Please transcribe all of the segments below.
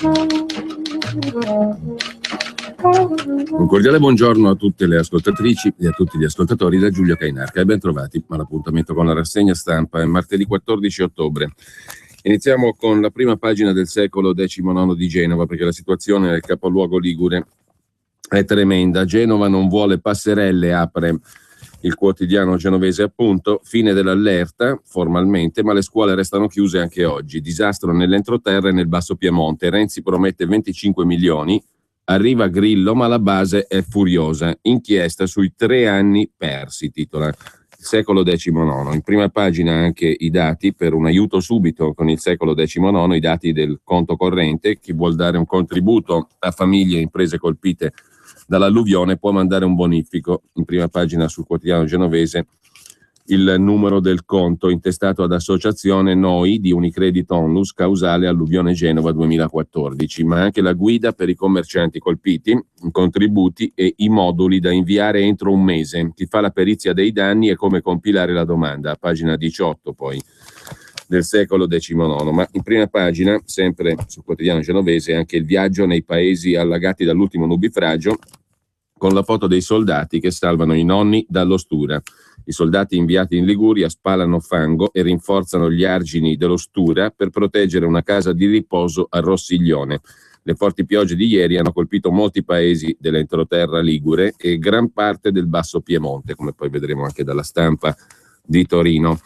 Un cordiale buongiorno a tutte le ascoltatrici e a tutti gli ascoltatori da Giulio Cainarca e ben trovati all'appuntamento con la rassegna stampa. È martedì 14 ottobre. Iniziamo con la prima pagina del Secolo XIX di Genova, perché la situazione nel capoluogo ligure è tremenda. Genova non vuole passerelle, apre il quotidiano genovese, appunto. Fine dell'allerta formalmente, ma le scuole restano chiuse anche oggi. Disastro nell'entroterra e nel Basso Piemonte. Renzi promette 25 milioni, arriva Grillo ma la base è furiosa. Inchiesta sui 3 anni persi, titola il Secolo XIX. In prima pagina anche i dati per un aiuto subito con il Secolo XIX, i dati del conto corrente. Chi vuol dare un contributo a famiglie e imprese colpite dall'alluvione può mandare un bonifico. In prima pagina sul quotidiano genovese il numero del conto intestato ad associazione Noi di Unicredit Onlus, causale alluvione Genova 2014, ma anche la guida per i commercianti colpiti, i contributi e i moduli da inviare entro un mese. Chi fa la perizia dei danni e come compilare la domanda, a pagina 18 poi del Secolo XIX. Ma in prima pagina, sempre sul quotidiano genovese, anche il viaggio nei paesi allagati dall'ultimo nubifragio, con la foto dei soldati che salvano i nonni dall'ostura. I soldati inviati in Liguria spalano fango e rinforzano gli argini dell'ostura per proteggere una casa di riposo a Rossiglione. Le forti piogge di ieri hanno colpito molti paesi dell'entroterra ligure e gran parte del Basso Piemonte, come poi vedremo anche dalla stampa di Torino.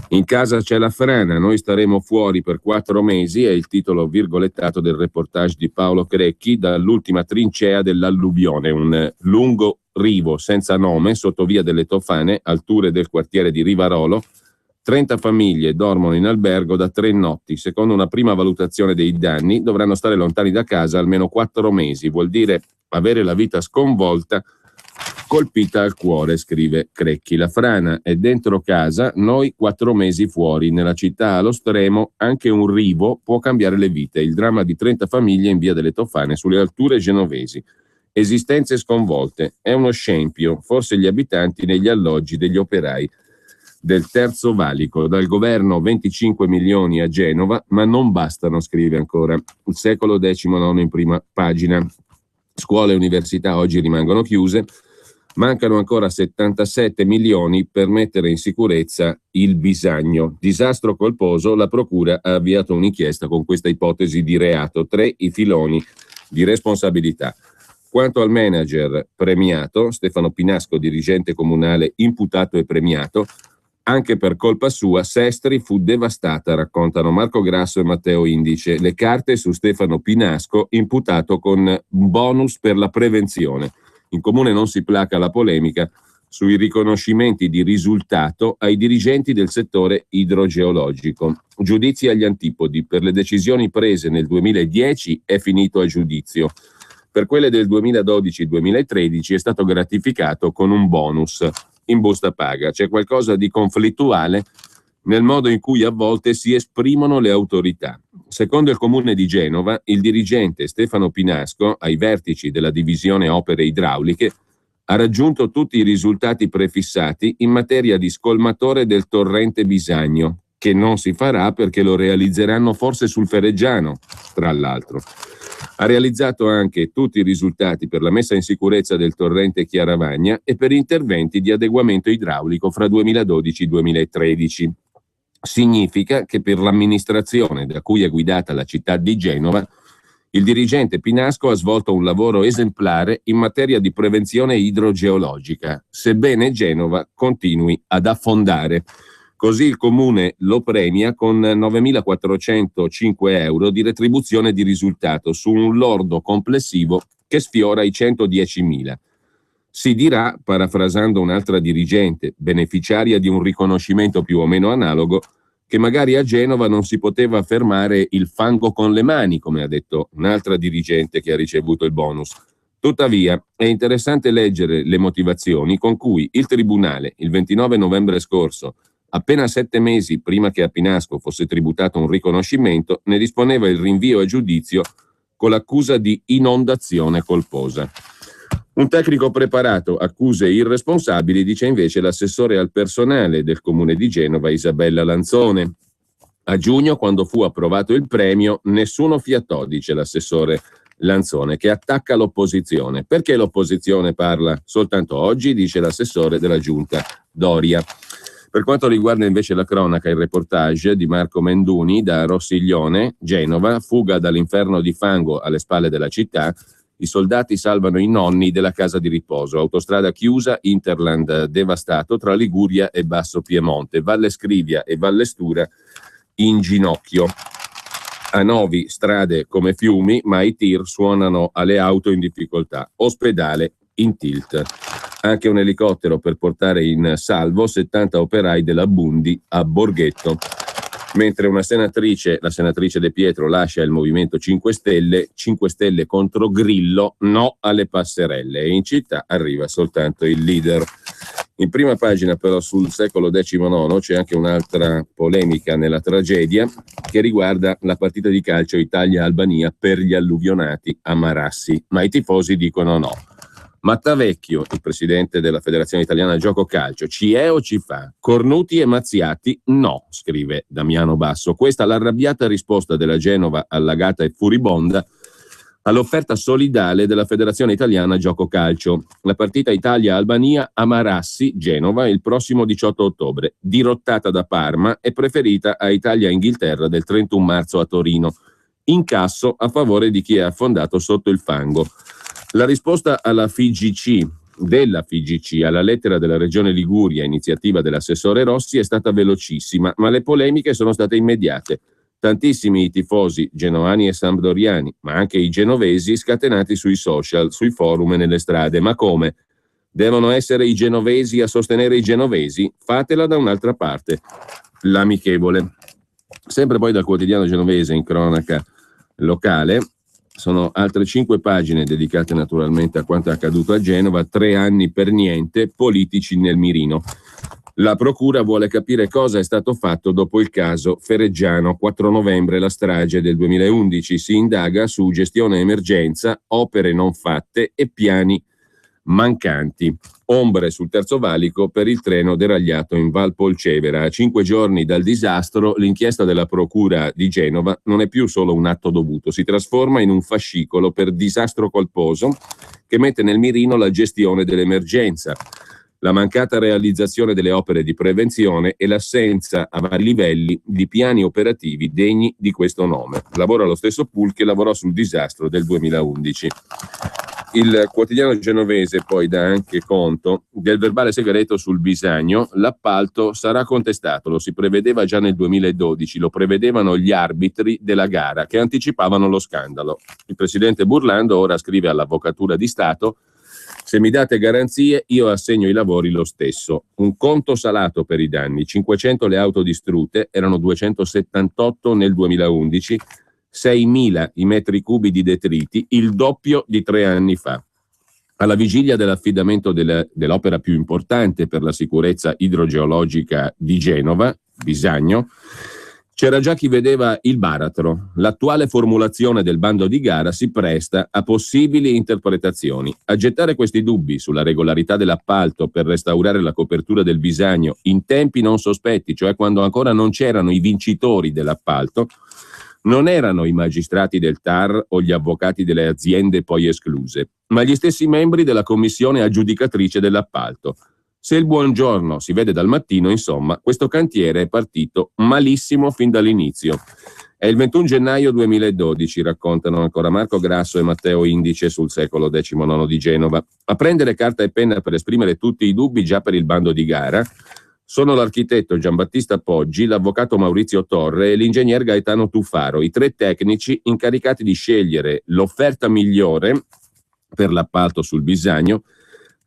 In casa c'è la frana, noi staremo fuori per 4 mesi, è il titolo virgolettato del reportage di Paolo Crecchi dall'ultima trincea dell'alluvione, un lungo rivo senza nome sotto via delle Tofane, alture del quartiere di Rivarolo. 30 famiglie dormono in albergo da 3 notti. Secondo una prima valutazione dei danni dovranno stare lontani da casa almeno 4 mesi, vuol dire avere la vita sconvolta, colpita al cuore, scrive Crecchi. La frana è dentro casa, noi 4 mesi fuori. Nella città allo stremo anche un rivo può cambiare le vite. Il dramma di 30 famiglie in via delle Tofane sulle alture genovesi. Esistenze sconvolte. È uno scempio, forse gli abitanti negli alloggi degli operai del Terzo Valico. Dal governo 25 milioni a Genova, ma non bastano, scrive ancora il Secolo XIX in prima pagina. Scuole e università oggi rimangono chiuse. Mancano ancora 77 milioni per mettere in sicurezza il Bisagno. Disastro colposo, la procura ha avviato un'inchiesta con questa ipotesi di reato. 3 i filoni di responsabilità. Quanto al manager premiato, Stefano Pinasco, dirigente comunale imputato e premiato, anche per colpa sua Sestri fu devastata, raccontano Marco Grasso e Matteo Indice. Le carte su Stefano Pinasco, imputato con un bonus per la prevenzione. In comune non si placa la polemica sui riconoscimenti di risultato ai dirigenti del settore idrogeologico. Giudizi agli antipodi. Per le decisioni prese nel 2010 è finito a giudizio. Per quelle del 2012-2013 è stato gratificato con un bonus in busta paga. C'è qualcosa di conflittuale nel modo in cui a volte si esprimono le autorità. Secondo il comune di Genova, il dirigente Stefano Pinasco, ai vertici della divisione opere idrauliche, ha raggiunto tutti i risultati prefissati in materia di scolmatore del torrente Bisagno, che non si farà perché lo realizzeranno forse sul Fereggiano, tra l'altro. Ha realizzato anche tutti i risultati per la messa in sicurezza del torrente Chiaravagna e per interventi di adeguamento idraulico fra 2012 e 2013. Significa che per l'amministrazione da cui è guidata la città di Genova, il dirigente Pinasco ha svolto un lavoro esemplare in materia di prevenzione idrogeologica, sebbene Genova continui ad affondare. Così il comune lo premia con 9.405 euro di retribuzione di risultato su un lordo complessivo che sfiora i 110.000. Si dirà, parafrasando un'altra dirigente, beneficiaria di un riconoscimento più o meno analogo, che magari a Genova non si poteva fermare il fango con le mani, come ha detto un'altra dirigente che ha ricevuto il bonus. Tuttavia, è interessante leggere le motivazioni con cui il Tribunale, il 29 novembre scorso, appena 7 mesi prima che a Pinasco fosse tributato un riconoscimento, ne disponeva il rinvio a giudizio con l'accusa di inondazione colposa. Un tecnico preparato, accuse irresponsabili, dice invece l'assessore al personale del comune di Genova, Isabella Lanzone. A giugno, quando fu approvato il premio, nessuno fiatò, dice l'assessore Lanzone, che attacca l'opposizione. Perché l'opposizione parla soltanto oggi, dice l'assessore della giunta Doria. Per quanto riguarda invece la cronaca, il reportage di Marco Menduni da Rossiglione, Genova, fuga dall'inferno di fango alle spalle della città, i soldati salvano i nonni della casa di riposo, autostrada chiusa, Interland devastato tra Liguria e Basso Piemonte, Valle Scrivia e Valle Stura in ginocchio. A Novi strade come fiumi, ma i tir suonano alle auto in difficoltà. Ospedale in tilt. Anche un elicottero per portare in salvo 70 operai della Bundi a Borghetto. Mentre una senatrice, la senatrice De Pietro, lascia il Movimento 5 Stelle contro Grillo, no alle passerelle. E in città arriva soltanto il leader. In prima pagina però sul secolo XIX c'è anche un'altra polemica nella tragedia che riguarda la partita di calcio Italia-Albania per gli alluvionati a Marassi, ma i tifosi dicono no. Mattavecchio, il presidente della Federazione Italiana Gioco Calcio, ci è o ci fa? Cornuti e Mazziati? No, scrive Damiano Basso. Questa l'arrabbiata risposta della Genova allagata e furibonda all'offerta solidale della Federazione Italiana Gioco Calcio. La partita Italia-Albania a Marassi, Genova, il prossimo 18 ottobre, dirottata da Parma e preferita a Italia-Inghilterra del 31 marzo a Torino. Incasso a favore di chi è affondato sotto il fango. La risposta della FIGC alla lettera della Regione Liguria, iniziativa dell'assessore Rossi, è stata velocissima, ma le polemiche sono state immediate. Tantissimi i tifosi genoani e sampdoriani, ma anche i genovesi scatenati sui social, sui forum e nelle strade. Ma come? Devono essere i genovesi a sostenere i genovesi? Fatela da un'altra parte. L'amichevole. Sempre poi dal quotidiano genovese in cronaca locale sono altre 5 pagine dedicate naturalmente a quanto è accaduto a Genova. 3 anni per niente, politici nel mirino. La procura vuole capire cosa è stato fatto dopo il caso Fereggiano, 4 novembre, la strage del 2011. Si indaga su gestione emergenza, opere non fatte e piani mancanti. Ombre sul Terzo Valico per il treno deragliato in Val Polcevera. A 5 giorni dal disastro, l'inchiesta della Procura di Genova non è più solo un atto dovuto, si trasforma in un fascicolo per disastro colposo che mette nel mirino la gestione dell'emergenza, la mancata realizzazione delle opere di prevenzione e l'assenza a vari livelli di piani operativi degni di questo nome. Lavora lo stesso pool che lavorò sul disastro del 2011. Il quotidiano genovese poi dà anche conto del verbale segreto sul Bisagno. L'appalto sarà contestato, lo si prevedeva già nel 2012, lo prevedevano gli arbitri della gara che anticipavano lo scandalo. Il presidente Burlando ora scrive all'Avvocatura di Stato: se mi date garanzie io assegno i lavori lo stesso. Un conto salato per i danni, 500 le auto distrutte, erano 278 nel 2011, 6.000 i metri cubi di detriti, il doppio di 3 anni fa. Alla vigilia dell'affidamento dell'opera più importante per la sicurezza idrogeologica di Genova, Bisagno, c'era già chi vedeva il baratro. L'attuale formulazione del bando di gara si presta a possibili interpretazioni. A gettare questi dubbi sulla regolarità dell'appalto per restaurare la copertura del Bisagno in tempi non sospetti, cioè quando ancora non c'erano i vincitori dell'appalto, non erano i magistrati del TAR o gli avvocati delle aziende poi escluse, ma gli stessi membri della commissione aggiudicatrice dell'appalto. Se il buongiorno si vede dal mattino, insomma, questo cantiere è partito malissimo fin dall'inizio. È il 21 gennaio 2012, raccontano ancora Marco Grasso e Matteo Indice sul secolo XIX di Genova. A prendere carta e penna per esprimere tutti i dubbi già per il bando di gara sono l'architetto Giambattista Poggi, l'avvocato Maurizio Torre e l'ingegner Gaetano Tufaro, i 3 tecnici incaricati di scegliere l'offerta migliore per l'appalto sul Bisagno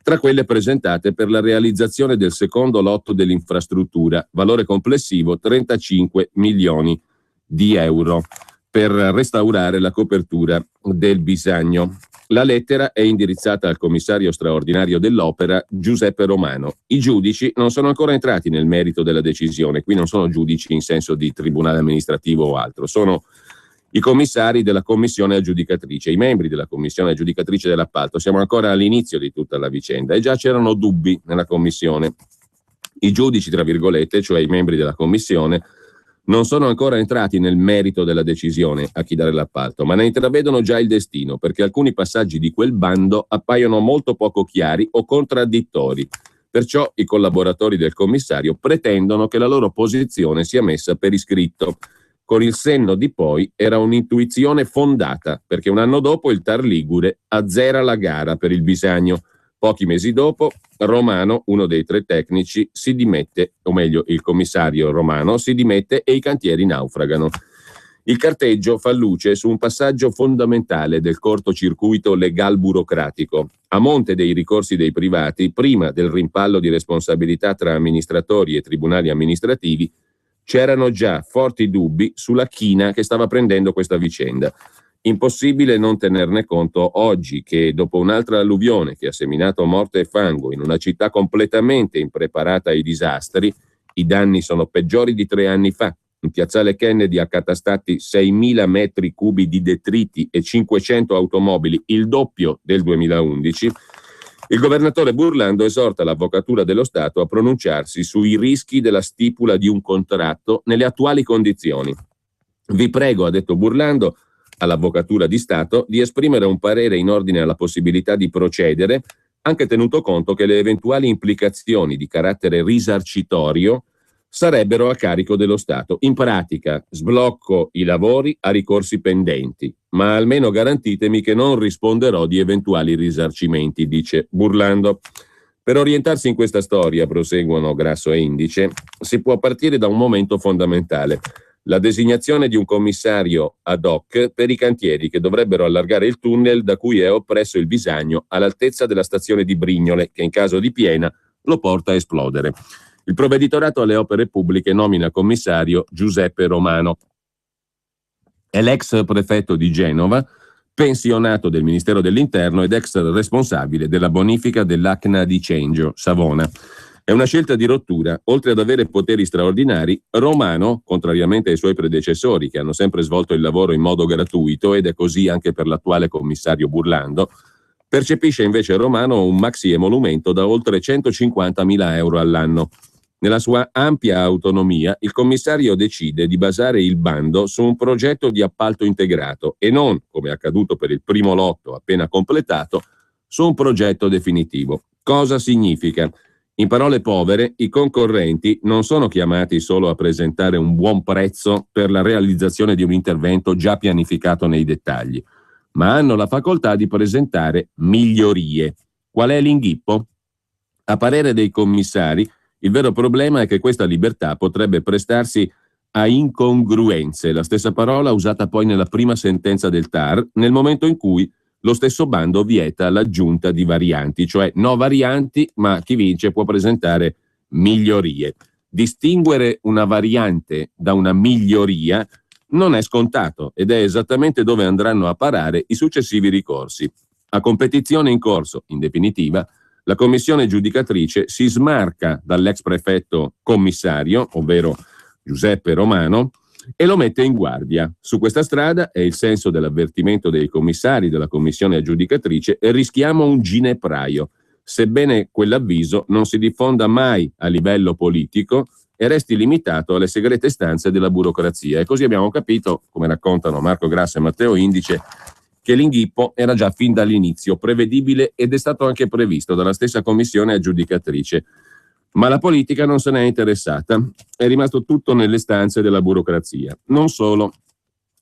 tra quelle presentate per la realizzazione del secondo lotto dell'infrastruttura, valore complessivo 35 milioni di euro, per restaurare la copertura del Bisagno. La lettera è indirizzata al commissario straordinario dell'opera Giuseppe Romano. I giudici non sono ancora entrati nel merito della decisione, qui non sono giudici in senso di tribunale amministrativo o altro, sono i commissari della commissione aggiudicatrice, i membri della commissione aggiudicatrice dell'appalto. Siamo ancora all'inizio di tutta la vicenda e già c'erano dubbi nella commissione. I giudici, tra virgolette, cioè i membri della commissione, Non sono ancora entrati nel merito della decisione a chi dare l'appalto, ma ne intravedono già il destino, perché alcuni passaggi di quel bando appaiono molto poco chiari o contraddittori. Perciò i collaboratori del commissario pretendono che la loro posizione sia messa per iscritto. Con il senno di poi era un'intuizione fondata, perché un anno dopo il TAR Ligure azzera la gara per il Bisagno. Pochi mesi dopo, Romano, uno dei 3 tecnici, si dimette, o meglio il commissario Romano, si dimette e i cantieri naufragano. Il carteggio fa luce su un passaggio fondamentale del cortocircuito legal-burocratico. A monte dei ricorsi dei privati, prima del rimpallo di responsabilità tra amministratori e tribunali amministrativi, c'erano già forti dubbi sulla china che stava prendendo questa vicenda. Impossibile non tenerne conto oggi che, dopo un'altra alluvione che ha seminato morte e fango in una città completamente impreparata ai disastri, i danni sono peggiori di 3 anni fa. In piazzale Kennedy accatastati 6.000 metri cubi di detriti e 500 automobili, il doppio del 2011. Il governatore Burlando esorta l'Avvocatura dello Stato a pronunciarsi sui rischi della stipula di un contratto nelle attuali condizioni. Vi prego, ha detto Burlando all'Avvocatura di Stato, di esprimere un parere in ordine alla possibilità di procedere, anche tenuto conto che le eventuali implicazioni di carattere risarcitorio sarebbero a carico dello Stato. In pratica, sblocco i lavori a ricorsi pendenti, ma almeno garantitemi che non risponderò di eventuali risarcimenti, dice Burlando. Per orientarsi in questa storia, proseguono Grasso e Indice, si può partire da un momento fondamentale: la designazione di un commissario ad hoc per i cantieri che dovrebbero allargare il tunnel da cui è oppresso il Bisagno all'altezza della stazione di Brignole, che in caso di piena lo porta a esplodere. Il provveditorato alle opere pubbliche nomina commissario Giuseppe Romano. È l'ex prefetto di Genova, pensionato del Ministero dell'Interno ed ex responsabile della bonifica dell'Acna di Cengio, Savona. È una scelta di rottura. Oltre ad avere poteri straordinari, Romano, contrariamente ai suoi predecessori che hanno sempre svolto il lavoro in modo gratuito, ed è così anche per l'attuale commissario Burlando, percepisce invece Romano un maxi emolumento da oltre 150.000 euro all'anno. Nella sua ampia autonomia, il commissario decide di basare il bando su un progetto di appalto integrato e non, come è accaduto per il primo lotto appena completato, su un progetto definitivo. Cosa significa? In parole povere, i concorrenti non sono chiamati solo a presentare un buon prezzo per la realizzazione di un intervento già pianificato nei dettagli, ma hanno la facoltà di presentare migliorie. Qual è l'inghippo? A parere dei commissari, il vero problema è che questa libertà potrebbe prestarsi a incongruenze, la stessa parola usata poi nella prima sentenza del TAR, nel momento in cui lo stesso bando vieta l'aggiunta di varianti, cioè no varianti, ma chi vince può presentare migliorie. Distinguere una variante da una miglioria non è scontato ed è esattamente dove andranno a parare i successivi ricorsi. A competizione in corso, in definitiva, la commissione giudicatrice si smarca dall'ex prefetto commissario, ovvero Giuseppe Romano, e lo mette in guardia. Su questa strada, è il senso dell'avvertimento dei commissari della commissione aggiudicatrice, e rischiamo un ginepraio, sebbene quell'avviso non si diffonda mai a livello politico e resti limitato alle segrete stanze della burocrazia. E così abbiamo capito, come raccontano Marco Grasso e Matteo Indice, che l'inghippo era già fin dall'inizio prevedibile ed è stato anche previsto dalla stessa commissione aggiudicatrice. Ma la politica non se n'è interessata, è rimasto tutto nelle stanze della burocrazia. Non solo,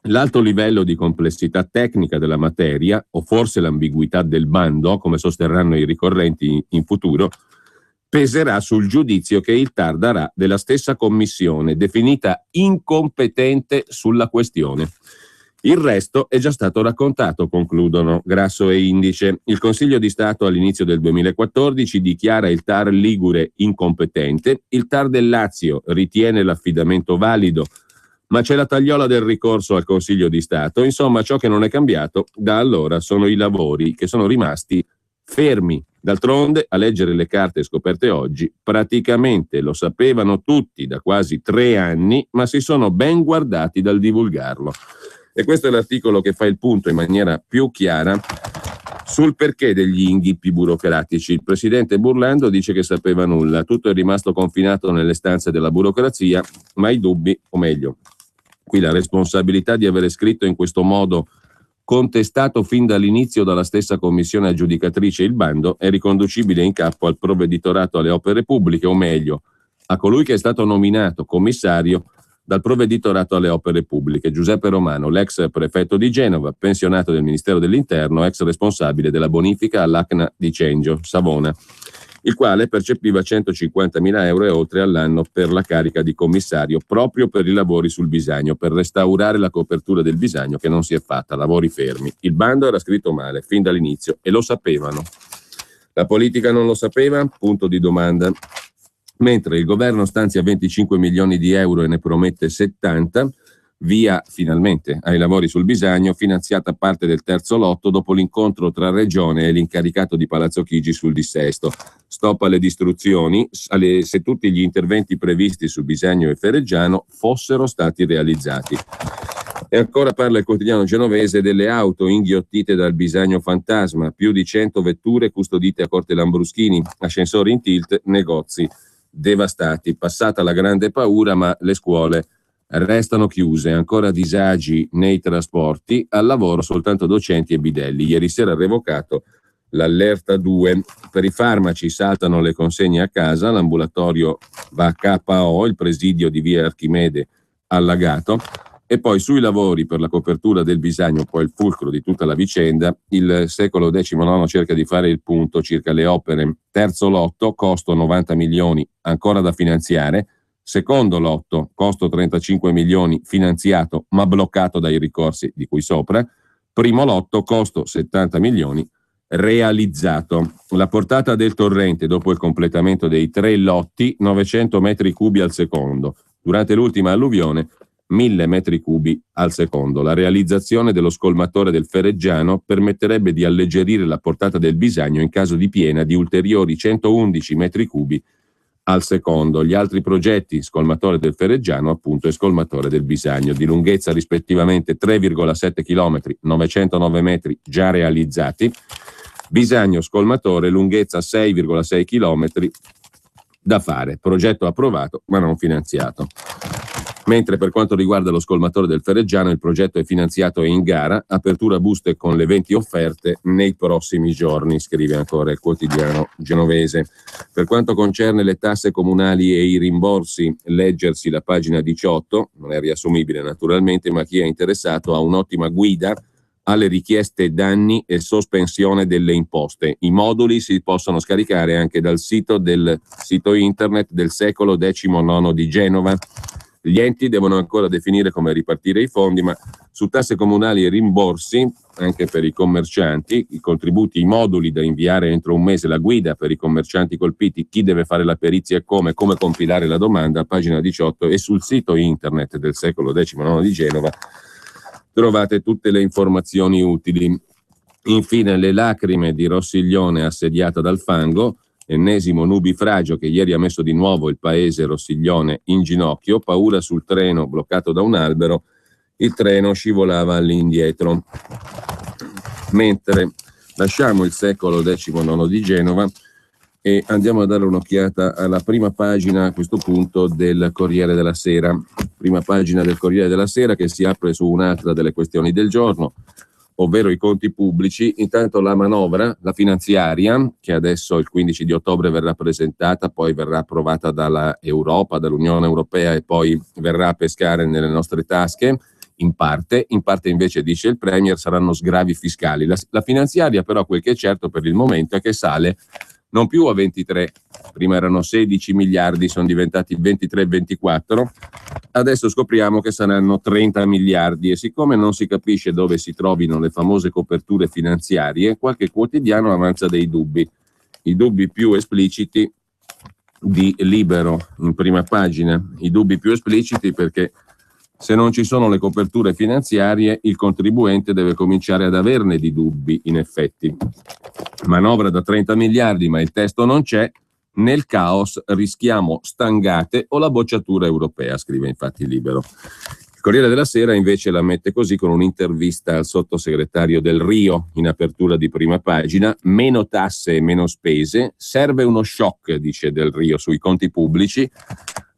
l'alto livello di complessità tecnica della materia, o forse l'ambiguità del bando, come sosterranno i ricorrenti in futuro, peserà sul giudizio che il TAR darà della stessa commissione, definita incompetente sulla questione. Il resto è già stato raccontato, concludono Grasso e Indice. Il Consiglio di Stato all'inizio del 2014 dichiara il TAR Ligure incompetente, il TAR del Lazio ritiene l'affidamento valido, ma c'è la tagliola del ricorso al Consiglio di Stato. Insomma, ciò che non è cambiato da allora sono i lavori, che sono rimasti fermi. D'altronde, a leggere le carte scoperte oggi, praticamente lo sapevano tutti da quasi 3 anni, ma si sono ben guardati dal divulgarlo. E questo è l'articolo che fa il punto in maniera più chiara Sul perché degli inghippi burocratici, il presidente Burlando dice che sapeva nulla, tutto è rimasto confinato nelle stanze della burocrazia, ma i dubbi, o meglio, qui la responsabilità di avere scritto in questo modo, contestato fin dall'inizio dalla stessa commissione aggiudicatrice il bando, è riconducibile in capo al provveditorato alle opere pubbliche, o meglio, a colui che è stato nominato commissario dal provveditorato alle opere pubbliche, Giuseppe Romano, l'ex prefetto di Genova, pensionato del Ministero dell'Interno, ex responsabile della bonifica all'ACNA di Cengio, Savona, il quale percepiva 150.000 euro e oltre all'anno per la carica di commissario, proprio per i lavori sul Bisagno, per restaurare la copertura del Bisagno che non si è fatta, lavori fermi. Il bando era scritto male, fin dall'inizio, e lo sapevano. La politica non lo sapeva? Punto di domanda. Mentre il governo stanzia 25 milioni di euro e ne promette 70, via finalmente ai lavori sul Bisagno, finanziata parte del terzo lotto dopo l'incontro tra Regione e l'incaricato di Palazzo Chigi sul dissesto. Stop alle distruzioni se tutti gli interventi previsti su Bisagno e Ferreggiano fossero stati realizzati. E ancora parla il quotidiano genovese delle auto inghiottite dal Bisagno fantasma, più di 100 vetture custodite a Corte Lambruschini, ascensori in tilt, negozi devastati. Passata la grande paura, ma le scuole restano chiuse, ancora disagi nei trasporti, al lavoro soltanto docenti e bidelli. Ieri sera ha revocato l'allerta 2. Per i farmaci saltano le consegne a casa, l'ambulatorio va a KO, il presidio di via Archimede allagato. E poi sui lavori per la copertura del Bisagno, poi il fulcro di tutta la vicenda, il Secolo XIX cerca di fare il punto circa le opere. Terzo lotto, costo 90 milioni, ancora da finanziare. Secondo lotto, costo 35 milioni, finanziato ma bloccato dai ricorsi di cui sopra. Primo lotto, costo 70 milioni, realizzato. La portata del torrente dopo il completamento dei 3 lotti, 900 metri cubi al secondo. Durante l'ultima alluvione, 1000 metri cubi al secondo. La realizzazione dello scolmatore del Ferreggiano permetterebbe di alleggerire la portata del Bisagno in caso di piena di ulteriori 111 metri cubi al secondo. Gli altri progetti, scolmatore del Ferreggiano appunto e scolmatore del Bisagno, di lunghezza rispettivamente 3,7 km, 909 metri già realizzati, Bisagno scolmatore lunghezza 6,6 km da fare, progetto approvato ma non finanziato. Mentre per quanto riguarda lo scolmatore del Ferreggiano il progetto è finanziato e in gara, apertura buste con le 20 offerte nei prossimi giorni, scrive ancora il quotidiano genovese. Per quanto concerne le tasse comunali e i rimborsi, leggersi la pagina 18, non è riassumibile naturalmente, ma chi è interessato ha un'ottima guida alle richieste danni e sospensione delle imposte. I moduli si possono scaricare anche dal sito internet del Secolo XIX di Genova. Gli enti devono ancora definire come ripartire i fondi, ma su tasse comunali e rimborsi, anche per i commercianti, i contributi, i moduli da inviare entro un mese, la guida per i commercianti colpiti, chi deve fare la perizia e come compilare la domanda, pagina 18, e sul sito internet del Secolo XIX di Genova trovate tutte le informazioni utili. Infine le lacrime di Rossiglione assediata dal fango, ennesimo nubifragio che ieri ha messo di nuovo il paese Rossiglione in ginocchio, paura sul treno bloccato da un albero, il treno scivolava all'indietro. Mentre lasciamo il Secolo XIX di Genova e andiamo a dare un'occhiata alla prima pagina a questo punto del Corriere della Sera. Prima pagina del Corriere della Sera che si apre su un'altra delle questioni del giorno, ovvero i conti pubblici. Intanto la manovra, la finanziaria, che adesso il 15 di ottobre verrà presentata, poi verrà approvata dalla Europa, dall'Unione Europea e poi verrà a pescare nelle nostre tasche, in parte invece, dice il Premier, saranno sgravi fiscali. La finanziaria però quel che è certo per il momento è che sale non più a 23, prima erano 16 miliardi, sono diventati 23-24, adesso scopriamo che saranno 30 miliardi e siccome non si capisce dove si trovino le famose coperture finanziarie, qualche quotidiano avanza dei dubbi. I dubbi più espliciti di Libero in prima pagina, i dubbi più espliciti perché se non ci sono le coperture finanziarie il contribuente deve cominciare ad averne di dubbi, in effetti. Manovra da 30 miliardi ma il testo non c'è, nel caos rischiamo stangate o la bocciatura europea, scrive infatti Libero. Il Corriere della Sera invece la mette così con un'intervista al sottosegretario Del Rio in apertura di prima pagina: meno tasse e meno spese, serve uno shock, dice Del Rio, sui conti pubblici.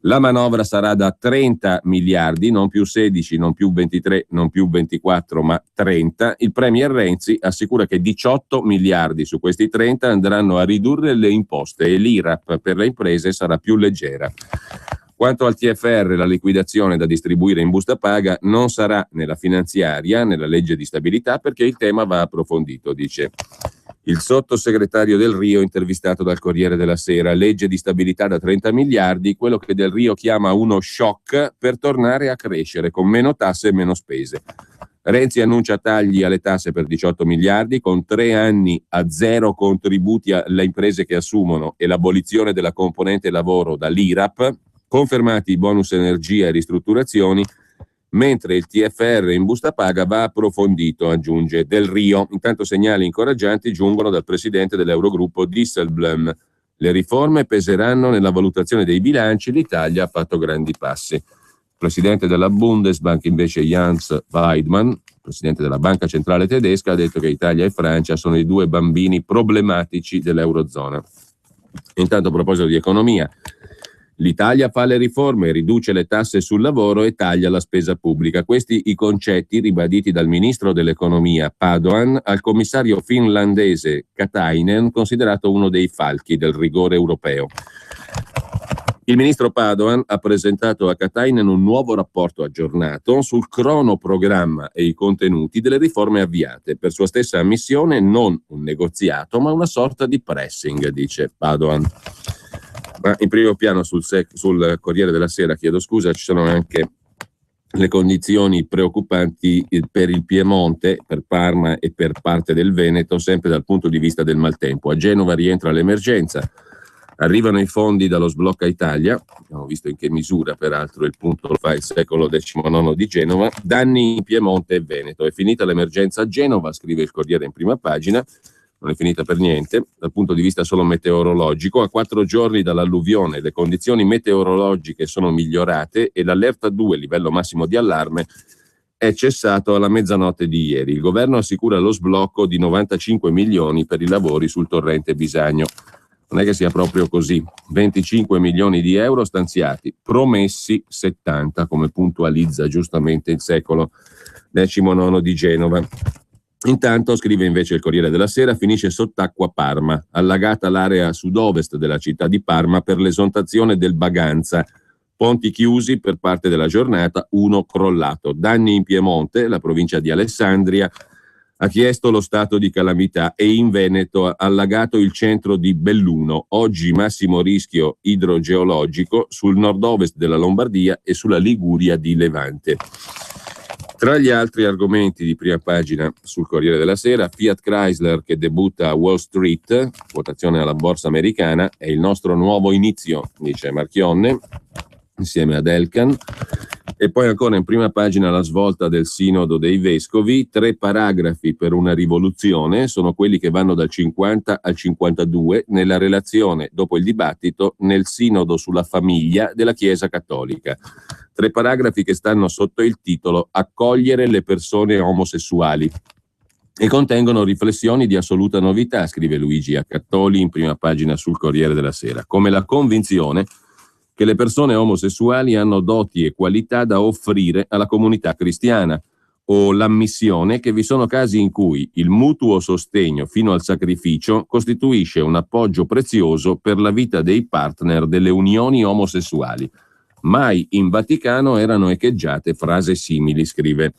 La manovra sarà da 30 miliardi, non più 16, non più 23, non più 24, ma 30. Il premier Renzi assicura che 18 miliardi su questi 30 andranno a ridurre le imposte e l'IRAP per le imprese sarà più leggera. Quanto al TFR, la liquidazione da distribuire in busta paga non sarà nella finanziaria, nella legge di stabilità, perché il tema va approfondito, dice il sottosegretario Del Rio intervistato dal Corriere della Sera. Legge di stabilità da 30 miliardi, quello che Del Rio chiama uno shock per tornare a crescere con meno tasse e meno spese. Renzi annuncia tagli alle tasse per 18 miliardi, con 3 anni a zero contributi alle imprese che assumono e l'abolizione della componente lavoro dall'IRAP. Confermati i bonus energia e ristrutturazioni, mentre il TFR in busta paga va approfondito, aggiunge Del Rio. Intanto segnali incoraggianti giungono dal presidente dell'Eurogruppo Dijsselbloem. Le riforme peseranno nella valutazione dei bilanci, l'Italia ha fatto grandi passi. Il presidente della Bundesbank invece, Jens Weidmann, presidente della Banca Centrale Tedesca, ha detto che Italia e Francia sono i due bambini problematici dell'Eurozona. Intanto, a proposito di economia, l'Italia fa le riforme, riduce le tasse sul lavoro e taglia la spesa pubblica. Questi i concetti ribaditi dal ministro dell'economia Padoan al commissario finlandese Katainen, considerato uno dei falchi del rigore europeo. Il ministro Padoan ha presentato a Katainen un nuovo rapporto aggiornato sul cronoprogramma e i contenuti delle riforme avviate. Per sua stessa ammissione non un negoziato, ma una sorta di pressing, dice Padoan. Ma in primo piano sul Corriere della Sera, ci sono anche le condizioni preoccupanti per il Piemonte, per Parma e per parte del Veneto, sempre dal punto di vista del maltempo. A Genova rientra l'emergenza, arrivano i fondi dallo Sblocca Italia, abbiamo visto in che misura peraltro il punto lo fa il secolo XIX di Genova, danni in Piemonte e Veneto. È finita l'emergenza a Genova, scrive il Corriere in prima pagina. Non è finita per niente, dal punto di vista solo meteorologico. A 4 giorni dall'alluvione le condizioni meteorologiche sono migliorate e l'allerta 2, livello massimo di allarme, è cessato alla mezzanotte di ieri. Il governo assicura lo sblocco di 95 milioni per i lavori sul torrente Bisagno. Non è che sia proprio così. 25 milioni di euro stanziati, promessi 70, come puntualizza giustamente il secolo XIX di Genova. Intanto, scrive invece il Corriere della Sera, finisce sott'acqua Parma, allagata l'area sud-ovest della città di Parma per l'esontazione del Baganza. Ponti chiusi per parte della giornata, uno crollato. Danni in Piemonte, la provincia di Alessandria ha chiesto lo stato di calamità e in Veneto ha allagato il centro di Belluno. Oggi massimo rischio idrogeologico sul nord-ovest della Lombardia e sulla Liguria di Levante. Tra gli altri argomenti di prima pagina sul Corriere della Sera, Fiat Chrysler che debutta a Wall Street, quotazione alla borsa americana, è il nostro nuovo inizio, dice Marchionne, insieme ad Elkann. E poi ancora in prima pagina la svolta del Sinodo dei Vescovi, 3 paragrafi per una rivoluzione, sono quelli che vanno dal 50 al 52 nella relazione dopo il dibattito nel Sinodo sulla famiglia della Chiesa Cattolica. 3 paragrafi che stanno sotto il titolo Accogliere le persone omosessuali e contengono riflessioni di assoluta novità, scrive Luigi Accattoli in prima pagina sul Corriere della Sera, come la convinzione che le persone omosessuali hanno doti e qualità da offrire alla comunità cristiana, o l'ammissione che vi sono casi in cui il mutuo sostegno fino al sacrificio costituisce un appoggio prezioso per la vita dei partner delle unioni omosessuali. Mai in Vaticano erano echeggiate frasi simili, scrive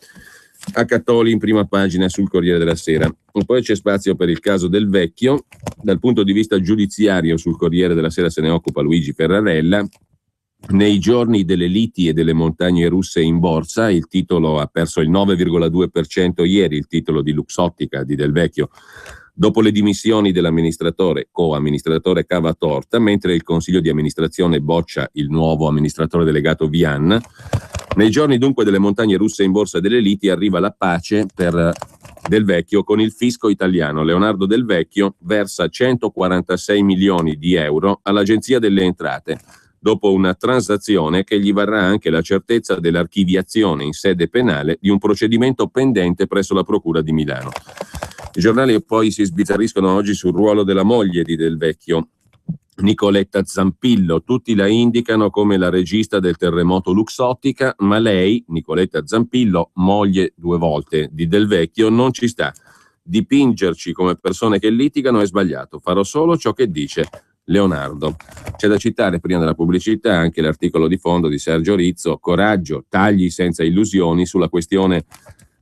Accattoli in prima pagina sul Corriere della Sera. E poi c'è spazio per il caso Del Vecchio. Dal punto di vista giudiziario sul Corriere della Sera se ne occupa Luigi Ferrarella. Nei giorni delle liti e delle montagne russe in borsa, il titolo ha perso il 9,2% ieri, il titolo di Luxottica di Del Vecchio, dopo le dimissioni dell'amministratore, co-amministratore Cavatorta, mentre il consiglio di amministrazione boccia il nuovo amministratore delegato Vian. Nei giorni dunque delle montagne russe in borsa e delle liti arriva la pace per Del Vecchio con il fisco italiano. Leonardo Del Vecchio versa 146 milioni di euro all'Agenzia delle Entrate. dopo una transazione che gli varrà anche la certezza dell'archiviazione in sede penale di un procedimento pendente presso la Procura di Milano. I giornali poi si sbizzarriscono oggi sul ruolo della moglie di Del Vecchio, Nicoletta Zampillo. Tutti la indicano come la regista del terremoto Luxottica, ma lei, Nicoletta Zampillo, moglie 2 volte di Del Vecchio, non ci sta. Dipingerci come persone che litigano è sbagliato, farò solo ciò che dice Leonardo. C'è da citare prima della pubblicità anche l'articolo di fondo di Sergio Rizzo, coraggio, tagli senza illusioni sulla questione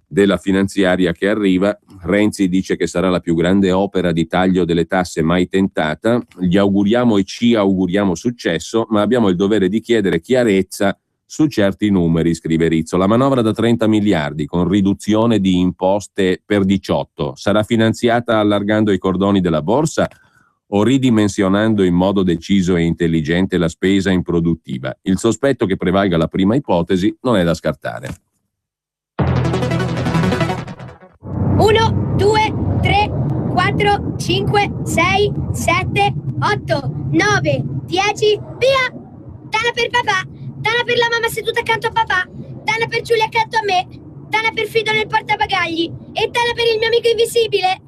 della finanziaria che arriva. Renzi dice che sarà la più grande opera di taglio delle tasse mai tentata. Gli auguriamo e ci auguriamo successo, ma abbiamo il dovere di chiedere chiarezza su certi numeri, scrive Rizzo. La manovra da 30 miliardi con riduzione di imposte per 18 sarà finanziata allargando i cordoni della borsa o ridimensionando in modo deciso e intelligente la spesa improduttiva? Il sospetto che prevalga la prima ipotesi non è da scartare. 1, 2, 3, 4, 5, 6, 7, 8, 9, 10, via! Tana per papà, tana per la mamma seduta accanto a papà, tana per Giulia accanto a me, tana per Fido nel portabagagli e tana per il mio amico invisibile.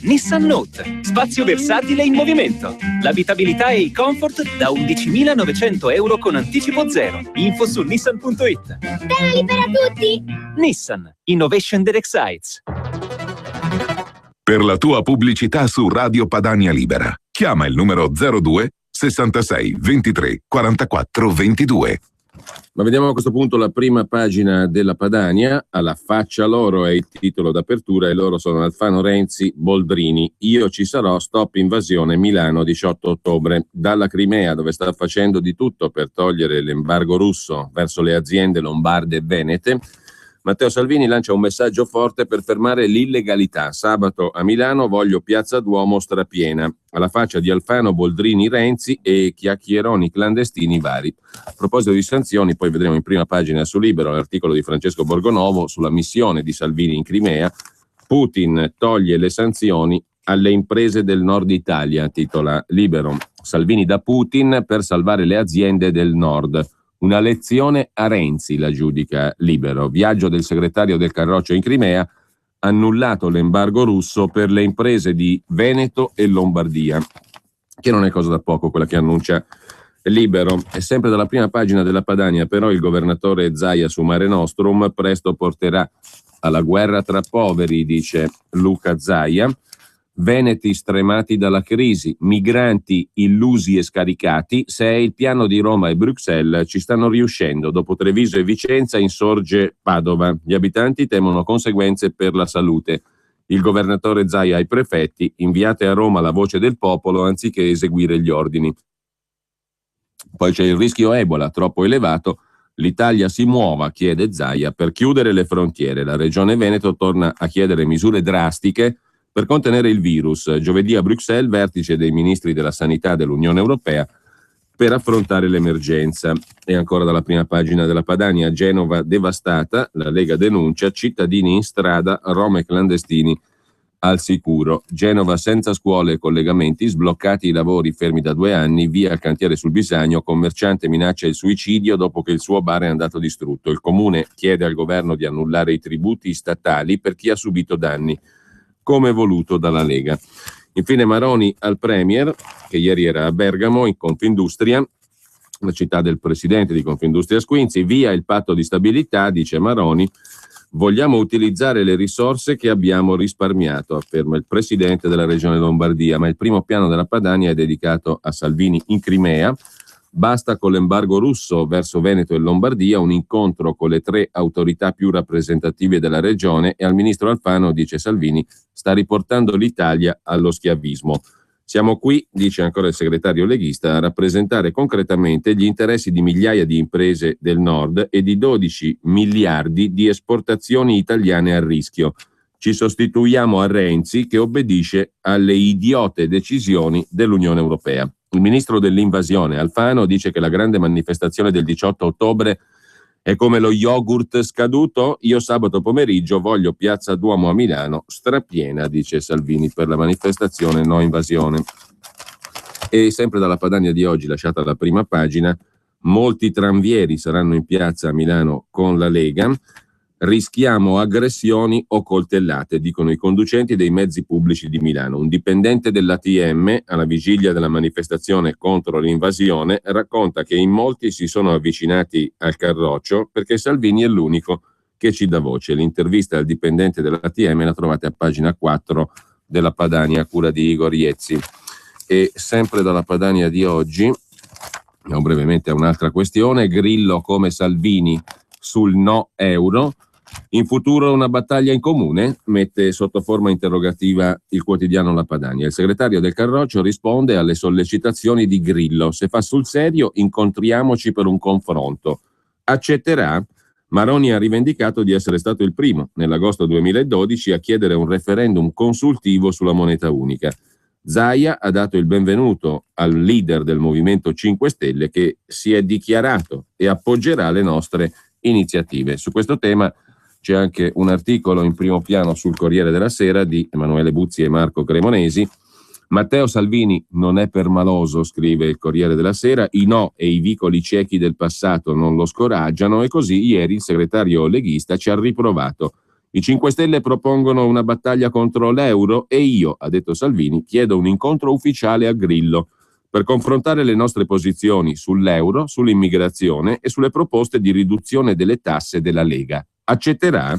Nissan Note, spazio versatile in movimento. L'abitabilità e il comfort da 11.900 euro con anticipo zero. Info su nissan.it. Tana libera tutti! Nissan, innovation that excites. Per la tua pubblicità su Radio Padania Libera, chiama il numero 02 66 23 44 22. Ma vediamo a questo punto la prima pagina della Padania. Alla faccia loro è il titolo d'apertura e loro sono Alfano, Renzi, Boldrini. Io ci sarò, stop invasione Milano 18 ottobre. Dalla Crimea, dove sta facendo di tutto per togliere l'embargo russo verso le aziende lombarde e venete, Matteo Salvini lancia un messaggio forte per fermare l'illegalità. Sabato a Milano voglio Piazza Duomo strapiena. Alla faccia di Alfano, Boldrini, Renzi e chiacchieroni clandestini vari. A proposito di sanzioni, poi vedremo in prima pagina su Libero l'articolo di Francesco Borgonovo sulla missione di Salvini in Crimea. Putin toglie le sanzioni alle imprese del nord Italia, titola Libero. Salvini da Putin per salvare le aziende del nord. Una lezione a Renzi, la giudica Libero. Viaggio del segretario del Carroccio in Crimea, annullato l'embargo russo per le imprese di Veneto e Lombardia, che non è cosa da poco quella che annuncia Libero. E sempre dalla prima pagina della Padania, però, il governatore Zaia su Mare Nostrum presto porterà alla guerra tra poveri, dice Luca Zaia. Veneti stremati dalla crisi, migranti illusi e scaricati. Se è il piano di Roma e Bruxelles, ci stanno riuscendo. Dopo Treviso e Vicenza insorge Padova. Gli abitanti temono conseguenze per la salute. Il governatore Zaia ai prefetti: inviate a Roma la voce del popolo anziché eseguire gli ordini. Poi c'è il rischio Ebola, troppo elevato. L'Italia si muova, chiede Zaia, per chiudere le frontiere. La regione Veneto torna a chiedere misure drastiche per contenere il virus. Giovedì a Bruxelles, vertice dei ministri della sanità dell'Unione Europea per affrontare l'emergenza. E ancora dalla prima pagina della Padania, Genova devastata, la Lega denuncia, cittadini in strada, rom e clandestini al sicuro. Genova senza scuole e collegamenti, sbloccati i lavori fermi da 2 anni, via al cantiere sul Bisagno, commerciante minaccia il suicidio dopo che il suo bar è andato distrutto. Il comune chiede al governo di annullare i tributi statali per chi ha subito danni, come voluto dalla Lega. Infine Maroni al Premier, che ieri era a Bergamo in Confindustria, la città del presidente di Confindustria Squinzi. Via il patto di stabilità, dice Maroni, vogliamo utilizzare le risorse che abbiamo risparmiato, afferma il presidente della regione Lombardia, ma il primo piano della Padania è dedicato a Salvini in Crimea. Basta con l'embargo russo verso Veneto e Lombardia, un incontro con le 3 autorità più rappresentative della regione e al ministro Alfano, dice Salvini, sta riportando l'Italia allo schiavismo. Siamo qui, dice ancora il segretario leghista, a rappresentare concretamente gli interessi di migliaia di imprese del nord e di 12 miliardi di esportazioni italiane a rischio. Ci sostituiamo a Renzi che obbedisce alle idiote decisioni dell'Unione Europea. Il ministro dell'invasione Alfano dice che la grande manifestazione del 18 ottobre è come lo yogurt scaduto. Io sabato pomeriggio voglio Piazza Duomo a Milano strapiena, dice Salvini, per la manifestazione no invasione. E sempre dalla Padania di oggi, lasciata la prima pagina, molti tranvieri saranno in piazza a Milano con la Lega. Rischiamo aggressioni o coltellate, dicono i conducenti dei mezzi pubblici di Milano. Un dipendente dell'ATM, alla vigilia della manifestazione contro l'invasione, racconta che in molti si sono avvicinati al carroccio perché Salvini è l'unico che ci dà voce. L'intervista al dipendente dell'ATM la trovate a pagina 4 della Padania, a cura di Igor Iezzi. E sempre dalla Padania di oggi, andiamo brevemente a un'altra questione. Grillo come Salvini sul no euro. In futuro una battaglia in comune? Mette sotto forma interrogativa il quotidiano La Padania. Il segretario del Carroccio risponde alle sollecitazioni di Grillo. Se fa sul serio, incontriamoci per un confronto. Accetterà? Maroni ha rivendicato di essere stato il primo, nell'agosto 2012, a chiedere un referendum consultivo sulla moneta unica. Zaia ha dato il benvenuto al leader del Movimento 5 Stelle, che si è dichiarato e appoggerà le nostre iniziative. Su questo tema c'è anche un articolo in primo piano sul Corriere della Sera di Emanuele Buzzi e Marco Cremonesi. Matteo Salvini non è permaloso, scrive il Corriere della Sera, i no e i vicoli ciechi del passato non lo scoraggiano, e così ieri il segretario leghista ci ha riprovato. I 5 Stelle propongono una battaglia contro l'euro e io, ha detto Salvini, chiedo un incontro ufficiale a Grillo per confrontare le nostre posizioni sull'euro, sull'immigrazione e sulle proposte di riduzione delle tasse della Lega. Accetterà?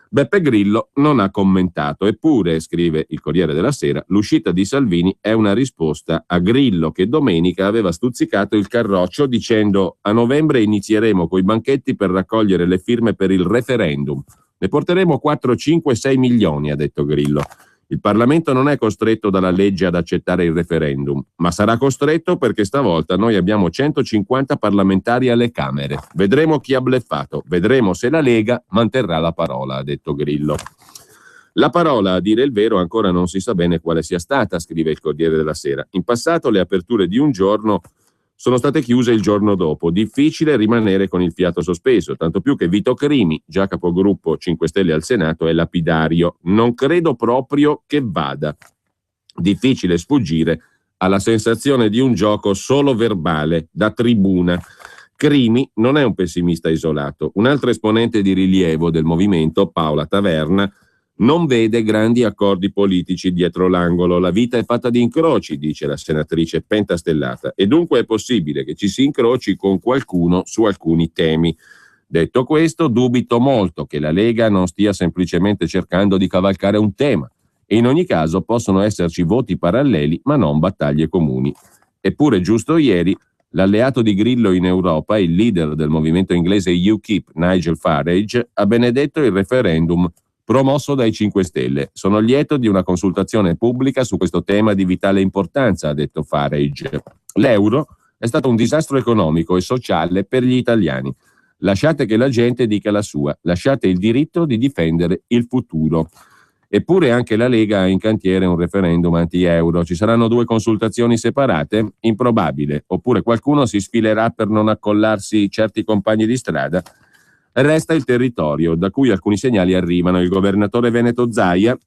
Beppe Grillo non ha commentato, eppure, scrive il Corriere della Sera, l'uscita di Salvini è una risposta a Grillo, che domenica aveva stuzzicato il Carroccio dicendo: a novembre inizieremo coi banchetti per raccogliere le firme per il referendum. Ne porteremo 4, 5, 6 milioni, ha detto Grillo. Il Parlamento non è costretto dalla legge ad accettare il referendum, ma sarà costretto perché stavolta noi abbiamo 150 parlamentari alle Camere. Vedremo chi ha bleffato, vedremo se la Lega manterrà la parola, ha detto Grillo. La parola, a dire il vero, ancora non si sa bene quale sia stata, scrive il Corriere della Sera. In passato le aperture di un giorno sono state chiuse il giorno dopo. Difficile rimanere con il fiato sospeso, tanto più che Vito Crimi, già capogruppo 5 Stelle al Senato, è lapidario. Non credo proprio che vada. Difficile sfuggire alla sensazione di un gioco solo verbale, da tribuna. Crimi non è un pessimista isolato. Un altro esponente di rilievo del movimento, Paola Taverna, non vede grandi accordi politici dietro l'angolo. La vita è fatta di incroci, dice la senatrice pentastellata, e dunque è possibile che ci si incroci con qualcuno su alcuni temi. Detto questo, dubito molto che la Lega non stia semplicemente cercando di cavalcare un tema, e in ogni caso possono esserci voti paralleli ma non battaglie comuni. Eppure giusto ieri l'alleato di Grillo in Europa, il leader del movimento inglese UKIP, Nigel Farage, ha benedetto il referendum promosso dai 5 Stelle. Sono lieto di una consultazione pubblica su questo tema di vitale importanza, ha detto Farage. L'euro è stato un disastro economico e sociale per gli italiani. Lasciate che la gente dica la sua, lasciate il diritto di difendere il futuro. Eppure anche la Lega ha in cantiere un referendum anti-euro. Ci saranno 2 consultazioni separate? Improbabile. Oppure qualcuno si sfilerà per non accollarsi certi compagni di strada? Resta il territorio, da cui alcuni segnali arrivano. Il governatore veneto Zaia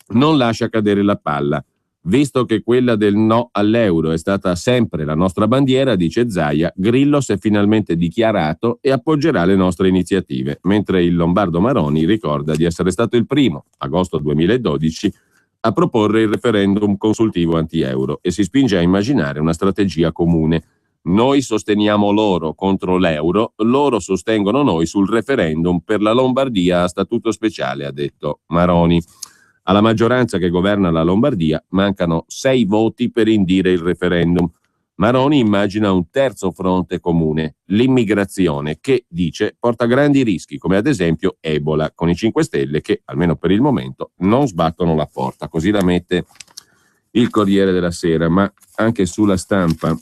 non lascia cadere la palla. Visto che quella del no all'euro è stata sempre la nostra bandiera, dice Zaia, Grillo si è finalmente dichiarato e appoggerà le nostre iniziative, mentre il lombardo Maroni ricorda di essere stato il primo, agosto 2012, a proporre il referendum consultivo anti-euro e si spinge a immaginare una strategia comune. Noi sosteniamo loro contro l'euro, loro sostengono noi sul referendum per la Lombardia a statuto speciale, ha detto Maroni. Alla maggioranza che governa la Lombardia mancano 6 voti per indire il referendum. Maroni immagina un terzo fronte comune, l'immigrazione, che, dice, porta grandi rischi, come ad esempio Ebola, con i 5 Stelle che, almeno per il momento, non sbattono la porta. Così la mette il Corriere della Sera, ma anche sulla Stampa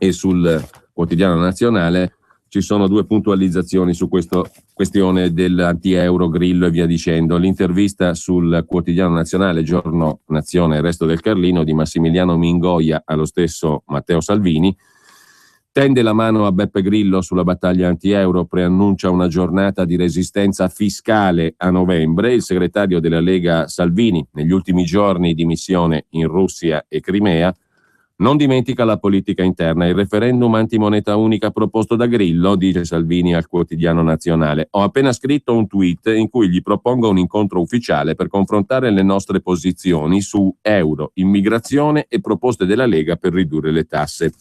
e sul Quotidiano Nazionale ci sono 2 puntualizzazioni su questa questione dell'anti-euro, Grillo e via dicendo. L'intervista sul Quotidiano Nazionale, Giorno, Nazione e Resto del Carlino, di Massimiliano Mingoia allo stesso Matteo Salvini, tende la mano a Beppe Grillo sulla battaglia anti-euro, preannuncia una giornata di resistenza fiscale a novembre. Il segretario della Lega Salvini, negli ultimi giorni di missione in Russia e Crimea, Non dimentica la politica interna, il referendum antimoneta unica proposto da Grillo, dice Salvini al Quotidiano Nazionale. Ho appena scritto un tweet in cui gli propongo un incontro ufficiale per confrontare le nostre posizioni su euro, immigrazione e proposte della Lega per ridurre le tasse.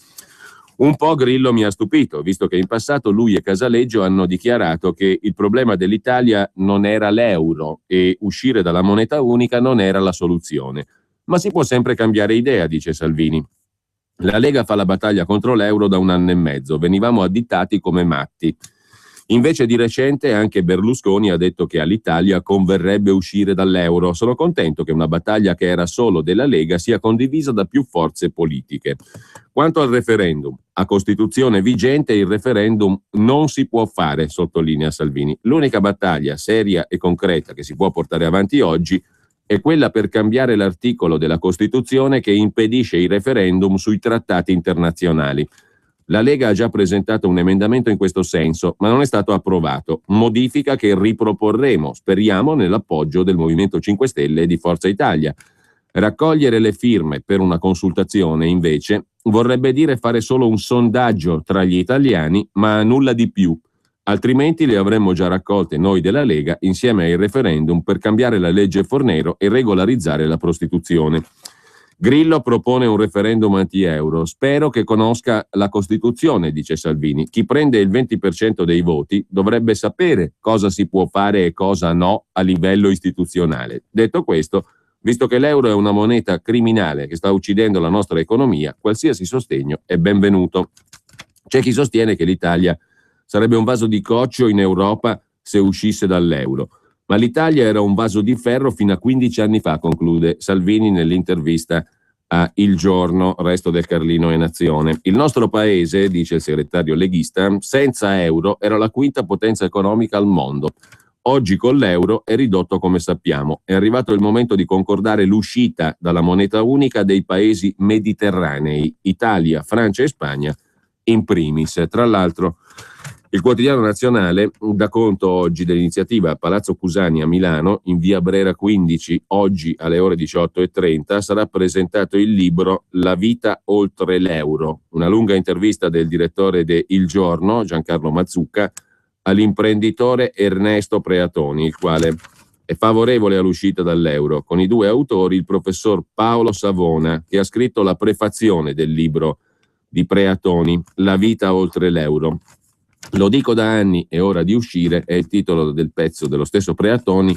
Un po' Grillo mi ha stupito, visto che in passato lui e Casaleggio hanno dichiarato che il problema dell'Italia non era l'euro e uscire dalla moneta unica non era la soluzione. Ma si può sempre cambiare idea, dice Salvini. La Lega fa la battaglia contro l'euro da 1 anno e mezzo, venivamo additati come matti. Invece di recente anche Berlusconi ha detto che all'Italia converrebbe uscire dall'euro. Sono contento che una battaglia che era solo della Lega sia condivisa da più forze politiche. Quanto al referendum, a Costituzione vigente il referendum non si può fare, sottolinea Salvini. L'unica battaglia seria e concreta che si può portare avanti oggi è quella per cambiare l'articolo della Costituzione che impedisce i referendum sui trattati internazionali. La Lega ha già presentato un emendamento in questo senso, ma non è stato approvato. Modifica che riproporremo, speriamo, nell'appoggio del Movimento 5 Stelle e di Forza Italia. Raccogliere le firme per una consultazione, invece, vorrebbe dire fare solo un sondaggio tra gli italiani, ma nulla di più. Altrimenti le avremmo già raccolte noi della Lega insieme ai referendum per cambiare la legge Fornero e regolarizzare la prostituzione. Grillo propone un referendum anti-euro. Spero che conosca la Costituzione, dice Salvini. Chi prende il 20% dei voti dovrebbe sapere cosa si può fare e cosa no a livello istituzionale. Detto questo, visto che l'euro è una moneta criminale che sta uccidendo la nostra economia, qualsiasi sostegno è benvenuto. C'è chi sostiene che l'Italia sarebbe un vaso di coccio in Europa se uscisse dall'euro. Ma l'Italia era un vaso di ferro fino a 15 anni fa, conclude Salvini nell'intervista a Il Giorno, Resto del Carlino e Nazione. Il nostro paese, dice il segretario leghista, senza euro era la quinta potenza economica al mondo. Oggi con l'euro è ridotto come sappiamo. È arrivato il momento di concordare l'uscita dalla moneta unica dei paesi mediterranei, Italia, Francia e Spagna in primis. Tra l'altro, il Quotidiano Nazionale dà conto oggi dell'iniziativa a Palazzo Cusani a Milano, in via Brera 15, oggi alle ore 18:30, sarà presentato il libro La vita oltre l'euro, una lunga intervista del direttore de Il Giorno, Giancarlo Mazzucca, all'imprenditore Ernesto Preatoni, il quale è favorevole all'uscita dall'euro, con i due autori, il professor Paolo Savona, che ha scritto la prefazione del libro di Preatoni, La vita oltre l'euro. Lo dico da anni, è ora di uscire, è il titolo del pezzo dello stesso Preatoni,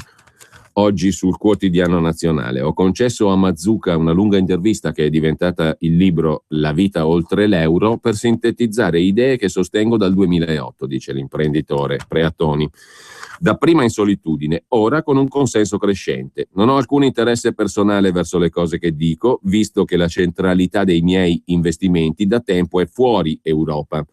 oggi sul Quotidiano Nazionale. Ho concesso a Mazzucca una lunga intervista che è diventata il libro La vita oltre l'euro per sintetizzare idee che sostengo dal 2008, dice l'imprenditore Preatoni. Dapprima in solitudine, ora con un consenso crescente. Non ho alcun interesse personale verso le cose che dico, visto che la centralità dei miei investimenti da tempo è fuori Europa.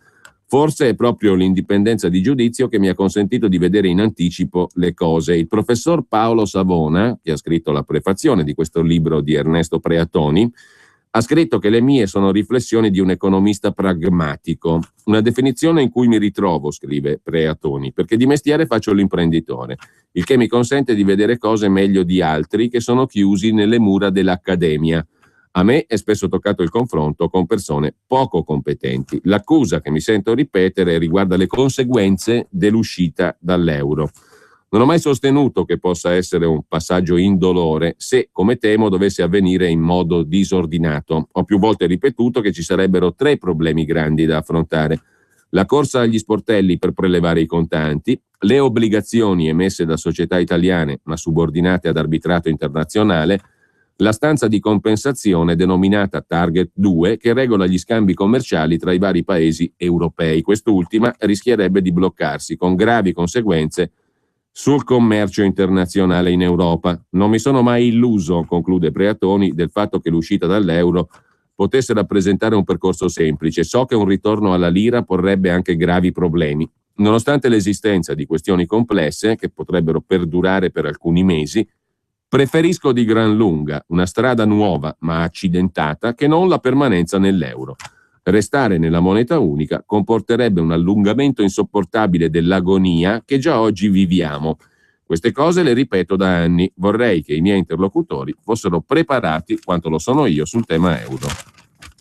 Forse è proprio l'indipendenza di giudizio che mi ha consentito di vedere in anticipo le cose. Il professor Paolo Savona, che ha scritto la prefazione di questo libro di Ernesto Preatoni, ha scritto che le mie sono riflessioni di un economista pragmatico, una definizione in cui mi ritrovo, scrive Preatoni, perché di mestiere faccio l'imprenditore, il che mi consente di vedere cose meglio di altri che sono chiusi nelle mura dell'accademia. A me è spesso toccato il confronto con persone poco competenti. L'accusa che mi sento ripetere riguarda le conseguenze dell'uscita dall'euro. Non ho mai sostenuto che possa essere un passaggio indolore se, come temo, dovesse avvenire in modo disordinato. Ho più volte ripetuto che ci sarebbero 3 problemi grandi da affrontare: la corsa agli sportelli per prelevare i contanti, le obbligazioni emesse da società italiane ma subordinate ad arbitrato internazionale, la stanza di compensazione denominata Target 2 che regola gli scambi commerciali tra i vari paesi europei. Quest'ultima rischierebbe di bloccarsi con gravi conseguenze sul commercio internazionale in Europa. Non mi sono mai illuso, conclude Preatoni, del fatto che l'uscita dall'euro potesse rappresentare un percorso semplice. So che un ritorno alla lira porrebbe anche gravi problemi. Nonostante l'esistenza di questioni complesse che potrebbero perdurare per alcuni mesi, preferisco di gran lunga una strada nuova ma accidentata che non la permanenza nell'euro. Restare nella moneta unica comporterebbe un allungamento insopportabile dell'agonia che già oggi viviamo. Queste cose le ripeto da anni. Vorrei che i miei interlocutori fossero preparati quanto lo sono io sul tema euro.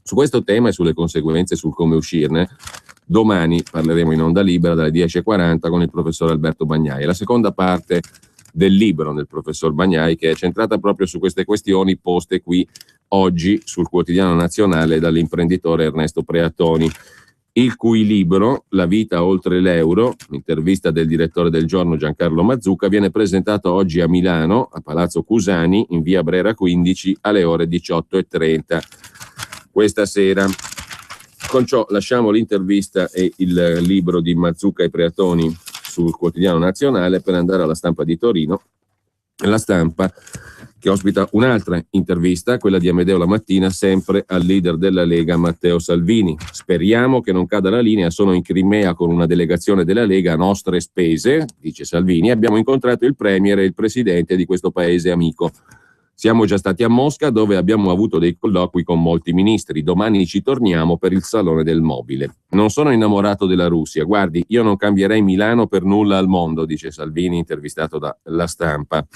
Su questo tema e sulle conseguenze sul come uscirne, domani parleremo in onda libera dalle 10:40 con il professor Alberto Bagnai. La seconda parte del libro del professor Bagnai, che è centrata proprio su queste questioni poste qui oggi sul Quotidiano Nazionale dall'imprenditore Ernesto Preatoni, il cui libro La vita oltre l'euro, intervista del direttore del Giorno Giancarlo Mazzucca, viene presentato oggi a Milano, a Palazzo Cusani, in via Brera 15, alle ore 18:30 questa sera. Con ciò lasciamo l'intervista e il libro di Mazzucca e Preatoni sul Quotidiano Nazionale per andare alla Stampa di Torino. La Stampa che ospita un'altra intervista, quella di Amedeo La Mattina, sempre al leader della Lega Matteo Salvini. Speriamo che non cada la linea, sono in Crimea con una delegazione della Lega a nostre spese, dice Salvini, abbiamo incontrato il premier e il presidente di questo paese amico. Siamo già stati a Mosca dove abbiamo avuto dei colloqui con molti ministri, domani ci torniamo per il Salone del Mobile. Non sono innamorato della Russia, guardi, io non cambierei Milano per nulla al mondo, dice Salvini intervistato da La Stampa.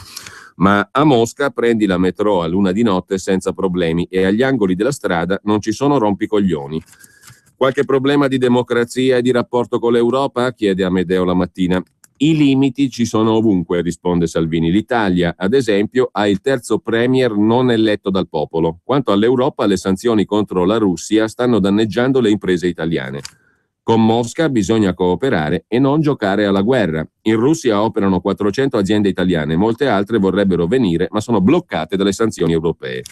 Ma a Mosca prendi la metro a luna di notte senza problemi e agli angoli della strada non ci sono rompicoglioni. Qualche problema di democrazia e di rapporto con l'Europa? Chiede Amedeo La Mattina. I limiti ci sono ovunque, risponde Salvini. L'Italia, ad esempio, ha il terzo premier non eletto dal popolo. Quanto all'Europa, le sanzioni contro la Russia stanno danneggiando le imprese italiane. Con Mosca bisogna cooperare e non giocare alla guerra. In Russia operano 400 aziende italiane, molte altre vorrebbero venire, ma sono bloccate dalle sanzioni europee.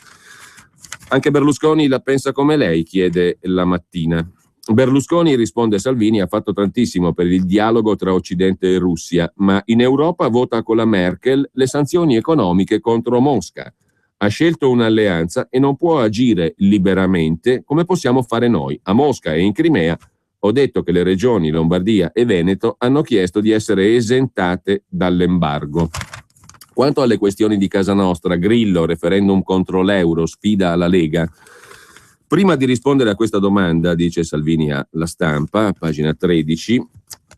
Anche Berlusconi la pensa come lei, chiede La Mattina. Berlusconi, risponde Salvini, ha fatto tantissimo per il dialogo tra Occidente e Russia, ma in Europa vota con la Merkel le sanzioni economiche contro Mosca. Ha scelto un'alleanza e non può agire liberamente come possiamo fare noi. A Mosca e in Crimea ho detto che le regioni Lombardia e Veneto hanno chiesto di essere esentate dall'embargo. Quanto alle questioni di casa nostra, Grillo, referendum contro l'euro, sfida alla Lega. Prima di rispondere a questa domanda, dice Salvini alla Stampa, pagina 13,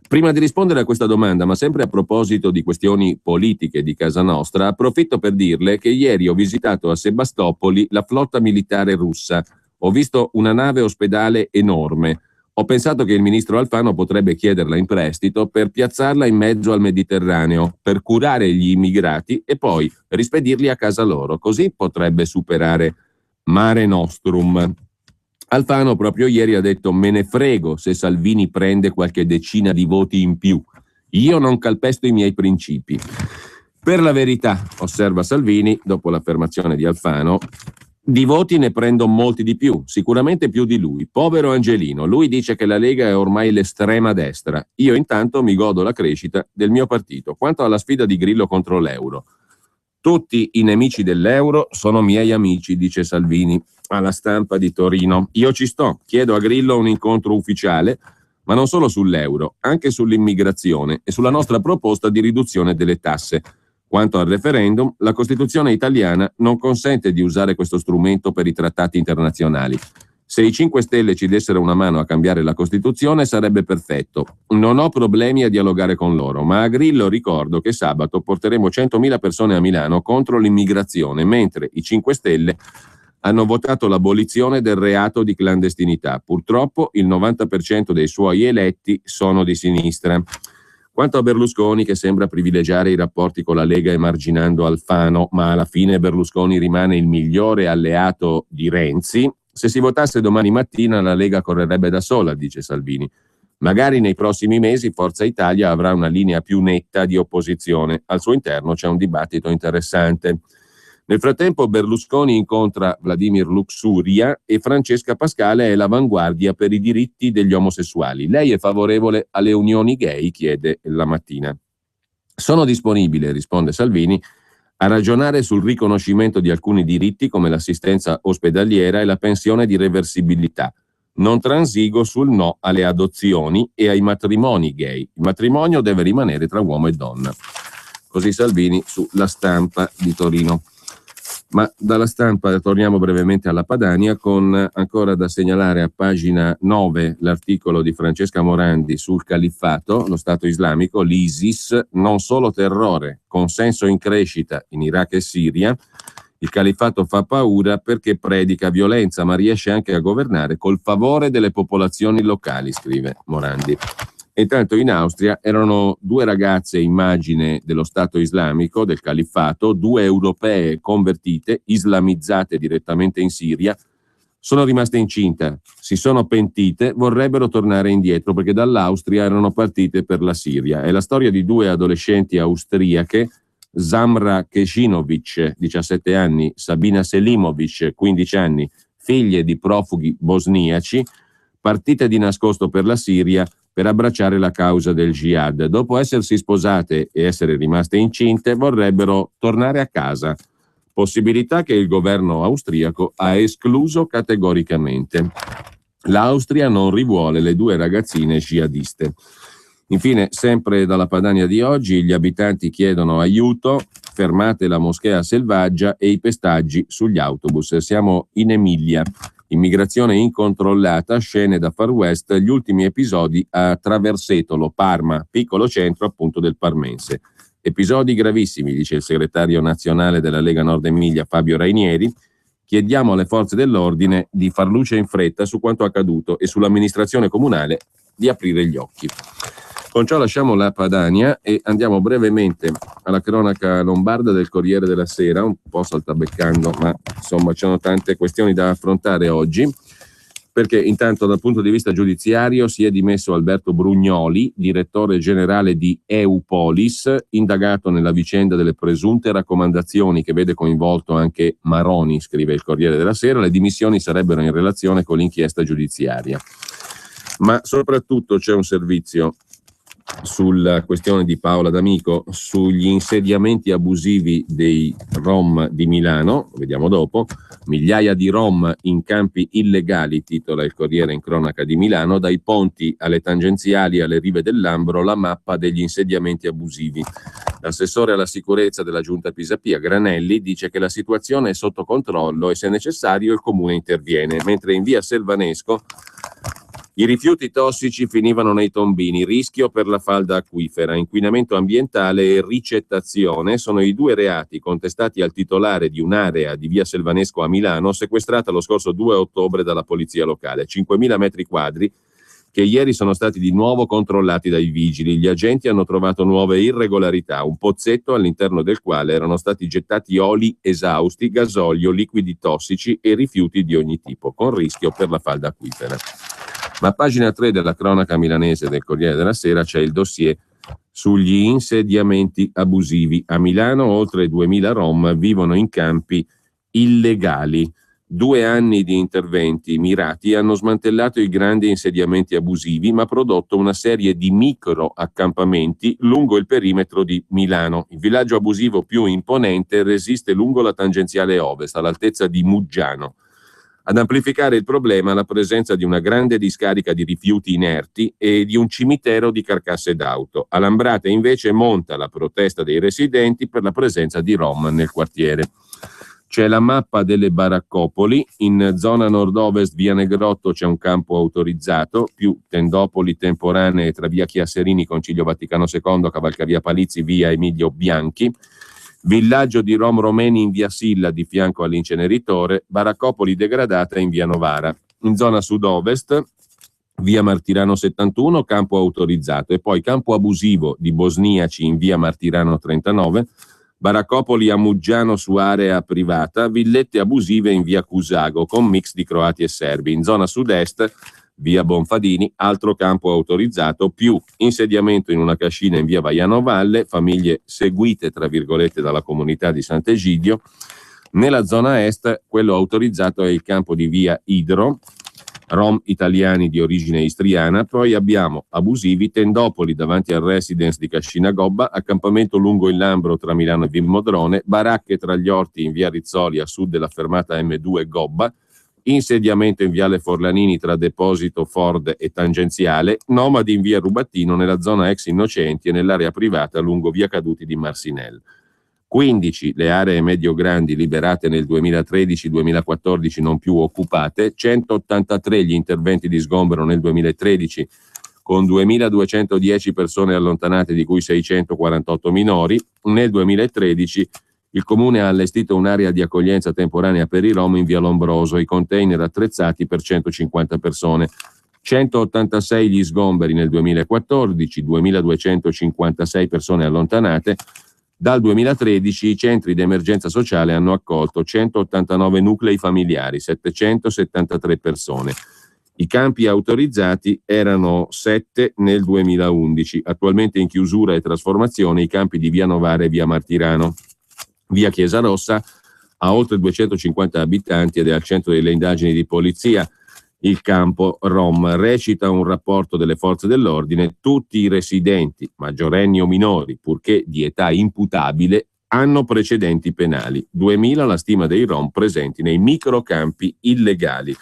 prima di rispondere a questa domanda, ma sempre a proposito di questioni politiche di casa nostra, approfitto per dirle che ieri ho visitato a Sebastopoli la flotta militare russa. Ho visto una nave ospedale enorme. Ho pensato che il ministro Alfano potrebbe chiederla in prestito per piazzarla in mezzo al Mediterraneo, per curare gli immigrati e poi rispedirli a casa loro. Così potrebbe superare Mare Nostrum. Alfano proprio ieri ha detto: me ne frego se Salvini prende qualche decina di voti in più, io non calpesto i miei principi. Per la verità, osserva Salvini dopo l'affermazione di Alfano, di voti ne prendo molti di più, sicuramente più di lui. Povero Angelino, lui dice che la Lega è ormai l'estrema destra, io intanto mi godo la crescita del mio partito. Quanto alla sfida di Grillo contro l'euro, tutti i nemici dell'euro sono miei amici, dice Salvini alla Stampa di Torino. Io ci sto, chiedo a Grillo un incontro ufficiale, ma non solo sull'euro, anche sull'immigrazione e sulla nostra proposta di riduzione delle tasse. Quanto al referendum, la Costituzione italiana non consente di usare questo strumento per i trattati internazionali. Se i 5 Stelle ci dessero una mano a cambiare la Costituzione sarebbe perfetto. Non ho problemi a dialogare con loro, ma a Grillo ricordo che sabato porteremo 100.000 persone a Milano contro l'immigrazione, mentre i 5 Stelle hanno votato l'abolizione del reato di clandestinità. Purtroppo il 90% dei suoi eletti sono di sinistra. Quanto a Berlusconi, che sembra privilegiare i rapporti con la Lega emarginando Alfano, ma alla fine Berlusconi rimane il migliore alleato di Renzi, se si votasse domani mattina la Lega correrebbe da sola, dice Salvini. Magari nei prossimi mesi Forza Italia avrà una linea più netta di opposizione. Al suo interno c'è un dibattito interessante. Nel frattempo Berlusconi incontra Vladimir Luxuria e Francesca Pascale è l'avanguardia per i diritti degli omosessuali. Lei è favorevole alle unioni gay, chiede La Mattina. Sono disponibile, risponde Salvini, a ragionare sul riconoscimento di alcuni diritti come l'assistenza ospedaliera e la pensione di reversibilità. Non transigo sul no alle adozioni e ai matrimoni gay. Il matrimonio deve rimanere tra uomo e donna. Così Salvini su La Stampa di Torino. Ma dalla Stampa torniamo brevemente alla Padania con ancora da segnalare a pagina 9 l'articolo di Francesca Morandi sul califfato, lo Stato islamico, l'ISIS, non solo terrore, consenso in crescita in Iraq e Siria. Il califfato fa paura perché predica violenza, ma riesce anche a governare col favore delle popolazioni locali, scrive Morandi. E intanto in Austria erano 2 ragazze immagine dello Stato islamico, del califfato, 2 europee convertite, islamizzate direttamente in Siria, sono rimaste incinte, si sono pentite, vorrebbero tornare indietro perché dall'Austria erano partite per la Siria. È la storia di 2 adolescenti austriache, Zamra Kecinovic, 17 anni, Sabina Selimovic, 15 anni, figlie di profughi bosniaci, partite di nascosto per la Siria per abbracciare la causa del jihad. Dopo essersi sposate e essere rimaste incinte, vorrebbero tornare a casa, possibilità che il governo austriaco ha escluso categoricamente. L'Austria non rivuole le 2 ragazzine jihadiste. Infine, sempre dalla Padania di oggi, gli abitanti chiedono aiuto, fermate la moschea selvaggia e i pestaggi sugli autobus. Siamo in Emilia. Immigrazione incontrollata, scene da Far West, gli ultimi episodi a Traversetolo, Parma, piccolo centro appunto del parmense. Episodi gravissimi, dice il segretario nazionale della Lega Nord Emilia Fabio Rainieri. Chiediamo alle forze dell'ordine di far luce in fretta su quanto accaduto e sull'amministrazione comunale di aprire gli occhi. Con ciò lasciamo la Padania e andiamo brevemente alla cronaca lombarda del Corriere della Sera, un po' saltabeccando, ma insomma c'erano tante questioni da affrontare oggi, perché intanto dal punto di vista giudiziario si è dimesso Alberto Brugnoli, direttore generale di Eupolis, indagato nella vicenda delle presunte raccomandazioni che vede coinvolto anche Maroni, scrive il Corriere della Sera. Le dimissioni sarebbero in relazione con l'inchiesta giudiziaria. Ma soprattutto c'è un servizio sulla questione di Paola D'Amico, sugli insediamenti abusivi dei Rom di Milano, lo vediamo dopo. Migliaia di Rom in campi illegali, titola il Corriere in cronaca di Milano, dai ponti alle tangenziali alle rive del Lambro, la mappa degli insediamenti abusivi. L'assessore alla sicurezza della Giunta Pisapia, Granelli, dice che la situazione è sotto controllo e se necessario il comune interviene, mentre in via Selvanesco i rifiuti tossici finivano nei tombini, rischio per la falda acquifera, inquinamento ambientale e ricettazione sono i 2 reati contestati al titolare di un'area di via Selvanesco a Milano, sequestrata lo scorso 2 ottobre dalla polizia locale. 5.000 metri quadri che ieri sono stati di nuovo controllati dai vigili. Gli agenti hanno trovato nuove irregolarità, un pozzetto all'interno del quale erano stati gettati oli esausti, gasolio, liquidi tossici e rifiuti di ogni tipo, con rischio per la falda acquifera. Ma a pagina 3 della cronaca milanese del Corriere della Sera c'è il dossier sugli insediamenti abusivi. A Milano oltre 2.000 Rom vivono in campi illegali. 2 anni di interventi mirati hanno smantellato i grandi insediamenti abusivi, ma prodotto una serie di micro accampamenti lungo il perimetro di Milano. Il villaggio abusivo più imponente resiste lungo la tangenziale ovest, all'altezza di Muggiano. Ad amplificare il problema la presenza di una grande discarica di rifiuti inerti e di un cimitero di carcasse d'auto. A Lambrate invece monta la protesta dei residenti per la presenza di Rom nel quartiere. C'è la mappa delle baraccopoli, in zona nord-ovest via Negrotto c'è un campo autorizzato, più tendopoli temporanee tra via Chiasserini, Concilio Vaticano II, Cavalcavia Palizzi, via Emilio Bianchi, villaggio di Rom romeni in via Silla di fianco all'inceneritore, baraccopoli degradata in via Novara. In zona sud-ovest, via Martirano 71, campo autorizzato, e poi campo abusivo di bosniaci in via Martirano 39, baraccopoli a Muggiano su area privata, villette abusive in via Cusago con mix di croati e serbi. In zona sud-est, via Bonfadini, altro campo autorizzato, più insediamento in una cascina in via Vaiano Valle, famiglie seguite tra virgolette dalla comunità di Sant'Egidio. Nella zona est, quello autorizzato è il campo di via Idro, Rom italiani di origine istriana. Poi abbiamo abusivi, tendopoli davanti al residence di Cascina Gobba, accampamento lungo il Lambro tra Milano e Vimmodrone, baracche tra gli orti in via Rizzoli a sud della fermata M2 Gobba, insediamento in viale Forlanini tra Deposito, Ford e Tangenziale, nomadi in via Rubattino nella zona ex Innocenti e nell'area privata lungo via Caduti di Marsinelle. 15 le aree medio-grandi liberate nel 2013-2014 non più occupate, 183 gli interventi di sgombero nel 2013 con 2.210 persone allontanate di cui 648 minori, nel 2013 Il comune ha allestito un'area di accoglienza temporanea per i Rom in via Lombroso, i container attrezzati per 150 persone. 186 gli sgomberi nel 2014, 2256 persone allontanate. Dal 2013 i centri di emergenza sociale hanno accolto 189 nuclei familiari, 773 persone. I campi autorizzati erano 7 nel 2011, attualmente in chiusura e trasformazione i campi di via Novara e via Martirano. Via Chiesa Rossa ha oltre 250 abitanti ed è al centro delle indagini di polizia. Il campo Rom, recita un rapporto delle forze dell'ordine: tutti i residenti, maggiorenni o minori, purché di età imputabile, hanno precedenti penali. 2000 la stima dei Rom presenti nei microcampi illegali.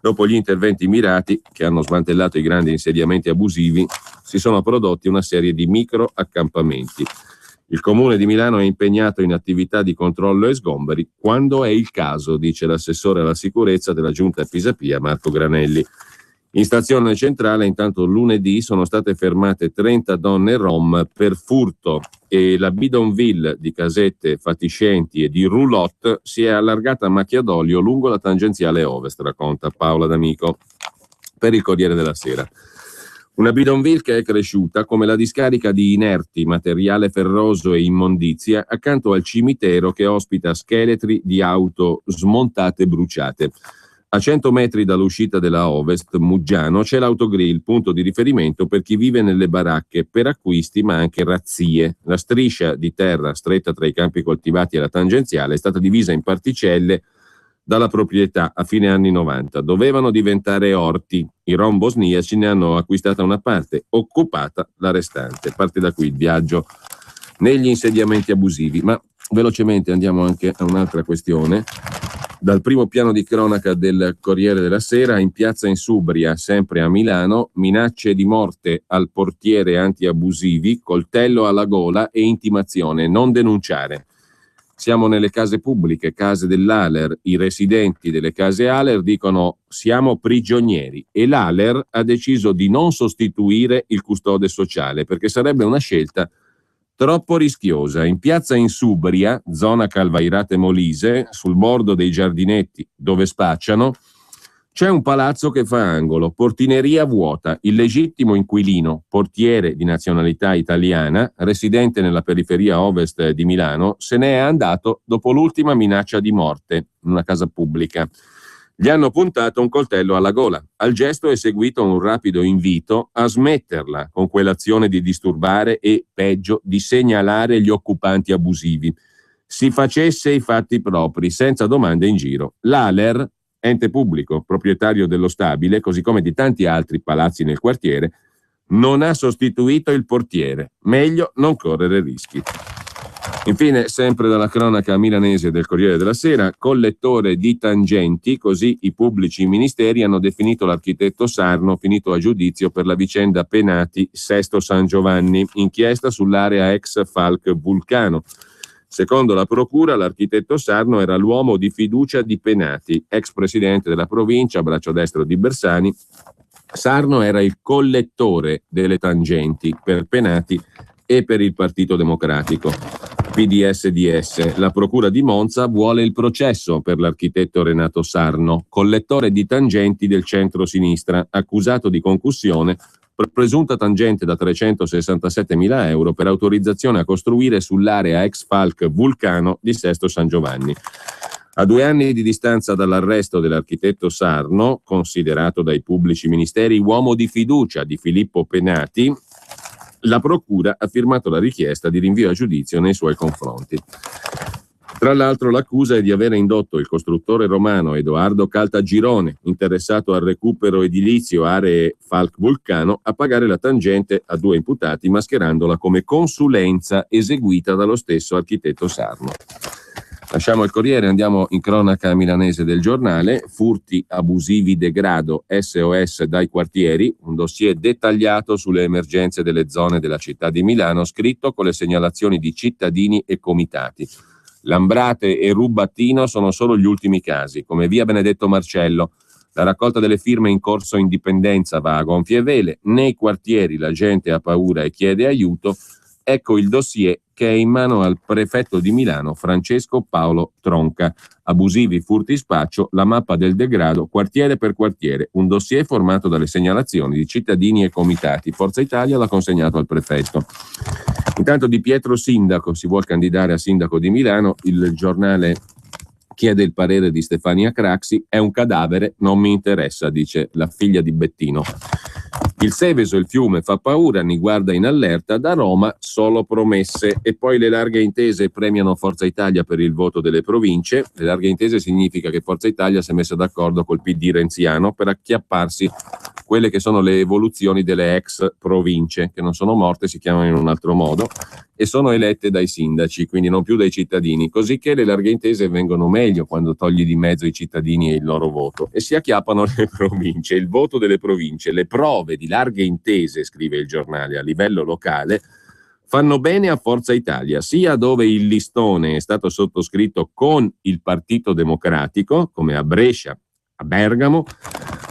Dopo gli interventi mirati che hanno smantellato i grandi insediamenti abusivi, si sono prodotti una serie di microaccampamenti. Il Comune di Milano è impegnato in attività di controllo e sgomberi quando è il caso, dice l'assessore alla sicurezza della Giunta Pisapia Marco Granelli. In stazione centrale, intanto, lunedì sono state fermate 30 donne rom per furto e la bidonville di casette fatiscenti e di roulotte si è allargata a macchia d'olio lungo la tangenziale ovest, racconta Paola D'Amico per il Corriere della Sera. Una bidonville che è cresciuta come la discarica di inerti, materiale ferroso e immondizia accanto al cimitero che ospita scheletri di auto smontate e bruciate. A 100 metri dall'uscita della Ovest, Muggiano, c'è l'autogrill, punto di riferimento per chi vive nelle baracche per acquisti ma anche razzie. La striscia di terra stretta tra i campi coltivati e la tangenziale è stata divisa in particelle dalla proprietà a fine anni 90. Dovevano diventare orti. I rom bosniaci ne hanno acquistata una parte, occupata la restante. Parte da qui il viaggio negli insediamenti abusivi. Ma velocemente andiamo anche a un'altra questione. Dal primo piano di cronaca del Corriere della Sera, in piazza Insubria, sempre a Milano, minacce di morte al portiere antiabusivi, coltello alla gola e intimazione: non denunciare. Siamo nelle case pubbliche, case dell'Aler. I residenti delle case Aler dicono: siamo prigionieri, e l'Aler ha deciso di non sostituire il custode sociale perché sarebbe una scelta troppo rischiosa. In piazza Insubria, zona Calvairate Molise, sul bordo dei giardinetti dove spacciano, c'è un palazzo che fa angolo, portineria vuota. Il legittimo inquilino, portiere di nazionalità italiana, residente nella periferia ovest di Milano, se ne è andato dopo l'ultima minaccia di morte in una casa pubblica. Gli hanno puntato un coltello alla gola. Al gesto è seguito un rapido invito a smetterla con quell'azione di disturbare e, peggio, di segnalare gli occupanti abusivi. Si facesse i fatti propri, senza domande in giro. L'Aler, ente pubblico, proprietario dello stabile, così come di tanti altri palazzi nel quartiere, non ha sostituito il portiere. Meglio non correre rischi. Infine, sempre dalla cronaca milanese del Corriere della Sera, collettore di tangenti, così i pubblici ministeri hanno definito l'architetto Sarno, finito a giudizio per la vicenda Penati Sesto San Giovanni, inchiesta sull'area ex Falck Vulcano. Secondo la procura, l'architetto Sarno era l'uomo di fiducia di Penati, ex presidente della provincia, braccio destro di Bersani. Sarno era il collettore delle tangenti per Penati e per il Partito Democratico, PDS-DS. La procura di Monza vuole il processo per l'architetto Renato Sarno, collettore di tangenti del centro-sinistra, accusato di concussione per presunta tangente da 367.000 euro per autorizzazione a costruire sull'area ex Falck Vulcano di Sesto San Giovanni. A 2 anni di distanza dall'arresto dell'architetto Sarno, considerato dai pubblici ministeri uomo di fiducia di Filippo Penati, la procura ha firmato la richiesta di rinvio a giudizio nei suoi confronti. Tra l'altro, l'accusa è di aver indotto il costruttore romano Edoardo Caltagirone, interessato al recupero edilizio aree Falck Vulcano, a pagare la tangente a 2 imputati, mascherandola come consulenza eseguita dallo stesso architetto Sarno. Lasciamo il Corriere, andiamo in cronaca milanese del Giornale. Furti abusivi degrado, SOS dai quartieri, un dossier dettagliato sulle emergenze delle zone della città di Milano, scritto con le segnalazioni di cittadini e comitati. Lambrate e Rubattino sono solo gli ultimi casi, come via Benedetto Marcello. La raccolta delle firme in corso Indipendenza va a gonfie vele, nei quartieri la gente ha paura e chiede aiuto. Ecco il dossier che è in mano al prefetto di Milano Francesco Paolo Tronca. Abusivi, furti, spaccio, la mappa del degrado quartiere per quartiere, un dossier formato dalle segnalazioni di cittadini e comitati. Forza Italia l'ha consegnato al prefetto. Intanto Di Pietro sindaco, si vuol candidare a sindaco di Milano, il giornale chiede il parere di Stefania Craxi, è un cadavere, non mi interessa, dice la figlia di Bettino. Il Seveso, il fiume, fa paura, ni guarda in allerta, da Roma solo promesse. E poi le larghe intese premiano Forza Italia per il voto delle province. Le larghe intese significa che Forza Italia si è messa d'accordo col PD renziano per acchiapparsi quelle che sono le evoluzioni delle ex province, che non sono morte, si chiamano in un altro modo, e sono elette dai sindaci, quindi non più dai cittadini, così che le larghe intese vengono meglio quando togli di mezzo i cittadini e il loro voto, e si acchiappano le province, il voto delle province. Le prove di larghe intese, scrive il giornale, a livello locale fanno bene a Forza Italia, sia dove il listone è stato sottoscritto con il Partito Democratico, come a Brescia, a Bergamo,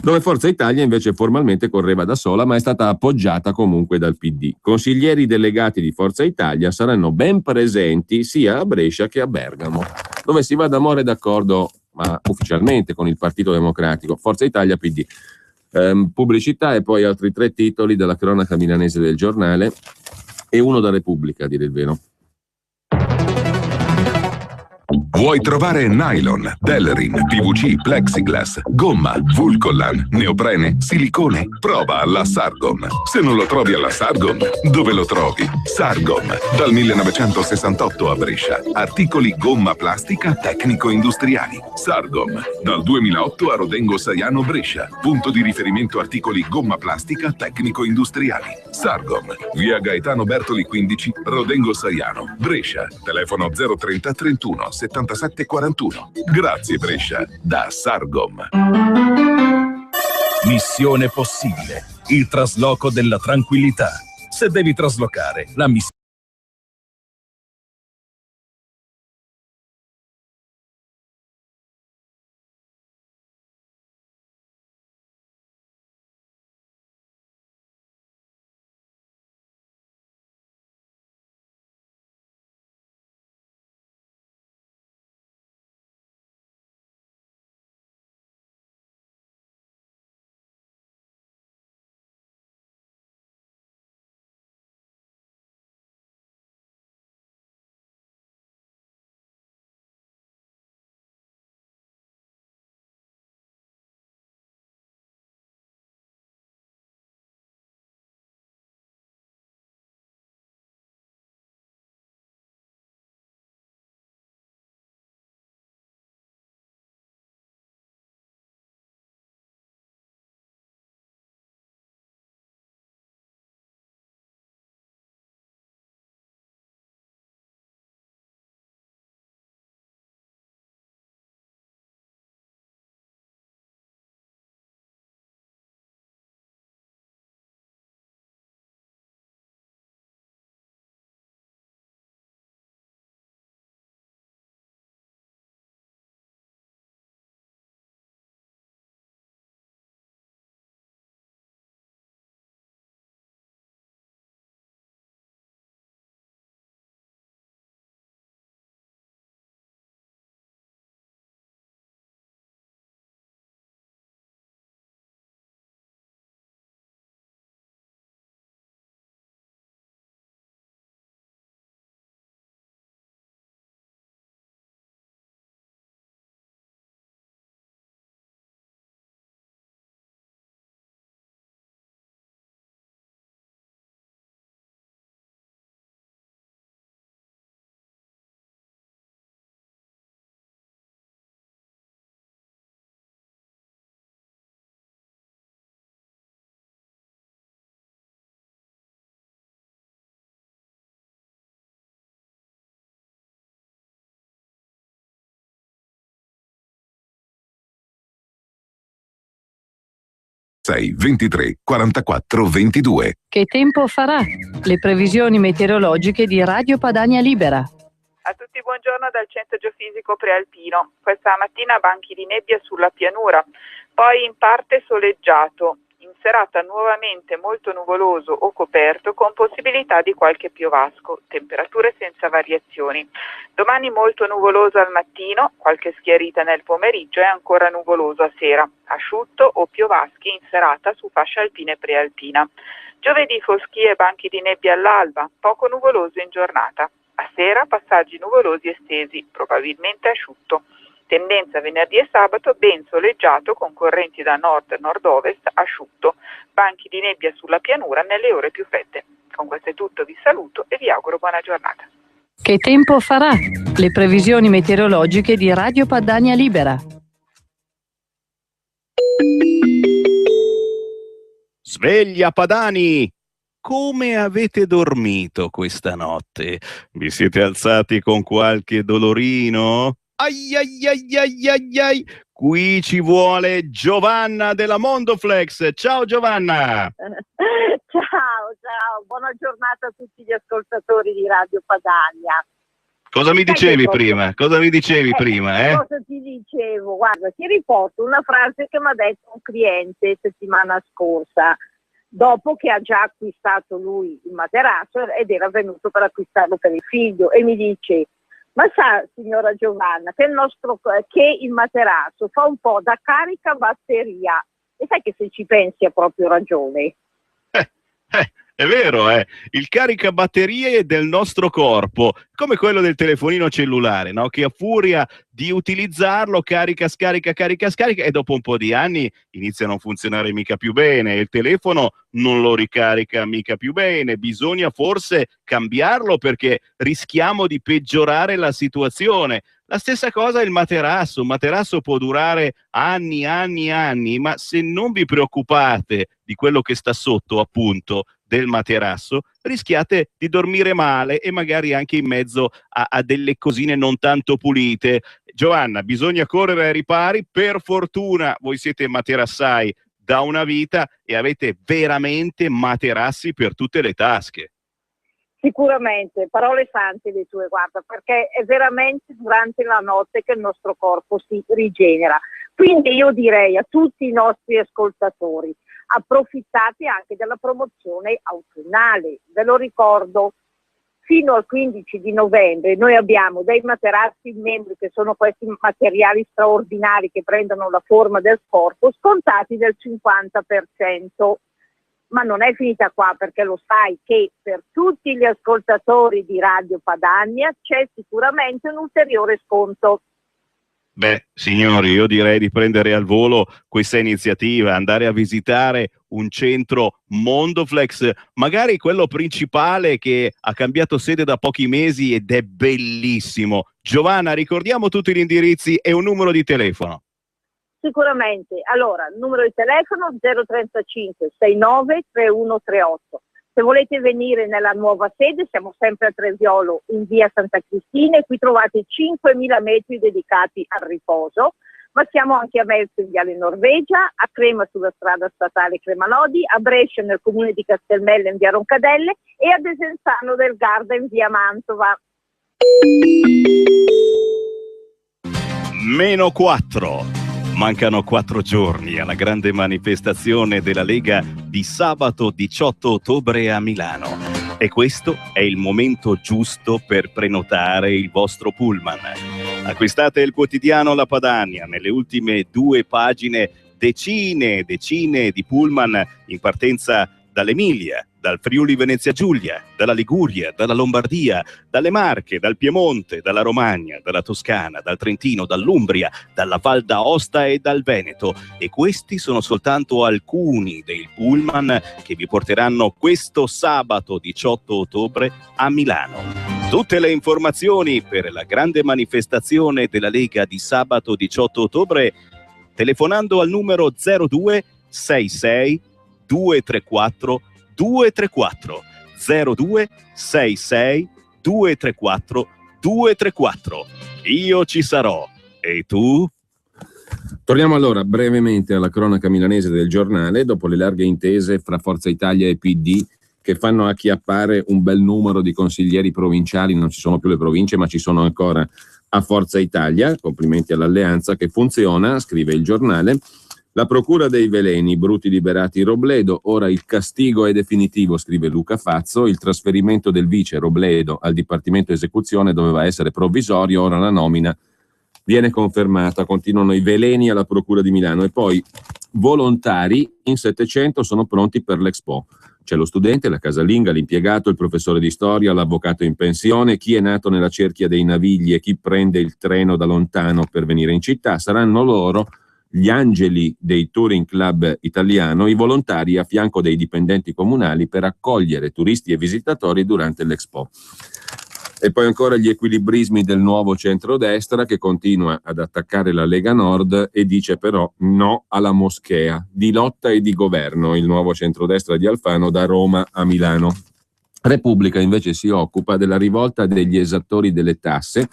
dove Forza Italia invece formalmente correva da sola, ma è stata appoggiata comunque dal PD. Consiglieri delegati di Forza Italia saranno ben presenti sia a Brescia che a Bergamo, dove si va d'amore d'accordo, ma ufficialmente, con il Partito Democratico. Forza Italia, PD. Pubblicità e poi altri 3 titoli dalla cronaca milanese del giornale e uno da Repubblica, a dire il vero. Vuoi trovare nylon, Delrin, PVC, plexiglass, gomma, Vulcolan, neoprene, silicone? Prova la Sargom. Se non lo trovi alla Sargom, dove lo trovi? Sargom, dal 1968 a Brescia. Articoli gomma plastica tecnico-industriali. Sargom, dal 2008 a Rodengo Saiano Brescia. Punto di riferimento articoli gomma plastica tecnico-industriali. Sargom, via Gaetano Bertoli 15, Rodengo Saiano, Brescia. Telefono 030 31 77 41. Grazie Brescia, da Sargom. Missione possibile, il trasloco della tranquillità. Se devi traslocare, la missione Sei 23 44 22. Che tempo farà? Le previsioni meteorologiche di Radio Padania Libera. A tutti buongiorno dal Centro Geofisico Prealpino. Questa mattina banchi di nebbia sulla pianura, poi in parte soleggiato. In serata nuovamente molto nuvoloso o coperto con possibilità di qualche piovasco, temperature senza variazioni. Domani molto nuvoloso al mattino, qualche schiarita nel pomeriggio e ancora nuvoloso a sera, asciutto o piovaschi in serata su fascia alpina e prealpina. Giovedì foschie e banchi di nebbia all'alba, poco nuvoloso in giornata. A sera passaggi nuvolosi estesi, probabilmente asciutto. Tendenza venerdì e sabato ben soleggiato con correnti da nord-nord-ovest, asciutto, banchi di nebbia sulla pianura nelle ore più fredde. Con questo è tutto, vi saluto e vi auguro buona giornata. Che tempo farà? Le previsioni meteorologiche di Radio Padania Libera. Sveglia Padani! Come avete dormito questa notte? Vi siete alzati con qualche dolorino? Ai ai ai ai ai ai! Qui ci vuole Giovanna della Mondoflex. Ciao Giovanna! Ciao, buona giornata a tutti gli ascoltatori di Radio Padania. Cosa mi dicevi prima? Cosa mi dicevi prima? Cosa ti dicevo? Guarda, ti riporto una frase che mi ha detto un cliente settimana scorsa, dopo che ha già acquistato lui il materasso ed era venuto per acquistarlo per il figlio, e mi dice: ma sa, signora Giovanna, che il materasso fa un po' da carica batteria. E sai che se ci pensi ha proprio ragione. È vero, il caricabatterie del nostro corpo, come quello del telefonino cellulare, no? Che a furia di utilizzarlo carica, scarica e dopo un po' di anni inizia a non funzionare mica più bene, il telefono non lo ricarica mica più bene, bisogna forse cambiarlo perché rischiamo di peggiorare la situazione. La stessa cosa il materasso può durare anni, ma se non vi preoccupate di quello che sta sotto, appunto, del materasso, rischiate di dormire male e magari anche in mezzo a delle cosine non tanto pulite. Giovanna, bisogna correre ai ripari. Per fortuna voi siete materassai da una vita e avete veramente materassi per tutte le tasche. Sicuramente, parole sante le tue, guarda, perché è veramente durante la notte che il nostro corpo si rigenera. Quindi io direi a tutti i nostri ascoltatori: approfittate anche della promozione autunnale. Ve lo ricordo, fino al 15 di novembre noi abbiamo dei materassi in membri, che sono questi materiali straordinari che prendono la forma del corpo, scontati del 50%. Ma non è finita qua, perché lo sai che per tutti gli ascoltatori di Radio Padania c'è sicuramente un ulteriore sconto. Beh, signori, io direi di prendere al volo questa iniziativa, andare a visitare un centro Mondoflex, magari quello principale che ha cambiato sede da pochi mesi ed è bellissimo. Giovanna, ricordiamo tutti gli indirizzi e un numero di telefono. Sicuramente. Allora, numero di telefono 035 69 3138. Se volete venire nella nuova sede, siamo sempre a Treviolo in via Santa Cristina, e qui trovate 5.000 metri dedicati al riposo, ma siamo anche a Melzo in viale Norvegia, a Crema sulla strada statale Cremalodi, a Brescia nel comune di Castelmelle in via Roncadelle e a Desenzano del Garda in via Mantova. -4. Mancano 4 giorni alla grande manifestazione della Lega di sabato 18 ottobre a Milano. E questo è il momento giusto per prenotare il vostro pullman. Acquistate il quotidiano La Padania, nelle ultime 2 pagine decine di pullman in partenza dall'Emilia, dal Friuli Venezia Giulia, dalla Liguria, dalla Lombardia, dalle Marche, dal Piemonte, dalla Romagna, dalla Toscana, dal Trentino, dall'Umbria, dalla Val d'Aosta e dal Veneto. E questi sono soltanto alcuni dei pullman che vi porteranno questo sabato 18 ottobre a Milano. Tutte le informazioni per la grande manifestazione della Lega di sabato 18 ottobre telefonando al numero 02 66 234 234 02 66 234 234. Io ci sarò. E tu? Torniamo allora brevemente alla cronaca milanese del giornale, dopo le larghe intese fra Forza Italia e PD che fanno acchiappare un bel numero di consiglieri provinciali. Non ci sono più le province, ma ci sono ancora a Forza Italia. Complimenti all'alleanza che funziona, scrive il giornale. La procura dei veleni, bruti liberati Robledo, ora il castigo è definitivo, scrive Luca Fazzo, il trasferimento del vice Robledo al Dipartimento Esecuzione doveva essere provvisorio, ora la nomina viene confermata, continuano i veleni alla procura di Milano e poi volontari in 700 sono pronti per l'Expo. C'è lo studente, la casalinga, l'impiegato, il professore di storia, l'avvocato in pensione, chi è nato nella cerchia dei Navigli e chi prende il treno da lontano per venire in città. Saranno loro gli angeli dei Touring Club italiano, i volontari a fianco dei dipendenti comunali per accogliere turisti e visitatori durante l'Expo. E poi ancora gli equilibrismi del nuovo centrodestra che continua ad attaccare la Lega Nord e dice però no alla moschea, di lotta e di governo, il nuovo centrodestra di Alfano da Roma a Milano. Repubblica invece si occupa della rivolta degli esattori delle tasse,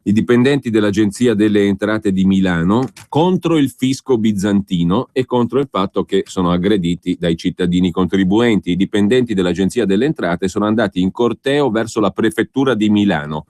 i dipendenti dell'Agenzia delle Entrate di Milano contro il fisco bizantino e contro il fatto che sono aggrediti dai cittadini contribuenti. I dipendenti dell'Agenzia delle Entrate sono andati in corteo verso la prefettura di Milano.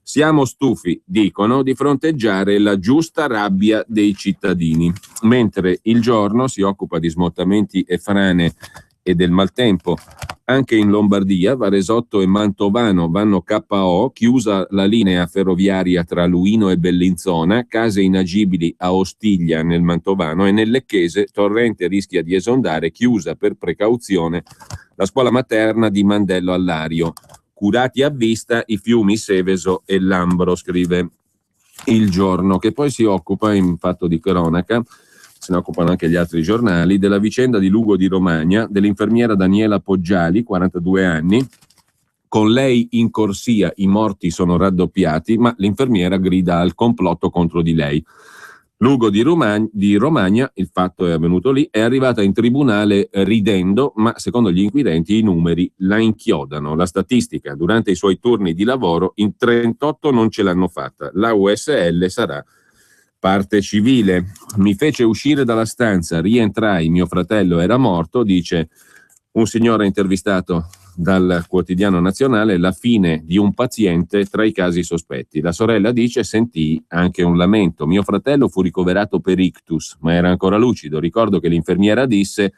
Siamo stufi, dicono, di fronteggiare la giusta rabbia dei cittadini. Mentre Il Giorno si occupa di smottamenti e frane e del maltempo. Anche in Lombardia, Varesotto e Mantovano vanno KO, chiusa la linea ferroviaria tra Luino e Bellinzona, case inagibili a Ostiglia nel Mantovano e nel Lecchese Torrente rischia di esondare, chiusa per precauzione la scuola materna di Mandello Allario. Curati a vista i fiumi Seveso e Lambro, scrive Il Giorno, che poi si occupa in fatto di cronaca, se ne occupano anche gli altri giornali, della vicenda di Lugo di Romagna, dell'infermiera Daniela Poggiali, 42 anni, con lei in corsia i morti sono raddoppiati, ma l'infermiera grida al complotto contro di lei. Lugo di Romagna, il fatto è avvenuto lì, è arrivata in tribunale ridendo, ma secondo gli inquirenti i numeri la inchiodano. La statistica, durante i suoi turni di lavoro, in 38 non ce l'hanno fatta. La USL sarà parte civile. Mi fece uscire dalla stanza, rientrai, mio fratello era morto, dice un signore intervistato dal Quotidiano Nazionale, la fine di un paziente tra i casi sospetti. La sorella dice, sentii anche un lamento. Mio fratello fu ricoverato per ictus, ma era ancora lucido. Ricordo che l'infermiera disse,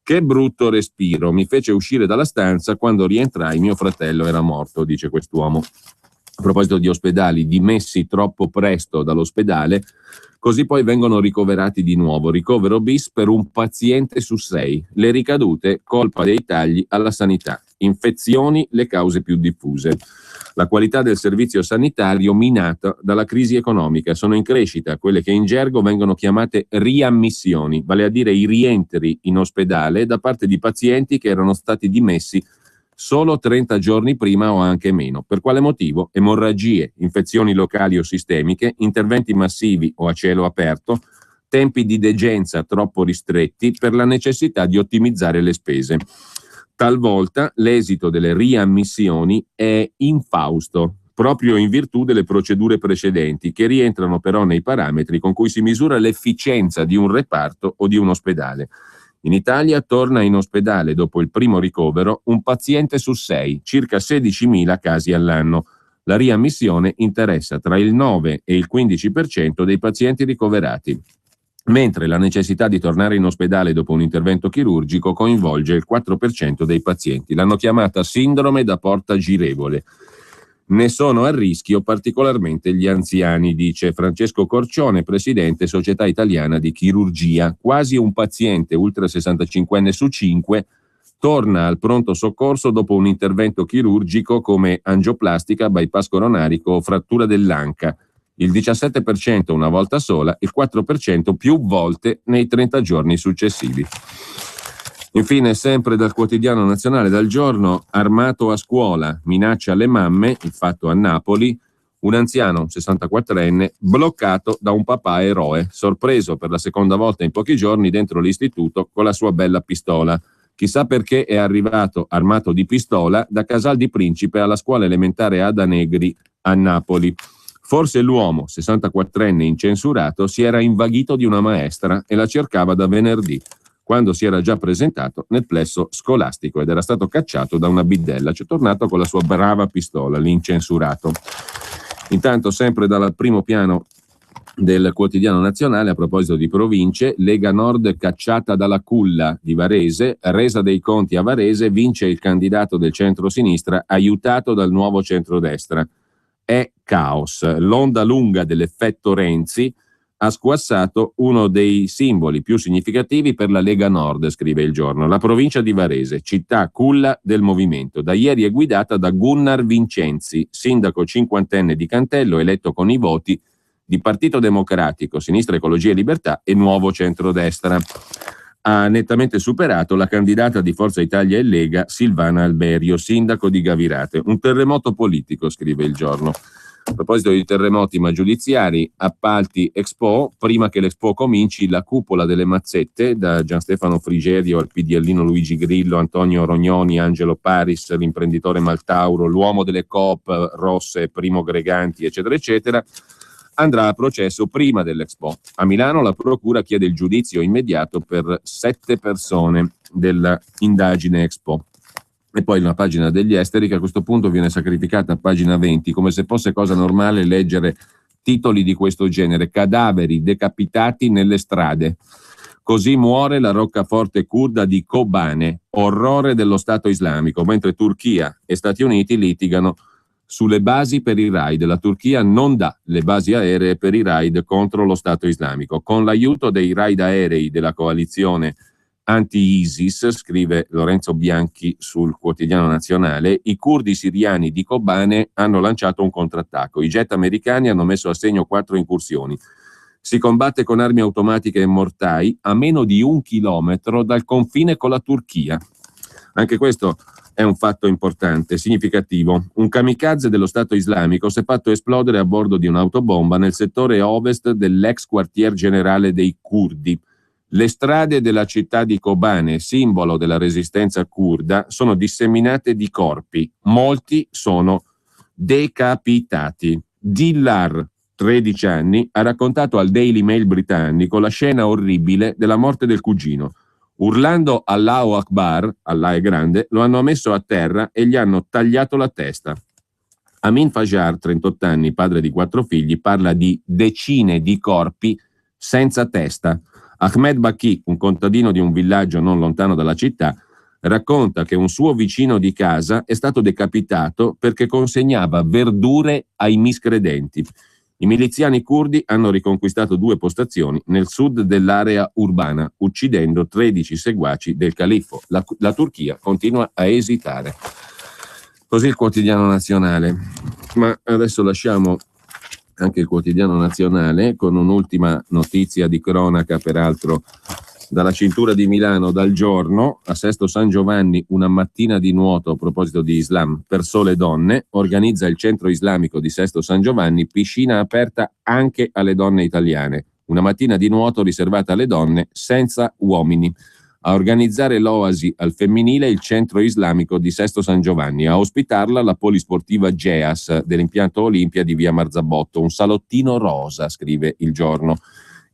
che brutto respiro, mi fece uscire dalla stanza, quando rientrai mio fratello era morto, dice quest'uomo. A proposito di ospedali, dimessi troppo presto dall'ospedale, così poi vengono ricoverati di nuovo. Ricovero bis per un paziente su 6. Le ricadute, colpa dei tagli alla sanità. Infezioni, le cause più diffuse. La qualità del servizio sanitario minata dalla crisi economica. Sono in crescita quelle che in gergo vengono chiamate riammissioni, vale a dire i rientri in ospedale da parte di pazienti che erano stati dimessi solo 30 giorni prima o anche meno. Per quale motivo? Emorragie, infezioni locali o sistemiche, interventi massivi o a cielo aperto, tempi di degenza troppo ristretti per la necessità di ottimizzare le spese. Talvolta l'esito delle riammissioni è infausto, proprio in virtù delle procedure precedenti, che rientrano però nei parametri con cui si misura l'efficienza di un reparto o di un ospedale. In Italia torna in ospedale dopo il primo ricovero un paziente su 6, circa 16.000 casi all'anno. La riammissione interessa tra il 9 e il 15% dei pazienti ricoverati, mentre la necessità di tornare in ospedale dopo un intervento chirurgico coinvolge il 4% dei pazienti. L'hanno chiamata sindrome da porta girevole. Ne sono a rischio particolarmente gli anziani, dice Francesco Corcione, presidente Società Italiana di Chirurgia. Quasi un paziente ultra 65enne su 5 torna al pronto soccorso dopo un intervento chirurgico come angioplastica, bypass coronarico o frattura dell'anca. Il 17% una volta sola, il 4% più volte nei 30 giorni successivi. Infine, sempre dal Quotidiano Nazionale, dal Giorno, armato a scuola, minaccia alle mamme, il fatto a Napoli, un anziano, 64enne, bloccato da un papà eroe, sorpreso per la seconda volta in pochi giorni dentro l'istituto con la sua bella pistola. Chissà perché è arrivato armato di pistola da Casal di Principe alla scuola elementare Ada Negri a Napoli. Forse l'uomo, 64enne incensurato, si era invaghito di una maestra e la cercava da venerdì, quando si era già presentato nel plesso scolastico ed era stato cacciato da una bidella. C'è tornato con la sua brava pistola, l'incensurato. Intanto, sempre dal primo piano del Quotidiano Nazionale, a proposito di province: Lega Nord cacciata dalla culla di Varese, resa dei conti a Varese, vince il candidato del centro-sinistra aiutato dal nuovo centrodestra. È caos. L'onda lunga dell'effetto Renzi ha squassato uno dei simboli più significativi per la Lega Nord, scrive il Giorno. La provincia di Varese, città culla del movimento, da ieri è guidata da Gunnar Vincenzi, sindaco cinquantenne di Cantello, eletto con i voti di Partito Democratico, Sinistra Ecologia e Libertà e Nuovo Centrodestra. Ha nettamente superato la candidata di Forza Italia e Lega Silvana Alberio, sindaco di Gavirate. Un terremoto politico, scrive il Giorno. A proposito di terremoti ma giudiziari, appalti Expo, prima che l'Expo cominci, la cupola delle mazzette, da Gianstefano Frigerio al PDLino Luigi Grillo, Antonio Rognoni, Angelo Paris, l'imprenditore Maltauro, l'uomo delle Coop Rosse, Primo Greganti, eccetera, eccetera, andrà a processo prima dell'Expo. A Milano la procura chiede il giudizio immediato per 7 persone dell'indagine Expo. E poi una pagina degli esteri che a questo punto viene sacrificata a pagina 20, come se fosse cosa normale leggere titoli di questo genere: cadaveri decapitati nelle strade. Così muore la roccaforte curda di Kobane, orrore dello Stato islamico, mentre Turchia e Stati Uniti litigano sulle basi per i raid. La Turchia non dà le basi aeree per i raid contro lo Stato islamico. Con l'aiuto dei raid aerei della coalizione anti-ISIS, scrive Lorenzo Bianchi sul Quotidiano Nazionale, i curdi siriani di Kobane hanno lanciato un contrattacco. I jet americani hanno messo a segno 4 incursioni. Si combatte con armi automatiche e mortai a meno di 1 chilometro dal confine con la Turchia. Anche questo è un fatto importante, significativo. Un kamikaze dello Stato islamico si è fatto esplodere a bordo di un'autobomba nel settore ovest dell'ex quartier generale dei curdi. Le strade della città di Kobane, simbolo della resistenza curda, sono disseminate di corpi. Molti sono decapitati. Dillar, 13 anni, ha raccontato al Daily Mail britannico la scena orribile della morte del cugino. Urlando Allahu Akbar, Allah è grande, lo hanno messo a terra e gli hanno tagliato la testa. Amin Fajar, 38 anni, padre di 4 figli, parla di decine di corpi senza testa. Ahmed Baki, un contadino di un villaggio non lontano dalla città, racconta che un suo vicino di casa è stato decapitato perché consegnava verdure ai miscredenti. I miliziani curdi hanno riconquistato 2 postazioni nel sud dell'area urbana, uccidendo 13 seguaci del califfo. La Turchia continua a esitare. Così il Quotidiano Nazionale. Ma adesso lasciamo anche il Quotidiano Nazionale con un'ultima notizia di cronaca, peraltro dalla cintura di Milano, dal Giorno. A Sesto San Giovanni una mattina di nuoto a proposito di Islam per sole donne. Organizza il centro islamico di Sesto San Giovanni, piscina aperta anche alle donne italiane. Una mattina di nuoto riservata alle donne senza uomini. A organizzare l'oasi al femminile il centro islamico di Sesto San Giovanni, a ospitarla la polisportiva GEAS dell'impianto Olimpia di via Marzabotto, un salottino rosa, scrive il Giorno.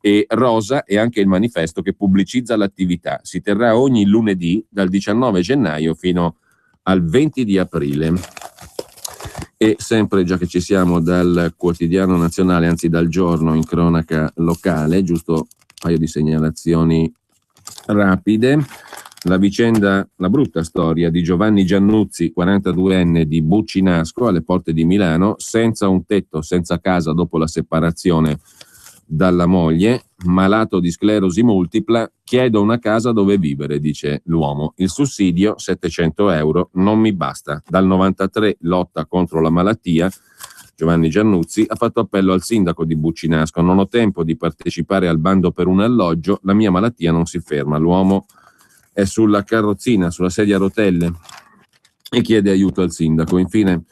E rosa è anche il manifesto che pubblicizza l'attività. Si terrà ogni lunedì dal 19 gennaio fino al 20 di aprile. E sempre, già che ci siamo, dal Quotidiano Nazionale, anzi dal Giorno, in cronaca locale, giusto un paio di segnalazioni rapide. La vicenda, la brutta storia di Giovanni Giannuzzi, 42enne di Buccinasco, alle porte di Milano, senza un tetto, senza casa dopo la separazione dalla moglie, malato di sclerosi multipla, chiedo una casa dove vivere, dice l'uomo. Il sussidio, 700 euro, non mi basta. Dal 93 lotta contro la malattia. Giovanni Giannuzzi ha fatto appello al sindaco di Buccinasco: non ho tempo di partecipare al bando per un alloggio, la mia malattia non si ferma. L'uomo è sulla carrozzina, sulla sedia a rotelle e chiede aiuto al sindaco. Infine,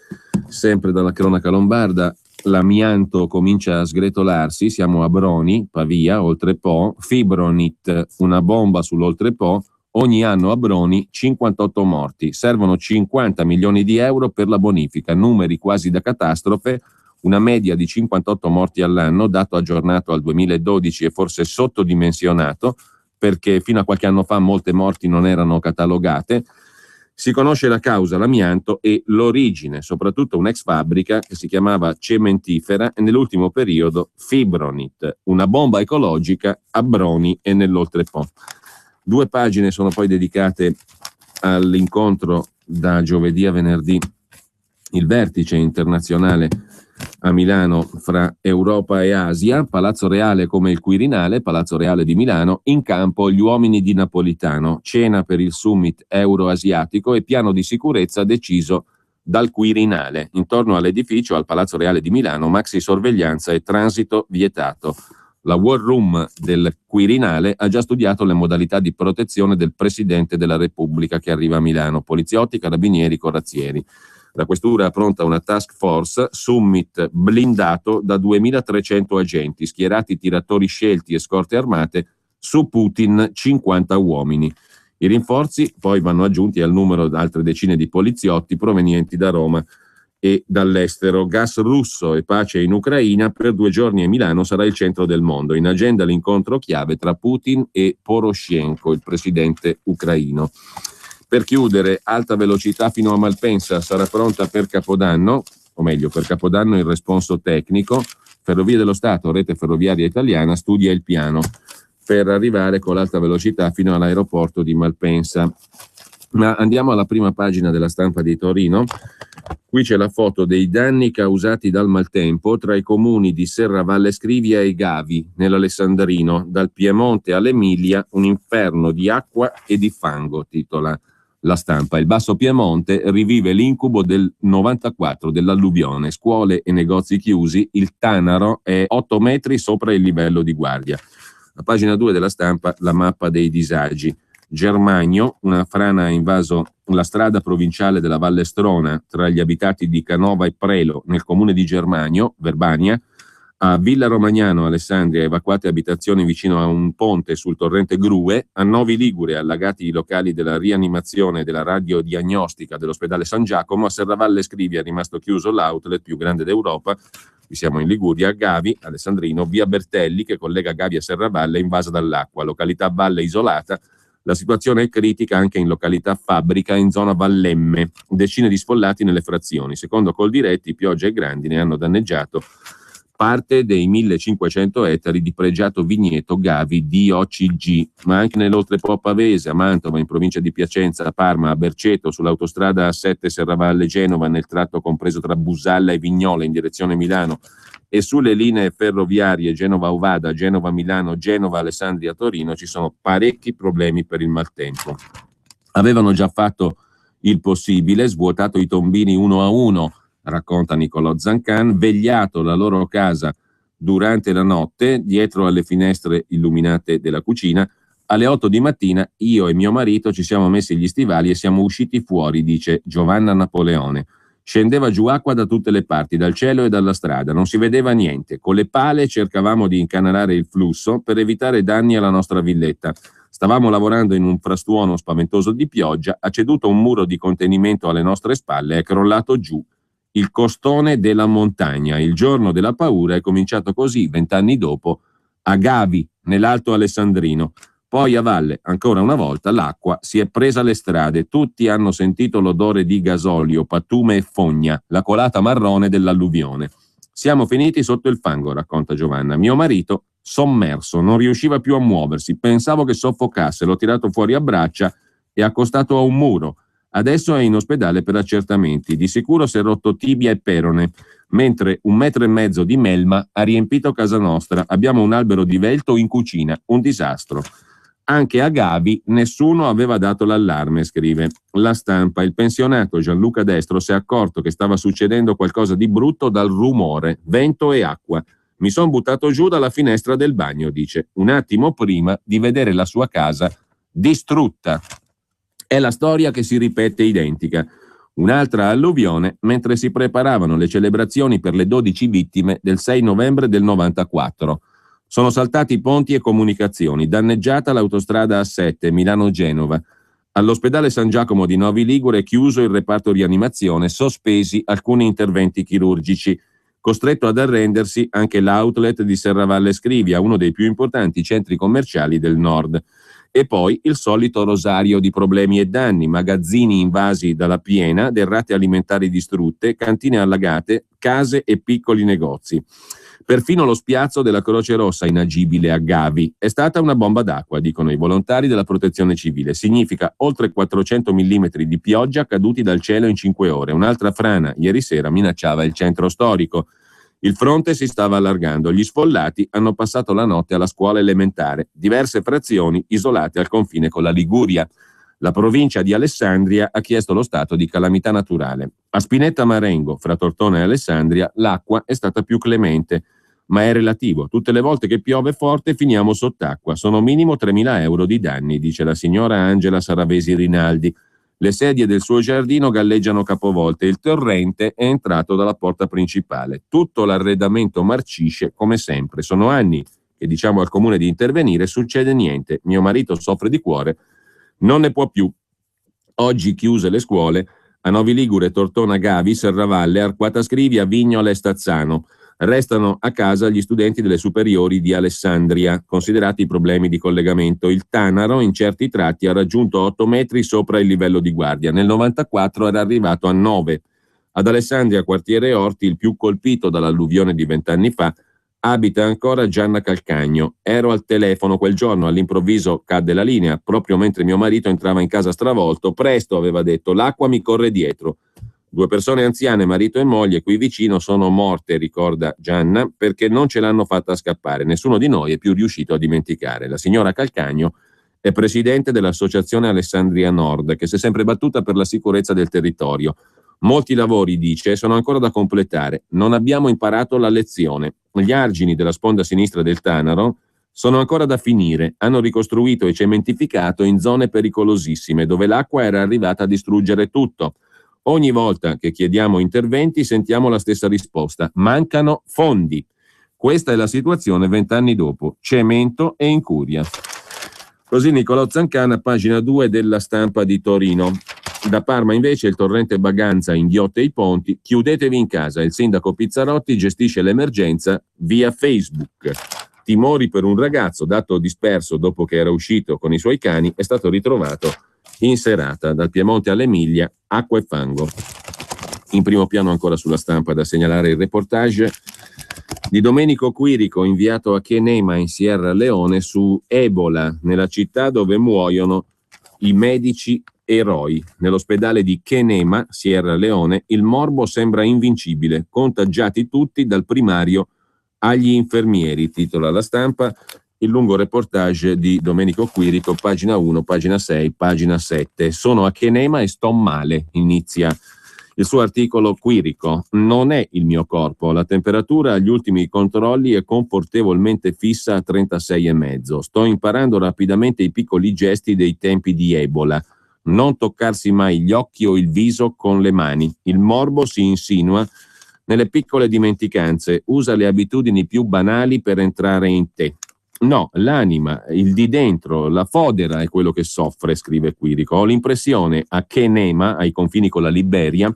sempre dalla cronaca lombarda, l'amianto comincia a sgretolarsi, siamo a Broni, Pavia, Oltrepo, Fibronit, una bomba sull'Oltrepo, ogni anno a Broni 58 morti, servono 50 milioni di euro per la bonifica, numeri quasi da catastrofe, una media di 58 morti all'anno, dato aggiornato al 2012 e forse sottodimensionato, perché fino a qualche anno fa molte morti non erano catalogate. Si conosce la causa, l'amianto, e l'origine, soprattutto un'ex fabbrica che si chiamava Cementifera e nell'ultimo periodo Fibronit, una bomba ecologica a Broni e nell'Oltrepò. 2 pagine sono poi dedicate all'incontro da giovedì a venerdì, il vertice internazionale a Milano fra Europa e Asia, Palazzo Reale come il Quirinale, Palazzo Reale di Milano, in campo gli uomini di Napolitano, cena per il summit euroasiatico e piano di sicurezza deciso dal Quirinale. Intorno all'edificio, al Palazzo Reale di Milano, maxi sorveglianza e transito vietato. La War Room del Quirinale ha già studiato le modalità di protezione del Presidente della Repubblica che arriva a Milano, poliziotti, carabinieri, corazzieri. La questura ha pronta una task force, summit blindato da 2300 agenti, schierati tiratori scelti e scorte armate, su Putin 50 uomini. I rinforzi poi vanno aggiunti al numero di altre decine di poliziotti provenienti da Roma e dall'estero. Gas russo e pace in Ucraina, per 2 giorni a Milano sarà il centro del mondo. In agenda l'incontro chiave tra Putin e Poroshenko, il presidente ucraino. Per chiudere, alta velocità fino a Malpensa sarà pronta per Capodanno, o meglio per Capodanno il responso tecnico. Ferrovie dello Stato, rete ferroviaria italiana, studia il piano per arrivare con l'alta velocità fino all'aeroporto di Malpensa. Ma andiamo alla prima pagina della Stampa di Torino. Qui c'è la foto dei danni causati dal maltempo tra i comuni di Serravalle Scrivia e Gavi, nell'Alessandrino. Dal Piemonte all'Emilia, un inferno di acqua e di fango, titola la Stampa. Il Basso Piemonte rivive l'incubo del 94 dell'alluvione, scuole e negozi chiusi, il Tanaro è 8 metri sopra il livello di guardia. A pagina 2 della Stampa la mappa dei disagi. Germagno, una frana ha invaso la strada provinciale della Valle Strona tra gli abitati di Canova e Prelo nel comune di Germagno, Verbania. A Villa Romagnano, Alessandria, evacuate abitazioni vicino a un ponte sul torrente Grue. A Novi Ligure, allagati i locali della rianimazione e della radiodiagnostica dell'ospedale San Giacomo. A Serravalle Scrivia è rimasto chiuso l'outlet più grande d'Europa. Qui siamo in Liguria. A Gavi, Alessandrino, via Bertelli che collega Gavi a Serravalle è invasa dall'acqua. Località Valle isolata. La situazione è critica anche in località Fabbrica in zona Vallemme. Decine di sfollati nelle frazioni. Secondo Coldiretti, piogge e grandine hanno danneggiato parte dei 1500 ettari di pregiato vigneto Gavi DOCG, ma anche nell'Oltrepò Pavese, a Mantova, in provincia di Piacenza, a Parma, a Berceto, sull'autostrada A7 Serravalle Genova, nel tratto compreso tra Busalla e Vignola in direzione Milano, e sulle linee ferroviarie Genova-Ovada, Genova-Milano, Genova-Alessandria-Torino ci sono parecchi problemi per il maltempo. Avevano già fatto il possibile, svuotato i tombini uno a uno, racconta Nicolò Zancan, vegliato la loro casa durante la notte, dietro alle finestre illuminate della cucina. Alle 8 di mattina io e mio marito ci siamo messi gli stivali e siamo usciti fuori, dice Giovanna Napoleone. Scendeva giù acqua da tutte le parti, dal cielo e dalla strada, non si vedeva niente. Con le pale cercavamo di incanalare il flusso per evitare danni alla nostra villetta. Stavamo lavorando in un frastuono spaventoso di pioggia, ha ceduto un muro di contenimento alle nostre spalle e è crollato giù il costone della montagna. Il giorno della paura è cominciato così, 20 anni dopo, a Gavi, nell'Alto Alessandrino. Poi a valle, ancora una volta, l'acqua si è presa le strade. Tutti hanno sentito l'odore di gasolio, pattume e fogna, la colata marrone dell'alluvione. Siamo finiti sotto il fango, racconta Giovanna. Mio marito, sommerso, non riusciva più a muoversi. Pensavo che soffocasse, l'ho tirato fuori a braccia e accostato a un muro. Adesso è in ospedale per accertamenti. Di sicuro si è rotto tibia e perone, mentre 1,5 metri di melma ha riempito casa nostra. Abbiamo un albero divelto in cucina, un disastro. Anche a Gavi nessuno aveva dato l'allarme, scrive La Stampa. Il pensionato Gianluca Destro si è accorto che stava succedendo qualcosa di brutto dal rumore, vento e acqua. Mi sono buttato giù dalla finestra del bagno, dice, un attimo prima di vedere la sua casa distrutta. È la storia che si ripete identica. Un'altra alluvione mentre si preparavano le celebrazioni per le 12 vittime del 6 novembre del 94. Sono saltati ponti e comunicazioni, danneggiata l'autostrada A7 Milano-Genova. All'ospedale San Giacomo di Novi Ligure è chiuso il reparto rianimazione, sospesi alcuni interventi chirurgici. Costretto ad arrendersi anche l'outlet di Serravalle Scrivia, uno dei più importanti centri commerciali del nord. E poi il solito rosario di problemi e danni: magazzini invasi dalla piena, derrate alimentari distrutte, cantine allagate, case e piccoli negozi. Perfino lo spiazzo della Croce Rossa inagibile a Gavi è stata una bomba d'acqua, dicono i volontari della Protezione Civile. Significa oltre 400 mm di pioggia caduti dal cielo in 5 ore. Un'altra frana ieri sera minacciava il centro storico. Il fronte si stava allargando. Gli sfollati hanno passato la notte alla scuola elementare. Diverse frazioni isolate al confine con la Liguria. La provincia di Alessandria ha chiesto lo stato di calamità naturale. A Spinetta Marengo, fra Tortona e Alessandria, l'acqua è stata più clemente, ma è relativo. Tutte le volte che piove forte finiamo sott'acqua. Sono minimo 3.000 euro di danni, dice la signora Angela Saravesi Rinaldi. Le sedie del suo giardino galleggiano capovolte. Il torrente è entrato dalla porta principale. Tutto l'arredamento marcisce come sempre. Sono anni che diciamo al comune di intervenire, succede niente. Mio marito soffre di cuore, non ne può più. Oggi chiuse le scuole a Novi Ligure, Tortona, Gavi, Serravalle, Arquata Scrivia, Vignola e Stazzano. Restano a casa gli studenti delle superiori di Alessandria, considerati i problemi di collegamento. Il Tanaro in certi tratti ha raggiunto 8 metri sopra il livello di guardia. Nel 94 era arrivato a 9. Ad Alessandria, quartiere Orti, il più colpito dall'alluvione di 20 anni fa, abita ancora Gianna Calcagno. Ero al telefono quel giorno, all'improvviso cadde la linea, proprio mentre mio marito entrava in casa stravolto. Presto, aveva detto, l'acqua mi corre dietro. 2 persone anziane, marito e moglie, qui vicino sono morte, ricorda Gianna, perché non ce l'hanno fatta scappare. Nessuno di noi è più riuscito a dimenticare. La signora Calcagno è presidente dell'Associazione Alessandria Nord, che si è sempre battuta per la sicurezza del territorio. Molti lavori, dice, sono ancora da completare. Non abbiamo imparato la lezione. Gli argini della sponda sinistra del Tanaro sono ancora da finire. Hanno ricostruito e cementificato in zone pericolosissime, dove l'acqua era arrivata a distruggere tutto. Ogni volta che chiediamo interventi sentiamo la stessa risposta: mancano fondi. Questa è la situazione 20 anni dopo. Cemento e incuria. Così Nicolò Zancana, pagina 2 della Stampa di Torino. Da Parma invece il torrente Baganza inghiotte i ponti. Chiudetevi in casa. Il sindaco Pizzarotti gestisce l'emergenza via Facebook. Timori per un ragazzo dato disperso dopo che era uscito con i suoi cani, è stato ritrovato in serata. Dal Piemonte all'Emilia, acqua e fango. In primo piano ancora sulla Stampa da segnalare il reportage di Domenico Quirico, inviato a Kenema in Sierra Leone, su Ebola, nella città dove muoiono i medici eroi. Nell'ospedale di Kenema, Sierra Leone, il morbo sembra invincibile, contagiati tutti dal primario agli infermieri, titola la Stampa. Il lungo reportage di Domenico Quirico, pagina 1, pagina 6, pagina 7. Sono a Kenema e sto male, inizia il suo articolo Quirico. Non è il mio corpo, la temperatura agli ultimi controlli è confortevolmente fissa a 36,5. Sto imparando rapidamente i piccoli gesti dei tempi di Ebola. Non toccarsi mai gli occhi o il viso con le mani. Il morbo si insinua nelle piccole dimenticanze, usa le abitudini più banali per entrare in te. No, l'anima, il di dentro, la fodera è quello che soffre, scrive Quirico. Ho l'impressione a Kenema, ai confini con la Liberia,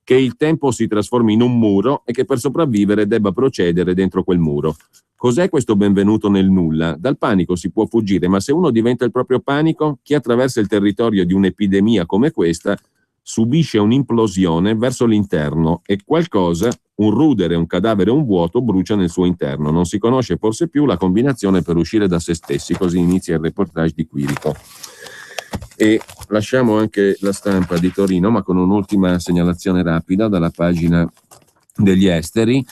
che il tempo si trasformi in un muro e che per sopravvivere debba procedere dentro quel muro. Cos'è questo benvenuto nel nulla? Dal panico si può fuggire, ma se uno diventa il proprio panico, chi attraversa il territorio di un'epidemia come questa subisce un'implosione verso l'interno e qualcosa, un rudere, un cadavere, un vuoto, brucia nel suo interno. Non si conosce forse più la combinazione per uscire da se stessi. Così inizia il reportage di Quirico. E lasciamo anche la Stampa di Torino, ma con un'ultima segnalazione rapida dalla pagina degli esteri.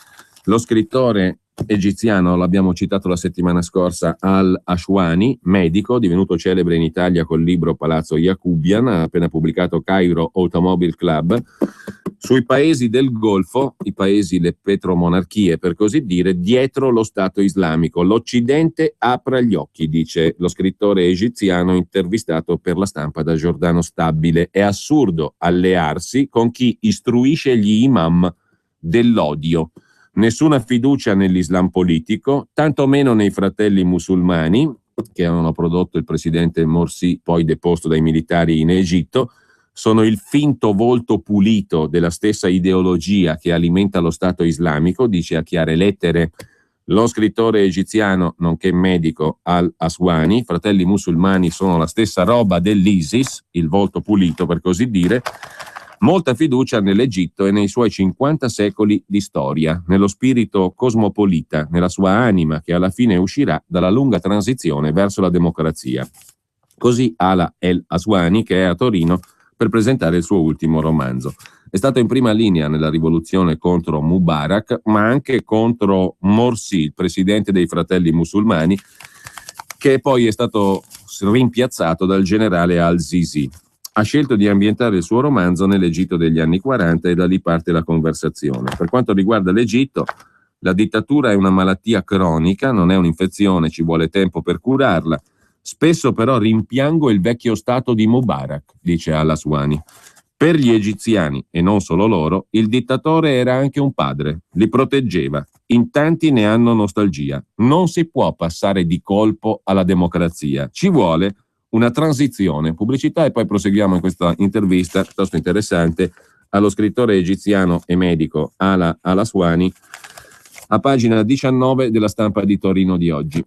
Lo scrittore egiziano, l'abbiamo citato la settimana scorsa, Al-Ashwani, medico, divenuto celebre in Italia col libro Palazzo Yacubian, ha appena pubblicato Cairo Automobile Club, sui paesi del Golfo, i paesi, le petromonarchie per così dire, dietro lo Stato islamico. L'Occidente apra gli occhi, dice lo scrittore egiziano intervistato per la Stampa da Giordano Stabile. È assurdo allearsi con chi istruisce gli imam dell'odio. Nessuna fiducia nell'Islam politico, tanto meno nei fratelli musulmani, che avevano prodotto il presidente Morsi, poi deposto dai militari in Egitto. Sono il finto volto pulito della stessa ideologia che alimenta lo Stato islamico, dice a chiare lettere Lo scrittore egiziano, nonché medico Al-Aswani, fratelli musulmani sono la stessa roba dell'ISIS, il volto pulito per così dire, molta fiducia nell'Egitto e nei suoi 50 secoli di storia, nello spirito cosmopolita, nella sua anima che alla fine uscirà dalla lunga transizione verso la democrazia. Così Ala El-Aswani, che è a Torino per presentare il suo ultimo romanzo. È stato in prima linea nella rivoluzione contro Mubarak, ma anche contro Morsi, il presidente dei fratelli musulmani, che poi è stato rimpiazzato dal generale al-Sisi. Ha scelto di ambientare il suo romanzo nell'Egitto degli anni 40 e da lì parte la conversazione. Per quanto riguarda l'Egitto, la dittatura è una malattia cronica, non è un'infezione, ci vuole tempo per curarla. Spesso però rimpiango il vecchio stato di Mubarak, dice Al-Aswani. Per gli egiziani, e non solo loro, il dittatore era anche un padre, li proteggeva. In tanti ne hanno nostalgia. Non si può passare di colpo alla democrazia. Ci vuole una transizione. Pubblicità e poi proseguiamo in questa intervista piuttosto interessante allo scrittore egiziano e medico Ala Al-Aswani, a pagina 19 della Stampa di Torino di oggi.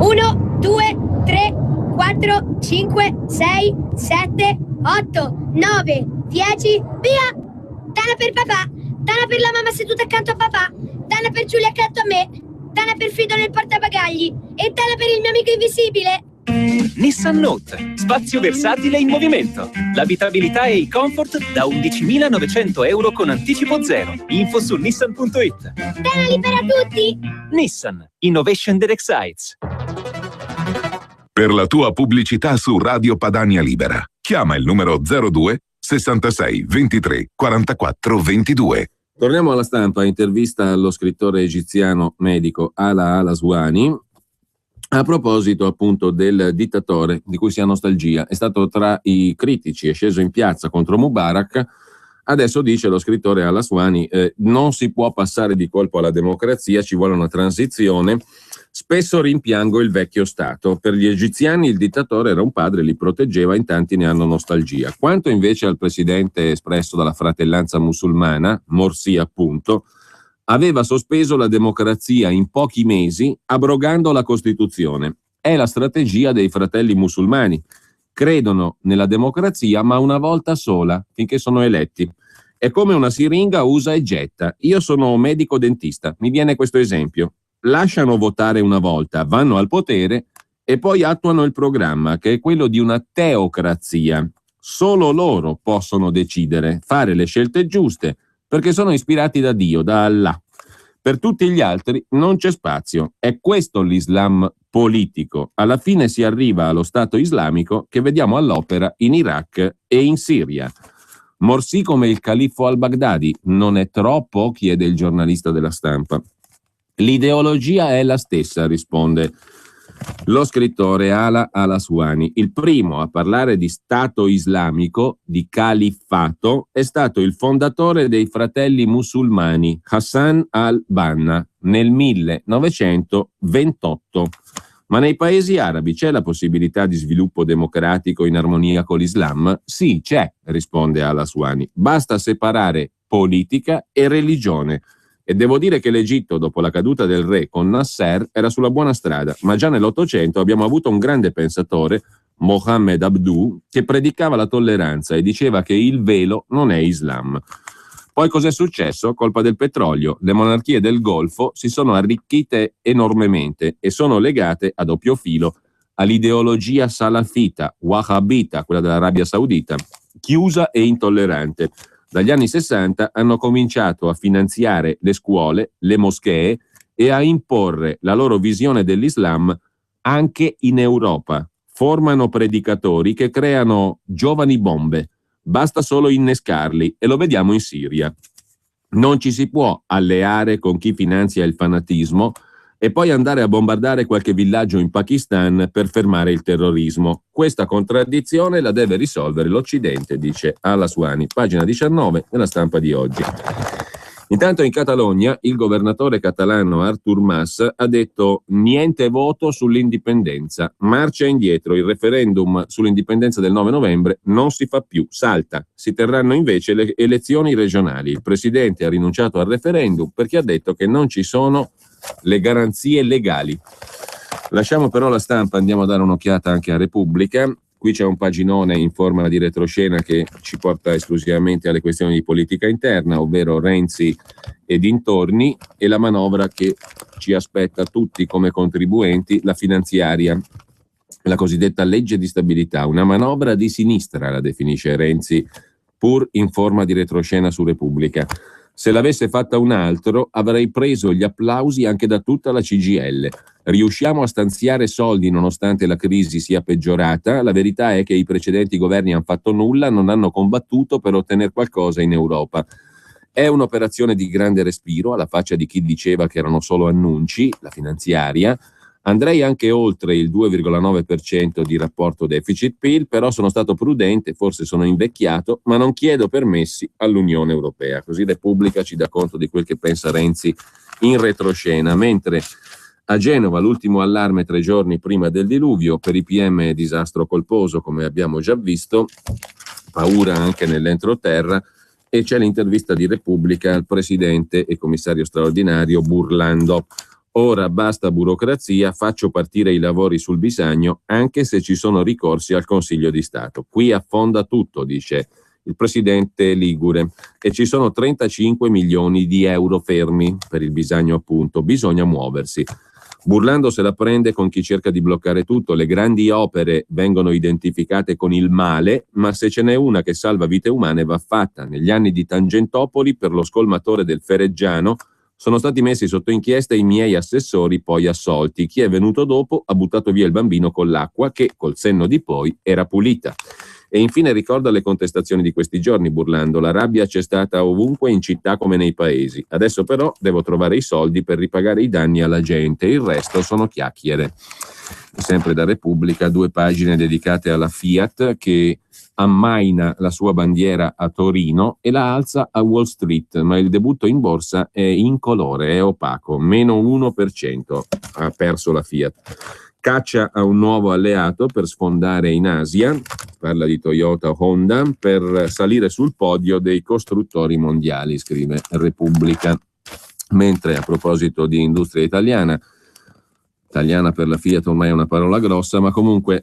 1, 2, 3, 4, 5, 6, 7, 8, 9, 10, via! Tana per papà, tana per la mamma seduta accanto a papà, tana per Giulia accanto a me, tana per Fido nel portabagagli e tana per il mio amico invisibile. Nissan Note, spazio versatile in movimento. L'abitabilità e il comfort da 11.900 euro con anticipo zero. Info su nissan.it. Tana libera tutti! Nissan, innovation that excites. Per la tua pubblicità su Radio Padania Libera, chiama il numero 02 66 23 44 22. Torniamo alla Stampa, intervista allo scrittore egiziano medico Ala Al-Aswani. A proposito appunto del dittatore di cui si ha nostalgia, è stato tra i critici, è sceso in piazza contro Mubarak. Adesso dice lo scrittore Al-Aswani, non si può passare di colpo alla democrazia, ci vuole una transizione. Spesso rimpiango il vecchio Stato. Per gli egiziani il dittatore era un padre, li proteggeva, in tanti ne hanno nostalgia. Quanto invece al presidente espresso dalla fratellanza musulmana, Morsi appunto, aveva sospeso la democrazia in pochi mesi abrogando la Costituzione. È la strategia dei fratelli musulmani. Credono nella democrazia ma una volta sola, finché sono eletti. È come una siringa usa e getta. Io sono medico dentista, mi viene questo esempio. Lasciano votare una volta, vanno al potere e poi attuano il programma, che è quello di una teocrazia. Solo loro possono decidere, fare le scelte giuste, perché sono ispirati da Dio, da Allah. Per tutti gli altri non c'è spazio. È questo l'Islam politico. Alla fine si arriva allo Stato islamico che vediamo all'opera in Iraq e in Siria. Morsi come il califfo al-Baghdadi. Non è troppo? Chiede il giornalista della Stampa. L'ideologia è la stessa, risponde lo scrittore Ala Al-Aswani. Il primo a parlare di Stato islamico, di califfato, è stato il fondatore dei fratelli musulmani, Hassan al-Banna, nel 1928. Ma nei paesi arabi c'è la possibilità di sviluppo democratico in armonia con l'Islam? Sì, c'è, risponde Al-Aswani. Basta separare politica e religione. E devo dire che l'Egitto, dopo la caduta del re con Nasser, era sulla buona strada, ma già nell'Ottocento abbiamo avuto un grande pensatore, Mohammed Abdu, che predicava la tolleranza e diceva che il velo non è Islam. Poi cos'è successo? Colpa del petrolio. Le monarchie del Golfo si sono arricchite enormemente e sono legate a doppio filo all'ideologia salafita, wahhabita, quella dell'Arabia Saudita, chiusa e intollerante. Dagli anni 60 hanno cominciato a finanziare le scuole, le moschee e a imporre la loro visione dell'Islam anche in Europa. Formano predicatori che creano giovani bombe. Basta solo innescarli e lo vediamo in Siria. Non ci si può alleare con chi finanzia il fanatismo e poi andare a bombardare qualche villaggio in Pakistan per fermare il terrorismo. Questa contraddizione la deve risolvere l'Occidente, dice Al-Aswani, pagina 19 della Stampa di oggi. Intanto in Catalogna il governatore catalano Artur Mas ha detto niente voto sull'indipendenza, marcia indietro, il referendum sull'indipendenza del 9 novembre non si fa più, salta, si terranno invece le elezioni regionali. Il presidente ha rinunciato al referendum perché ha detto che non ci sono le garanzie legali. Lasciamo però la Stampa, andiamo a dare un'occhiata anche a Repubblica. Qui c'è un paginone in forma di retroscena che ci porta esclusivamente alle questioni di politica interna, ovvero Renzi e dintorni, e la manovra che ci aspetta tutti come contribuenti, la finanziaria, la cosiddetta legge di stabilità, una manovra di sinistra, la definisce Renzi, pur in forma di retroscena su Repubblica. Se l'avesse fatta un altro, avrei preso gli applausi anche da tutta la CGIL. Riusciamo a stanziare soldi nonostante la crisi sia peggiorata. La verità è che i precedenti governi hanno fatto nulla, non hanno combattuto per ottenere qualcosa in Europa. È un'operazione di grande respiro, alla faccia di chi diceva che erano solo annunci, la finanziaria. Andrei anche oltre il 2,9% di rapporto deficit-PIL, però sono stato prudente, forse sono invecchiato, ma non chiedo permessi all'Unione Europea. Così Repubblica ci dà conto di quel che pensa Renzi in retroscena, mentre a Genova l'ultimo allarme 3 giorni prima del diluvio, per i PM disastro colposo come abbiamo già visto, paura anche nell'entroterra, e c'è l'intervista di Repubblica al presidente e commissario straordinario Burlando. Ora basta burocrazia, faccio partire i lavori sul Bisagno anche se ci sono ricorsi al Consiglio di Stato. Qui affonda tutto, dice il presidente ligure, e ci sono 35 milioni di euro fermi per il Bisagno appunto, bisogna muoversi. Burlando se la prende con chi cerca di bloccare tutto, le grandi opere vengono identificate con il male, ma se ce n'è una che salva vite umane va fatta. Negli anni di Tangentopoli per lo scolmatore del Fereggiano sono stati messi sotto inchiesta i miei assessori poi assolti. Chi è venuto dopo ha buttato via il bambino con l'acqua che, col senno di poi, era pulita. E infine ricorda le contestazioni di questi giorni, Burlando. La rabbia c'è stata ovunque, in città come nei paesi. Adesso però devo trovare i soldi per ripagare i danni alla gente. Il resto sono chiacchiere. Sempre da Repubblica, 2 pagine dedicate alla Fiat che ammaina la sua bandiera a Torino e la alza a Wall Street, ma il debutto in borsa è incolore, è opaco, meno 1% ha perso la Fiat. Caccia a un nuovo alleato per sfondare in Asia, parla di Toyota o Honda, per salire sul podio dei costruttori mondiali, scrive Repubblica. Mentre a proposito di industria italiana per la Fiat ormai è una parola grossa, ma comunque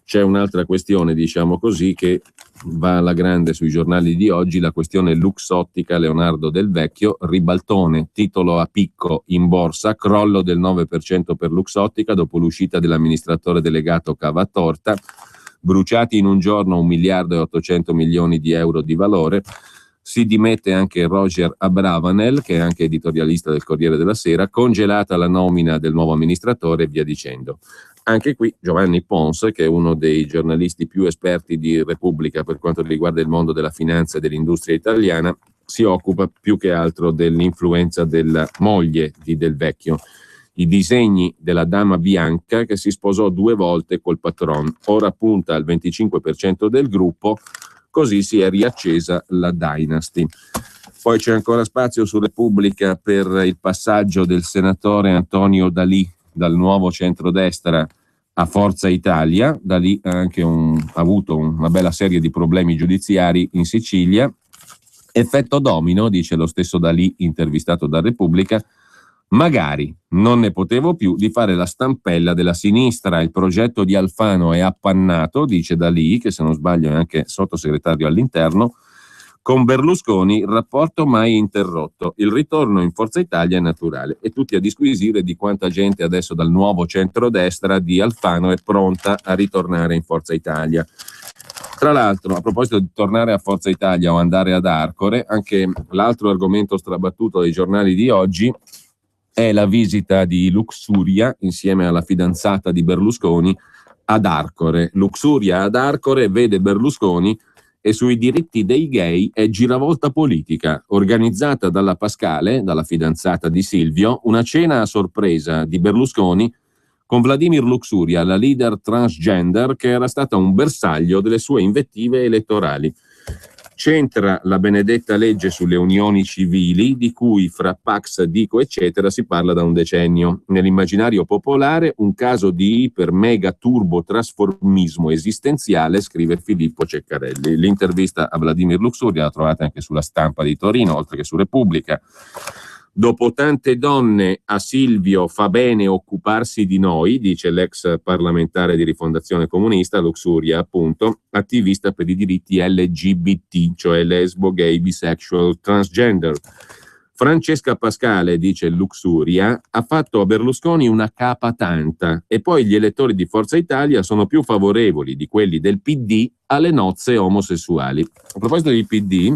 c'è un'altra questione, diciamo così, che va alla grande sui giornali di oggi, la questione Luxottica Leonardo Del Vecchio, ribaltone, titolo a picco in borsa, crollo del 9% per Luxottica dopo l'uscita dell'amministratore delegato Cavatorta, bruciati in un giorno 1 miliardo e 800 milioni di euro di valore. Si dimette anche Roger Abravanel, che è anche editorialista del Corriere della Sera, congelata la nomina del nuovo amministratore e via dicendo. Anche qui Giovanni Pons, che è uno dei giornalisti più esperti di Repubblica per quanto riguarda il mondo della finanza e dell'industria italiana, si occupa più che altro dell'influenza della moglie di Del Vecchio. I disegni della dama bianca che si sposò 2 volte col patron, ora punta al 25% del gruppo. Così si è riaccesa la Dynasty. Poi c'è ancora spazio su Repubblica per il passaggio del senatore Antonio D'Alì dal nuovo centrodestra a Forza Italia. D'Alì ha anche avuto una bella serie di problemi giudiziari in Sicilia. Effetto domino, dice lo stesso D'Alì intervistato da Repubblica. Magari non ne potevo più di fare la stampella della sinistra. Il progetto di Alfano è appannato, dice D'Alì, che se non sbaglio è anche sottosegretario all'interno. Con Berlusconi rapporto mai interrotto. Il ritorno in Forza Italia è naturale e tutti a disquisire di quanta gente adesso dal nuovo centrodestra di Alfano è pronta a ritornare in Forza Italia. Tra l'altro, a proposito di tornare a Forza Italia o andare ad Arcore, anche l'altro argomento strabattuto dai giornali di oggi è la visita di Luxuria insieme alla fidanzata di Berlusconi ad Arcore. Luxuria ad Arcore vede Berlusconi e sui diritti dei gay è giravolta politica. Organizzata dalla Pascale, dalla fidanzata di Silvio, una cena a sorpresa di Berlusconi con Vladimir Luxuria, la leader transgender che era stata un bersaglio delle sue invettive elettorali. C'entra la benedetta legge sulle unioni civili, di cui fra Pax, Dico, eccetera, si parla da un decennio. Nell'immaginario popolare un caso di iper mega turbo trasformismo esistenziale, scrive Filippo Ceccarelli. L'intervista a Vladimir Luxuria la trovate anche sulla Stampa di Torino, oltre che su Repubblica. Dopo tante donne, a Silvio fa bene occuparsi di noi, dice l'ex parlamentare di Rifondazione Comunista, Luxuria appunto, attivista per i diritti LGBT, cioè lesbo, gay, bisexual, transgender. Francesca Pascale, dice Luxuria, ha fatto a Berlusconi una capa tanta e poi gli elettori di Forza Italia sono più favorevoli di quelli del PD alle nozze omosessuali. A proposito del PD,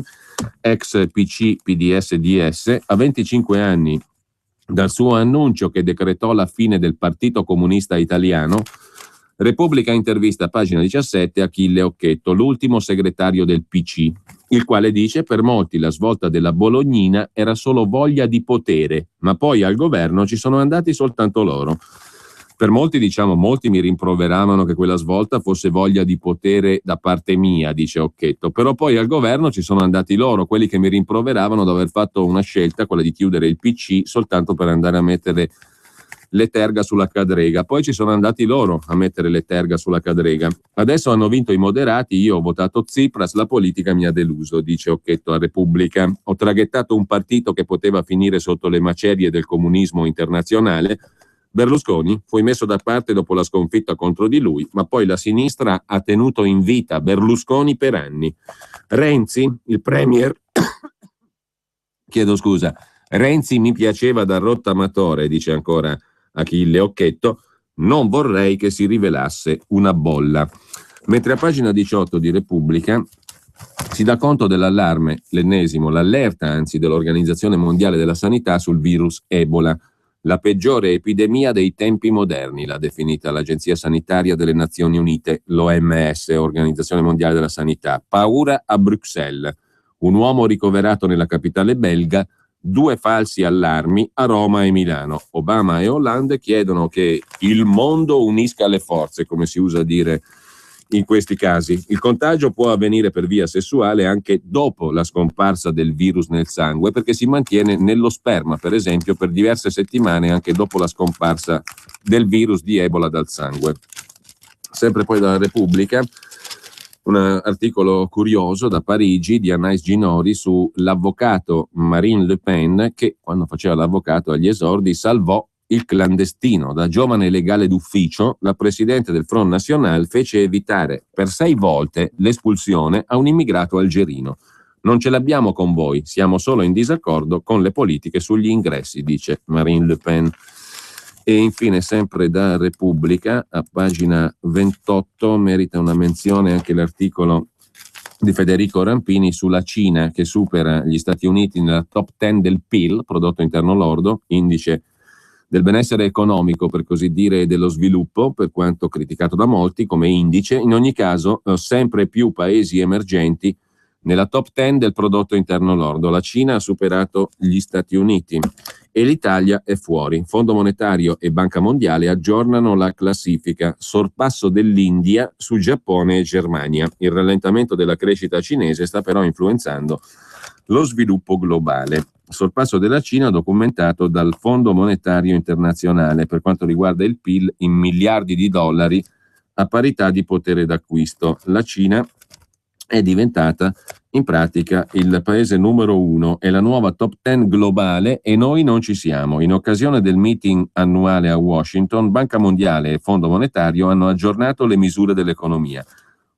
ex PC, PDS, DS, a 25 anni dal suo annuncio che decretò la fine del Partito Comunista Italiano, Repubblica intervista, pagina 17, Achille Occhetto, l'ultimo segretario del PC, il quale dice: per molti la svolta della Bolognina era solo voglia di potere, ma poi al governo ci sono andati soltanto loro. Per molti, molti mi rimproveravano che quella svolta fosse voglia di potere da parte mia, dice Occhetto, però poi al governo ci sono andati loro, quelli che mi rimproveravano di aver fatto una scelta, quella di chiudere il PC, soltanto per andare a mettere le terga sulla cadrega. Poi ci sono andati loro a mettere le terga sulla cadrega. Adesso hanno vinto i moderati, io ho votato Tsipras, la politica mi ha deluso, dice Occhetto a Repubblica. Ho traghettato un partito che poteva finire sotto le macerie del comunismo internazionale. Berlusconi fu messo da parte dopo la sconfitta contro di lui, ma poi la sinistra ha tenuto in vita Berlusconi per anni. Renzi, il premier, Renzi mi piaceva da rottamatore, dice ancora Achille Occhetto, non vorrei che si rivelasse una bolla. Mentre a pagina 18 di Repubblica si dà conto dell'allarme, l'allerta anzi dell'Organizzazione Mondiale della Sanità sul virus Ebola. La peggiore epidemia dei tempi moderni, l'ha definita l'Agenzia Sanitaria delle Nazioni Unite, l'OMS, Organizzazione Mondiale della Sanità. Paura a Bruxelles. Un uomo ricoverato nella capitale belga, 2 falsi allarmi a Roma e Milano. Obama e Hollande chiedono che il mondo unisca le forze, come si usa dire in questi casi. Il contagio può avvenire per via sessuale anche dopo la scomparsa del virus nel sangue, perché si mantiene nello sperma, per esempio, per diverse settimane anche dopo la scomparsa del virus di Ebola dal sangue. Sempre poi dalla Repubblica, un articolo curioso da Parigi di Anais Ginori sull'avvocato Marine Le Pen che, quando faceva l'avvocato agli esordi, salvò il clandestino. Da giovane legale d'ufficio, la presidente del Front National fece evitare per 6 volte l'espulsione a un immigrato algerino. Non ce l'abbiamo con voi, siamo solo in disaccordo con le politiche sugli ingressi, dice Marine Le Pen. E infine, sempre da Repubblica, a pagina 28, merita una menzione anche l'articolo di Federico Rampini sulla Cina, che supera gli Stati Uniti nella top 10 del PIL, prodotto interno lordo, indice del benessere economico, per così dire, e dello sviluppo, per quanto criticato da molti come indice. In ogni caso, sempre più paesi emergenti nella top 10 del prodotto interno lordo. La Cina ha superato gli Stati Uniti e l'Italia è fuori. Fondo Monetario e Banca Mondiale aggiornano la classifica, sorpasso dell'India su Giappone e Germania. Il rallentamento della crescita cinese sta però influenzando lo sviluppo globale. Sorpasso della Cina documentato dal Fondo Monetario Internazionale per quanto riguarda il PIL in miliardi di dollari a parità di potere d'acquisto. La Cina è diventata in pratica il paese numero 1 e la nuova top 10 globale e noi non ci siamo. In occasione del meeting annuale a Washington, Banca Mondiale e Fondo Monetario hanno aggiornato le misure dell'economia.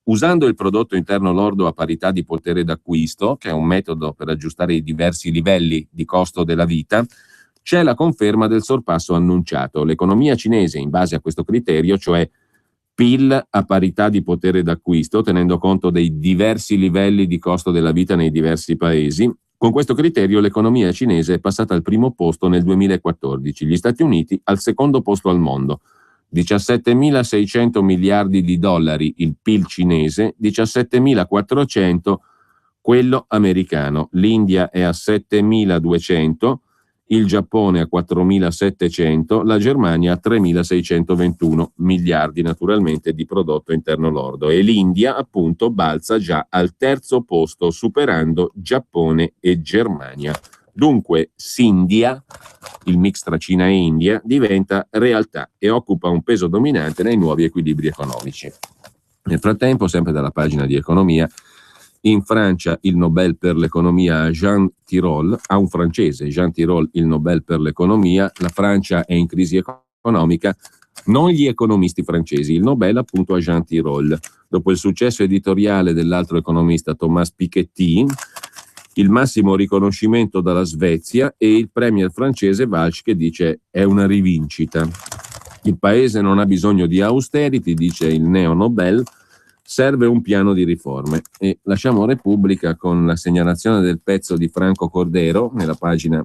Usando il prodotto interno lordo a parità di potere d'acquisto, che è un metodo per aggiustare i diversi livelli di costo della vita, c'è la conferma del sorpasso annunciato. L'economia cinese, in base a questo criterio, cioè PIL a parità di potere d'acquisto, tenendo conto dei diversi livelli di costo della vita nei diversi paesi, con questo criterio l'economia cinese è passata al primo posto nel 2014, gli Stati Uniti al secondo posto al mondo. 17.600 miliardi di dollari il PIL cinese, 17.400 quello americano. L'India è a 7.200 il Giappone a 4.700, la Germania a 3.621 miliardi naturalmente di prodotto interno lordo, e l'India appunto balza già al terzo posto superando Giappone e Germania. Dunque Sindia, il mix tra Cina e India, diventa realtà e occupa un peso dominante nei nuovi equilibri economici. Nel frattempo, sempre dalla pagina di economia, in Francia il Nobel per l'economia Jean Tirole, a un francese, Jean Tirole, il Nobel per l'economia. La Francia è in crisi economica, non gli economisti francesi, il Nobel appunto a Jean Tirole. Dopo il successo editoriale dell'altro economista Thomas Piketty, il massimo riconoscimento dalla Svezia e il premier francese Valls che dice è una rivincita. Il paese non ha bisogno di austerity, dice il neo Nobel, serve un piano di riforme. E lasciamo Repubblica con la segnalazione del pezzo di Franco Cordero nella pagina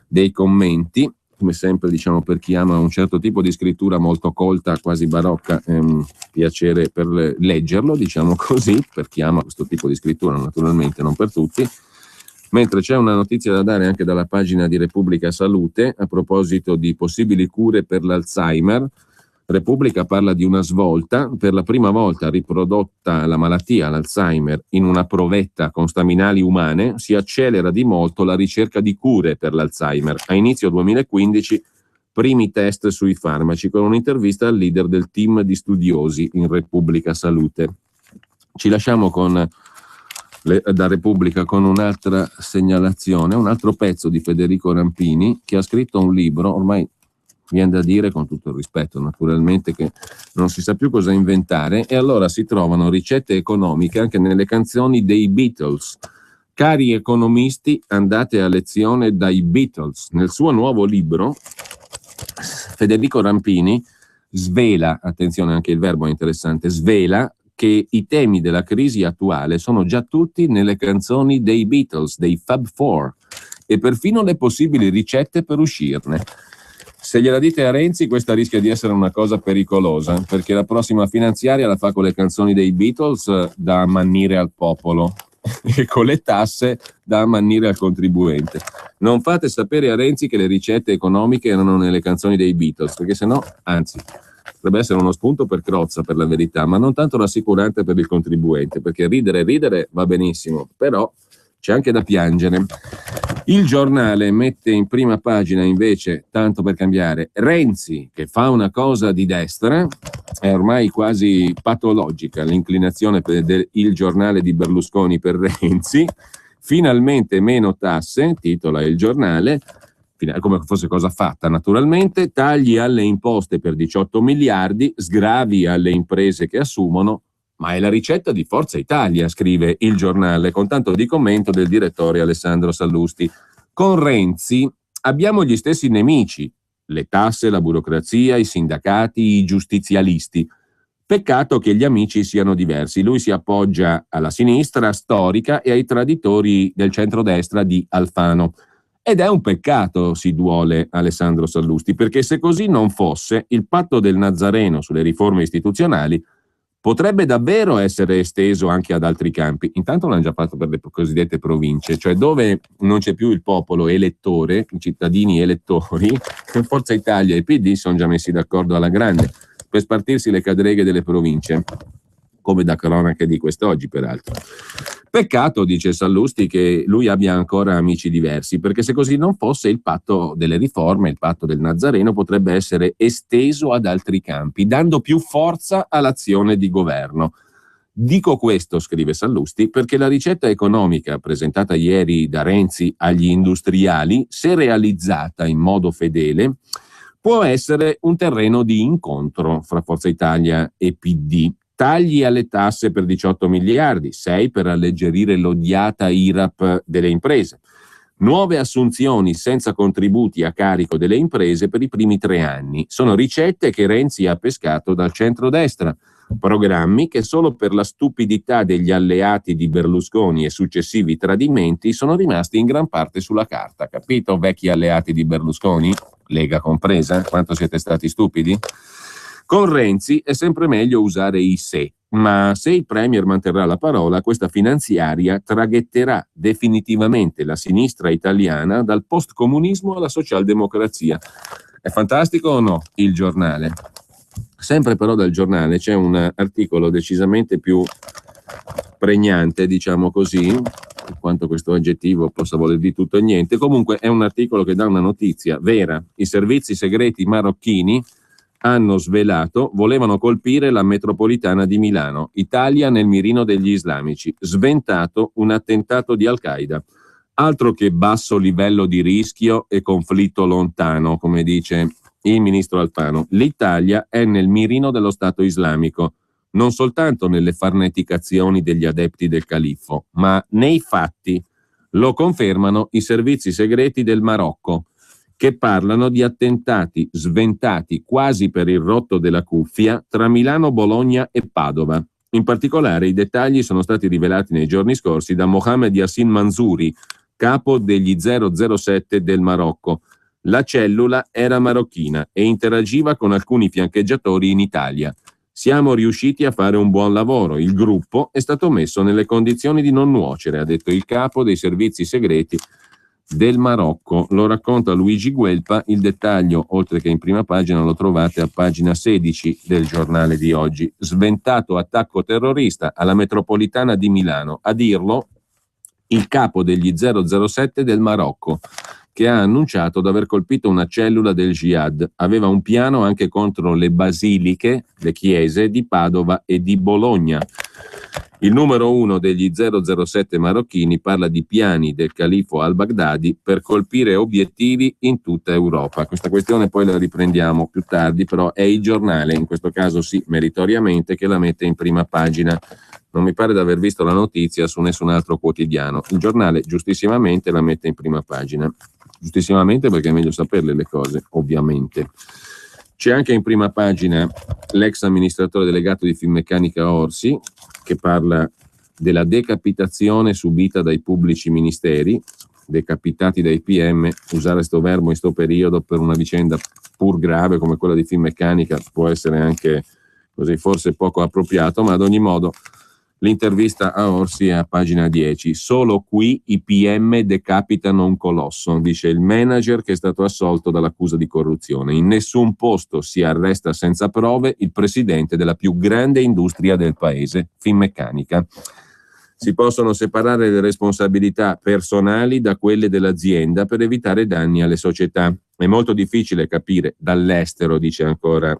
dei commenti. Come sempre, diciamo, per chi ama un certo tipo di scrittura molto colta, quasi barocca, è un piacere per leggerlo, diciamo così, per chi ama questo tipo di scrittura, naturalmente non per tutti. Mentre c'è una notizia da dare anche dalla pagina di Repubblica Salute a proposito di possibili cure per l'Alzheimer. Repubblica parla di una svolta: per la prima volta riprodotta la malattia, l'Alzheimer, in una provetta con staminali umane, si accelera di molto la ricerca di cure per l'Alzheimer. A inizio 2015 primi test sui farmaci, con un'intervista al leader del team di studiosi in Repubblica Salute. Ci lasciamo da Repubblica con un'altra segnalazione, un altro pezzo di Federico Rampini, che ha scritto un libro, ormai viene da dire, con tutto il rispetto naturalmente, che non si sa più cosa inventare, e allora si trovano ricette economiche anche nelle canzoni dei Beatles. Cari economisti, andate a lezione dai Beatles. Nel suo nuovo libro Federico Rampini svela, attenzione anche il verbo è interessante, svela che i temi della crisi attuale sono già tutti nelle canzoni dei Beatles, dei Fab Four, e perfino le possibili ricette per uscirne. Se gliela dite a Renzi, questa rischia di essere una cosa pericolosa, perché la prossima finanziaria la fa con le canzoni dei Beatles da ammannire al popolo e con le tasse da ammannire al contribuente. Non fate sapere a Renzi che le ricette economiche erano nelle canzoni dei Beatles, perché sennò, anzi, potrebbe essere uno spunto per Crozza, per la verità, ma non tanto rassicurante per il contribuente, perché ridere va benissimo, però c'è anche da piangere. Il Giornale mette in prima pagina invece, tanto per cambiare, Renzi che fa una cosa di destra. È ormai quasi patologica l'inclinazione del Giornale di Berlusconi per Renzi. Finalmente meno tasse, titola il Giornale, come fosse cosa fatta naturalmente, tagli alle imposte per 18 miliardi, sgravi alle imprese che assumono. Ma è la ricetta di Forza Italia, scrive il Giornale, con tanto di commento del direttore Alessandro Sallusti. Con Renzi abbiamo gli stessi nemici, le tasse, la burocrazia, i sindacati, i giustizialisti. Peccato che gli amici siano diversi. Lui si appoggia alla sinistra storica e ai traditori del centrodestra di Alfano. Ed è un peccato, si duole Alessandro Sallusti, perché se così non fosse, il patto del Nazareno sulle riforme istituzionali potrebbe davvero essere esteso anche ad altri campi. Intanto l'hanno già fatto per le cosiddette province, cioè dove non c'è più il popolo elettore, i cittadini elettori, Forza Italia e PD sono già messi d'accordo alla grande per spartirsi le cadreghe delle province, come da cronache di quest'oggi peraltro. Peccato, dice Sallusti, che lui abbia ancora amici diversi, perché se così non fosse, il patto delle riforme, il patto del Nazareno, potrebbe essere esteso ad altri campi, dando più forza all'azione di governo. Dico questo, scrive Sallusti, perché la ricetta economica presentata ieri da Renzi agli industriali, se realizzata in modo fedele, può essere un terreno di incontro fra Forza Italia e PD. Tagli alle tasse per 18 miliardi, 6 per alleggerire l'odiata IRAP delle imprese. Nuove assunzioni senza contributi a carico delle imprese per i primi 3 anni. Sono ricette che Renzi ha pescato dal centrodestra. Programmi che solo per la stupidità degli alleati di Berlusconi e successivi tradimenti sono rimasti in gran parte sulla carta. Capito, vecchi alleati di Berlusconi? Lega compresa? Quanto siete stati stupidi? Con Renzi è sempre meglio usare i se, ma se il Premier manterrà la parola, questa finanziaria traghetterà definitivamente la sinistra italiana dal postcomunismo alla socialdemocrazia. È fantastico o no il Giornale? Sempre però dal Giornale c'è un articolo decisamente più pregnante, diciamo così, per quanto questo aggettivo possa voler dire tutto e niente. Comunque è un articolo che dà una notizia vera. I servizi segreti marocchini hanno svelato, volevano colpire la metropolitana di Milano, Italia nel mirino degli islamici, sventato un attentato di Al-Qaeda. Altro che basso livello di rischio e conflitto lontano, come dice il ministro Alfano. L'Italia è nel mirino dello Stato islamico, non soltanto nelle farneticazioni degli adepti del califfo, ma nei fatti. Lo confermano i servizi segreti del Marocco, che parlano di attentati sventati quasi per il rotto della cuffia tra Milano, Bologna e Padova. In particolare i dettagli sono stati rivelati nei giorni scorsi da Mohamed Yassin Manzouri, capo degli 007 del Marocco. La cellula era marocchina e interagiva con alcuni fiancheggiatori in Italia. Siamo riusciti a fare un buon lavoro. Il gruppo è stato messo nelle condizioni di non nuocere, ha detto il capo dei servizi segreti del Marocco. Lo racconta Luigi Guelpa. Il dettaglio, oltre che in prima pagina, lo trovate a pagina 16 del Giornale di oggi. Sventato attacco terrorista alla metropolitana di Milano. A dirlo il capo degli 007 del Marocco, che ha annunciato di aver colpito una cellula del Jihad. Aveva un piano anche contro le basiliche, le chiese di Padova e di Bologna. Il numero 1 degli 007 marocchini parla di piani del califfo al-Baghdadi per colpire obiettivi in tutta Europa. Questa questione poi la riprendiamo più tardi, però è il Giornale, in questo caso sì, meritoriamente, che la mette in prima pagina. Non mi pare di aver visto la notizia su nessun altro quotidiano. Il Giornale giustissimamente la mette in prima pagina. Giustissimamente, perché è meglio saperle le cose, ovviamente. C'è anche in prima pagina l'ex amministratore delegato di Finmeccanica Orsi, che parla della decapitazione subita dai pubblici ministeri, decapitati dai PM. Usare sto verbo in sto periodo per una vicenda pur grave come quella di Finmeccanica può essere anche così forse poco appropriato, ma ad ogni modo l'intervista a Orsi è a pagina 10. Solo qui i PM decapitano un colosso, dice il manager che è stato assolto dall'accusa di corruzione. In nessun posto si arresta senza prove il presidente della più grande industria del paese, Finmeccanica. Si possono separare le responsabilità personali da quelle dell'azienda per evitare danni alle società. È molto difficile capire dall'estero, dice ancora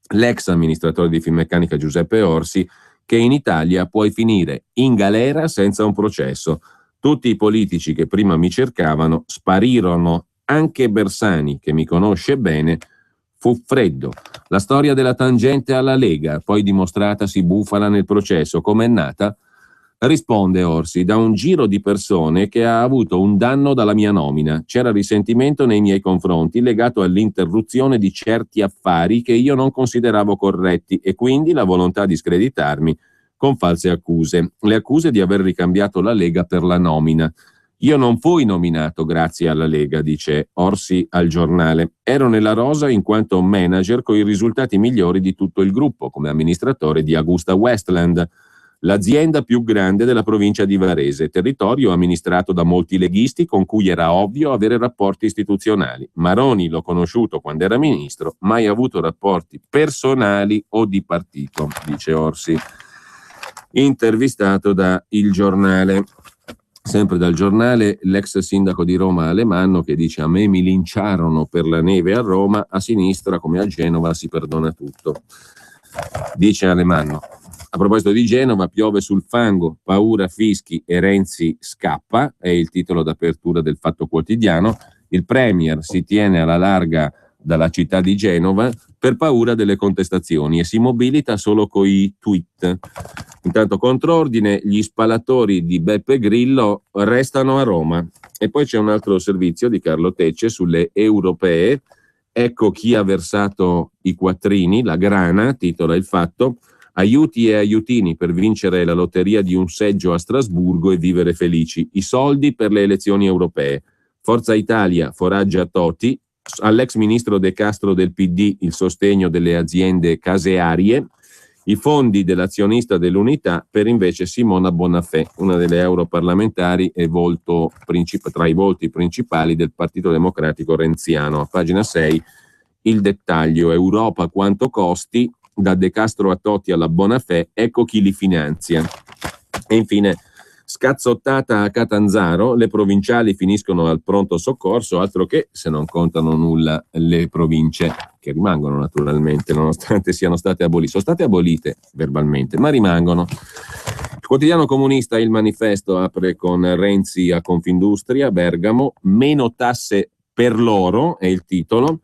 l'ex amministratore di Finmeccanica Giuseppe Orsi, che in Italia puoi finire in galera senza un processo. Tutti i politici che prima mi cercavano sparirono, anche Bersani, che mi conosce bene, fu freddo. La storia della tangente alla Lega, poi dimostratasi bufala nel processo, com'è nata? Risponde Orsi, da un giro di persone che ha avuto un danno dalla mia nomina. C'era risentimento nei miei confronti legato all'interruzione di certi affari che io non consideravo corretti e quindi la volontà di screditarmi con false accuse. Le accuse di aver ricambiato la Lega per la nomina. Io non fui nominato grazie alla Lega, dice Orsi al Giornale. Ero nella rosa in quanto manager con i risultati migliori di tutto il gruppo, come amministratore di Augusta Westland, l'azienda più grande della provincia di Varese, territorio amministrato da molti leghisti con cui era ovvio avere rapporti istituzionali. Maroni l'ho conosciuto quando era ministro, mai avuto rapporti personali o di partito, dice Orsi, intervistato da Il Giornale. Sempre dal Giornale, l'ex sindaco di Roma Alemanno, che dice: a me mi linciarono per la neve a Roma, a sinistra come a Genova si perdona tutto. Dice Alemanno. A proposito di Genova, piove sul fango, paura fischi e Renzi scappa, è il titolo d'apertura del Fatto Quotidiano. Il Premier si tiene alla larga dalla città di Genova per paura delle contestazioni e si mobilita solo coi tweet. Intanto contrordine, gli spalatori di Beppe Grillo restano a Roma. E poi c'è un altro servizio di Carlo Tecce sulle europee. Ecco chi ha versato i quattrini, la grana, titola il Fatto. Aiuti e aiutini per vincere la lotteria di un seggio a Strasburgo e vivere felici. I soldi per le elezioni europee. Forza Italia foraggia Toti. All'ex ministro De Castro del PD il sostegno delle aziende casearie. i fondi dell'azionista dell'Unità per invece Simona Bonafè, una delle europarlamentari e tra i volti principali del Partito Democratico renziano. A pagina 6 il dettaglio: Europa quanto costi, da De Castro a Totti alla Bonafè, ecco chi li finanzia. E infine scazzottata a Catanzaro, le provinciali finiscono al pronto soccorso, altro che se non contano nulla le province, che rimangono naturalmente nonostante siano state abolite. Sono state abolite verbalmente, ma rimangono. Il quotidiano comunista Il Manifesto apre con Renzi a Confindustria, Bergamo, meno tasse per loro è il titolo.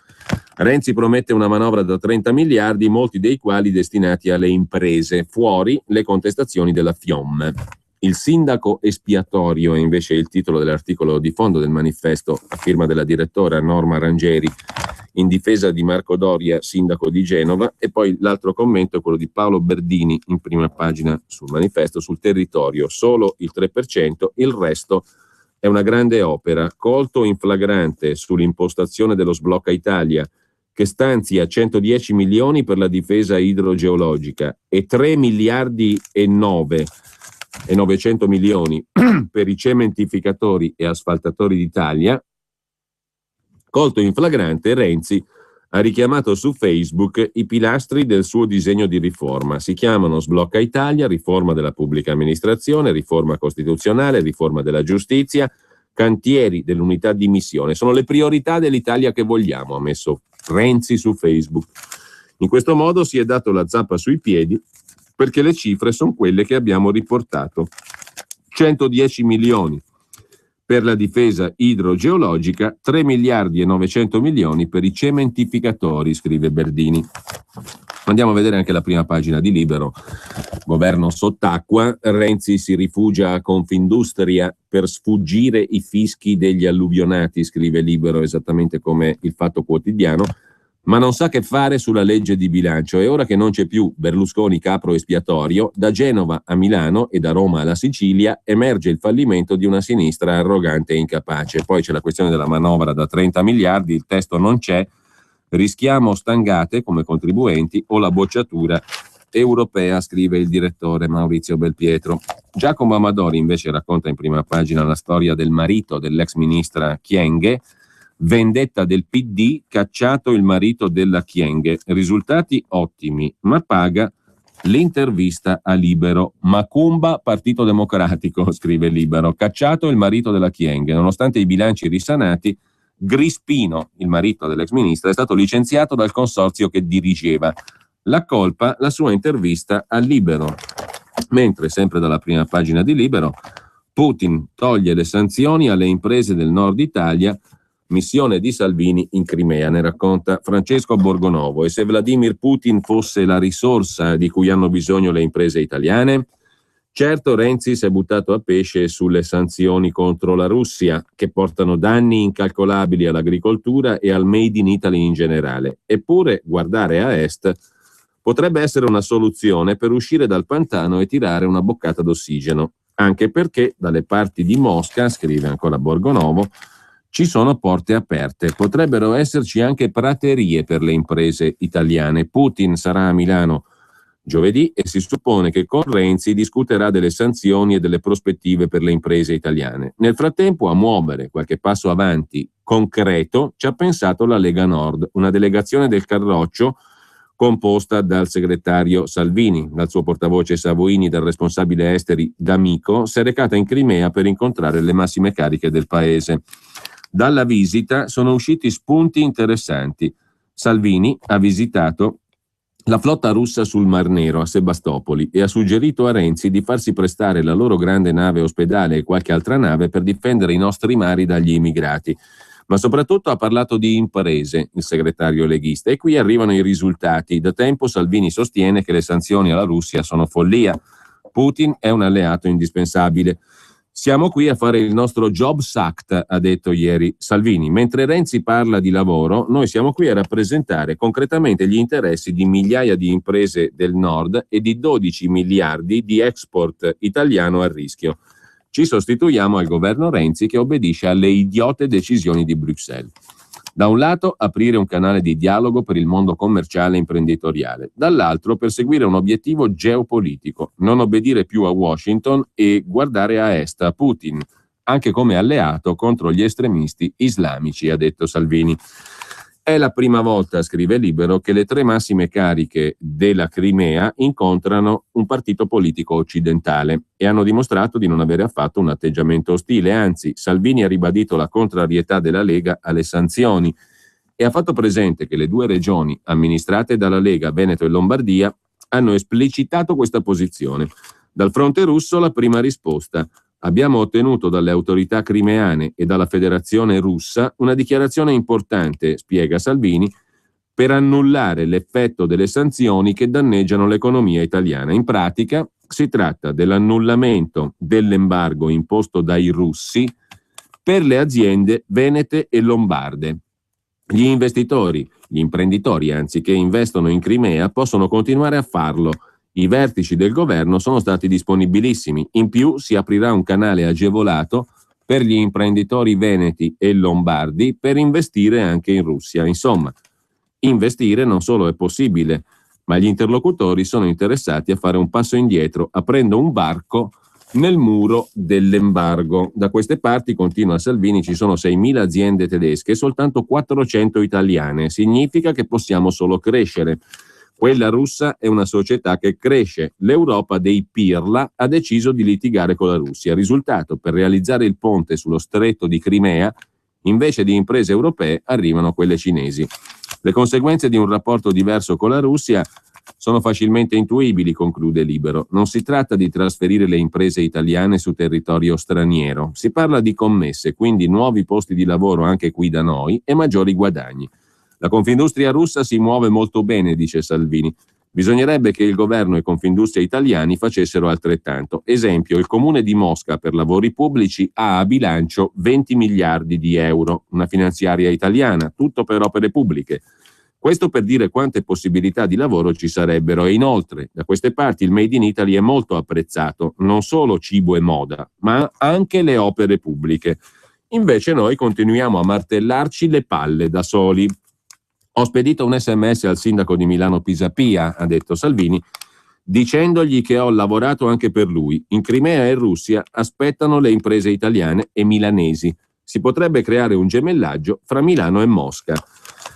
Renzi promette una manovra da 30 miliardi, molti dei quali destinati alle imprese, fuori le contestazioni della FIOM. Il sindaco espiatorio è invece il titolo dell'articolo di fondo del Manifesto, a firma della direttora Norma Rangieri, in difesa di Marco Doria, sindaco di Genova, e poi l'altro commento è quello di Paolo Berdini in prima pagina sul Manifesto, sul territorio, solo il 3%, il resto è una grande opera, colto in flagrante sull'impostazione dello Sblocca Italia, che stanzia 110 milioni per la difesa idrogeologica e 3 miliardi e 900 milioni per i cementificatori e asfaltatori d'Italia. Colto in flagrante, Renzi ha richiamato su Facebook i pilastri del suo disegno di riforma. Si chiamano Sblocca Italia, riforma della pubblica amministrazione, riforma costituzionale, riforma della giustizia, cantieri dell'unità di missione. Sono le priorità dell'Italia che vogliamo, ha messo Renzi su Facebook. In questo modo si è dato la zappa sui piedi, perché le cifre sono quelle che abbiamo riportato. 110 milioni per la difesa idrogeologica, 3 miliardi e 900 milioni per i cementificatori, scrive Berdini. Andiamo a vedere anche la prima pagina di Libero. Governo sott'acqua, Renzi si rifugia a Confindustria per sfuggire i fischi degli alluvionati, scrive Libero, esattamente come il Fatto Quotidiano, ma non sa che fare sulla legge di bilancio. E ora che non c'è più Berlusconi capro espiatorio, da Genova a Milano e da Roma alla Sicilia emerge il fallimento di una sinistra arrogante e incapace. Poi c'è la questione della manovra da 30 miliardi, il testo non c'è, rischiamo stangate come contribuenti o la bocciatura europea, scrive il direttore Maurizio Belpietro. Giacomo Amadori invece racconta in prima pagina la storia del marito dell'ex ministra Kyenge. Vendetta del PD, cacciato il marito della Kyenge. Risultati ottimi, ma paga l'intervista a Libero. Macumba Partito Democratico, scrive Libero. Cacciato il marito della Kyenge. Nonostante i bilanci risanati, Grispino, il marito dell'ex ministra, è stato licenziato dal consorzio che dirigeva. La colpa, la sua intervista a Libero. Mentre, sempre dalla prima pagina di Libero, Putin toglie le sanzioni alle imprese del nord Italia. Missione di Salvini in Crimea, ne racconta Francesco Borgonovo. E se Vladimir Putin fosse la risorsa di cui hanno bisogno le imprese italiane? Certo, Renzi si è buttato a pesce sulle sanzioni contro la Russia, che portano danni incalcolabili all'agricoltura e al Made in Italy in generale. Eppure, guardare a est potrebbe essere una soluzione per uscire dal pantano e tirare una boccata d'ossigeno. Anche perché, dalle parti di Mosca, scrive ancora Borgonovo, ci sono porte aperte, potrebbero esserci anche praterie per le imprese italiane. Putin sarà a Milano giovedì e si suppone che con Renzi discuterà delle sanzioni e delle prospettive per le imprese italiane. Nel frattempo, a muovere qualche passo avanti concreto ci ha pensato la Lega Nord, una delegazione del Carroccio composta dal segretario Salvini, dal suo portavoce Savoini, dal responsabile esteri D'Amico, si è recata in Crimea per incontrare le massime cariche del paese. Dalla visita sono usciti spunti interessanti. Salvini ha visitato la flotta russa sul Mar Nero a Sebastopoli e ha suggerito a Renzi di farsi prestare la loro grande nave ospedale e qualche altra nave per difendere i nostri mari dagli immigrati. Ma soprattutto ha parlato di imprese, il segretario leghista, e qui arrivano i risultati. Da tempo Salvini sostiene che le sanzioni alla Russia sono follia. Putin è un alleato indispensabile. Siamo qui a fare il nostro Jobs Act, ha detto ieri Salvini. Mentre Renzi parla di lavoro, noi siamo qui a rappresentare concretamente gli interessi di migliaia di imprese del nord e di 12 miliardi di export italiano a rischio. Ci sostituiamo al governo Renzi che obbedisce alle idiote decisioni di Bruxelles. Da un lato aprire un canale di dialogo per il mondo commerciale e imprenditoriale, dall'altro perseguire un obiettivo geopolitico, non obbedire più a Washington e guardare a est, a Putin, anche come alleato contro gli estremisti islamici, ha detto Salvini. È la prima volta, scrive Libero, che le 3 massime cariche della Crimea incontrano un partito politico occidentale e hanno dimostrato di non avere affatto un atteggiamento ostile, anzi Salvini ha ribadito la contrarietà della Lega alle sanzioni e ha fatto presente che le 2 regioni amministrate dalla Lega, Veneto e Lombardia, hanno esplicitato questa posizione. Dal fronte russo la prima risposta: abbiamo ottenuto dalle autorità crimeane e dalla Federazione Russa una dichiarazione importante, spiega Salvini, per annullare l'effetto delle sanzioni che danneggiano l'economia italiana. In pratica si tratta dell'annullamento dell'embargo imposto dai russi per le aziende venete e lombarde. Gli imprenditori anzi, che investono in Crimea possono continuare a farlo. I vertici del governo sono stati disponibilissimi. In più si aprirà un canale agevolato per gli imprenditori veneti e lombardi per investire anche in Russia. Insomma, investire non solo è possibile, ma gli interlocutori sono interessati a fare un passo indietro, aprendo un varco nel muro dell'embargo. Da queste parti, continua Salvini, ci sono 6.000 aziende tedesche e soltanto 400 italiane. Significa che possiamo solo crescere. Quella russa è una società che cresce. L'Europa dei pirla ha deciso di litigare con la Russia. Risultato: per realizzare il ponte sullo stretto di Crimea, invece di imprese europee, arrivano quelle cinesi. Le conseguenze di un rapporto diverso con la Russia sono facilmente intuibili, conclude Libero. Non si tratta di trasferire le imprese italiane su territorio straniero. Si parla di commesse, quindi nuovi posti di lavoro anche qui da noi e maggiori guadagni. La Confindustria russa si muove molto bene, dice Salvini. Bisognerebbe che il governo e Confindustria italiani facessero altrettanto. Esempio, il comune di Mosca per lavori pubblici ha a bilancio 20 miliardi di euro, una finanziaria italiana, tutto per opere pubbliche. Questo per dire quante possibilità di lavoro ci sarebbero e inoltre da queste parti il Made in Italy è molto apprezzato, non solo cibo e moda, ma anche le opere pubbliche. Invece noi continuiamo a martellarci le palle da soli. Ho spedito un SMS al sindaco di Milano Pisapia, ha detto Salvini, dicendogli che ho lavorato anche per lui. In Crimea e Russia aspettano le imprese italiane e milanesi. Si potrebbe creare un gemellaggio fra Milano e Mosca.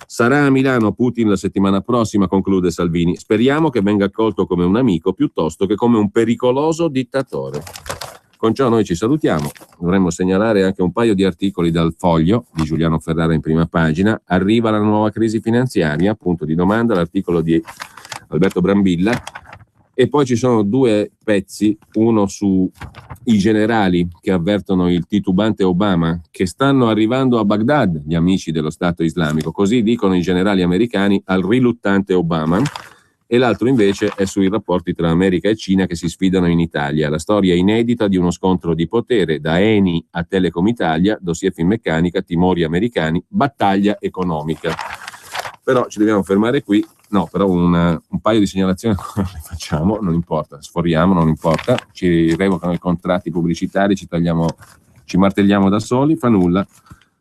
Sarà a Milano Putin la settimana prossima, conclude Salvini. Speriamo che venga accolto come un amico piuttosto che come un pericoloso dittatore. Con ciò noi ci salutiamo. Dovremmo segnalare anche un paio di articoli dal Foglio di Giuliano Ferrara in prima pagina. Arriva la nuova crisi finanziaria, punto di domanda, l'articolo di Alberto Brambilla. E poi ci sono 2 pezzi, uno sui generali che avvertono il titubante Obama che stanno arrivando a Baghdad, gli amici dello Stato islamico, così dicono i generali americani al riluttante Obama, e l'altro invece è sui rapporti tra America e Cina che si sfidano in Italia, la storia inedita di uno scontro di potere, da Eni a Telecom Italia, dossier Finmeccanica, timori americani, battaglia economica. Però ci dobbiamo fermare qui. No, però un paio di segnalazioni le facciamo, non importa, sforiamo, non importa, ci revocano i contratti pubblicitari, ci martelliamo da soli, fa nulla.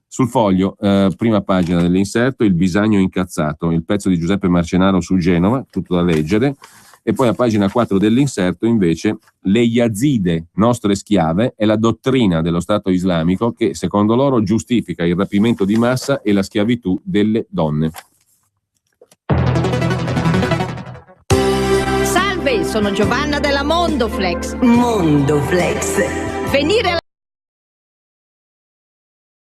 Sul Foglio, prima pagina dell'inserto, il bisagno incazzato, il pezzo di Giuseppe Marcenaro su Genova, tutto da leggere, e poi a pagina 4 dell'inserto invece le Yazide, nostre schiave, è la dottrina dello Stato islamico che secondo loro giustifica il rapimento di massa e la schiavitù delle donne. Salve, sono Giovanna della Mondoflex. Mondoflex. Venire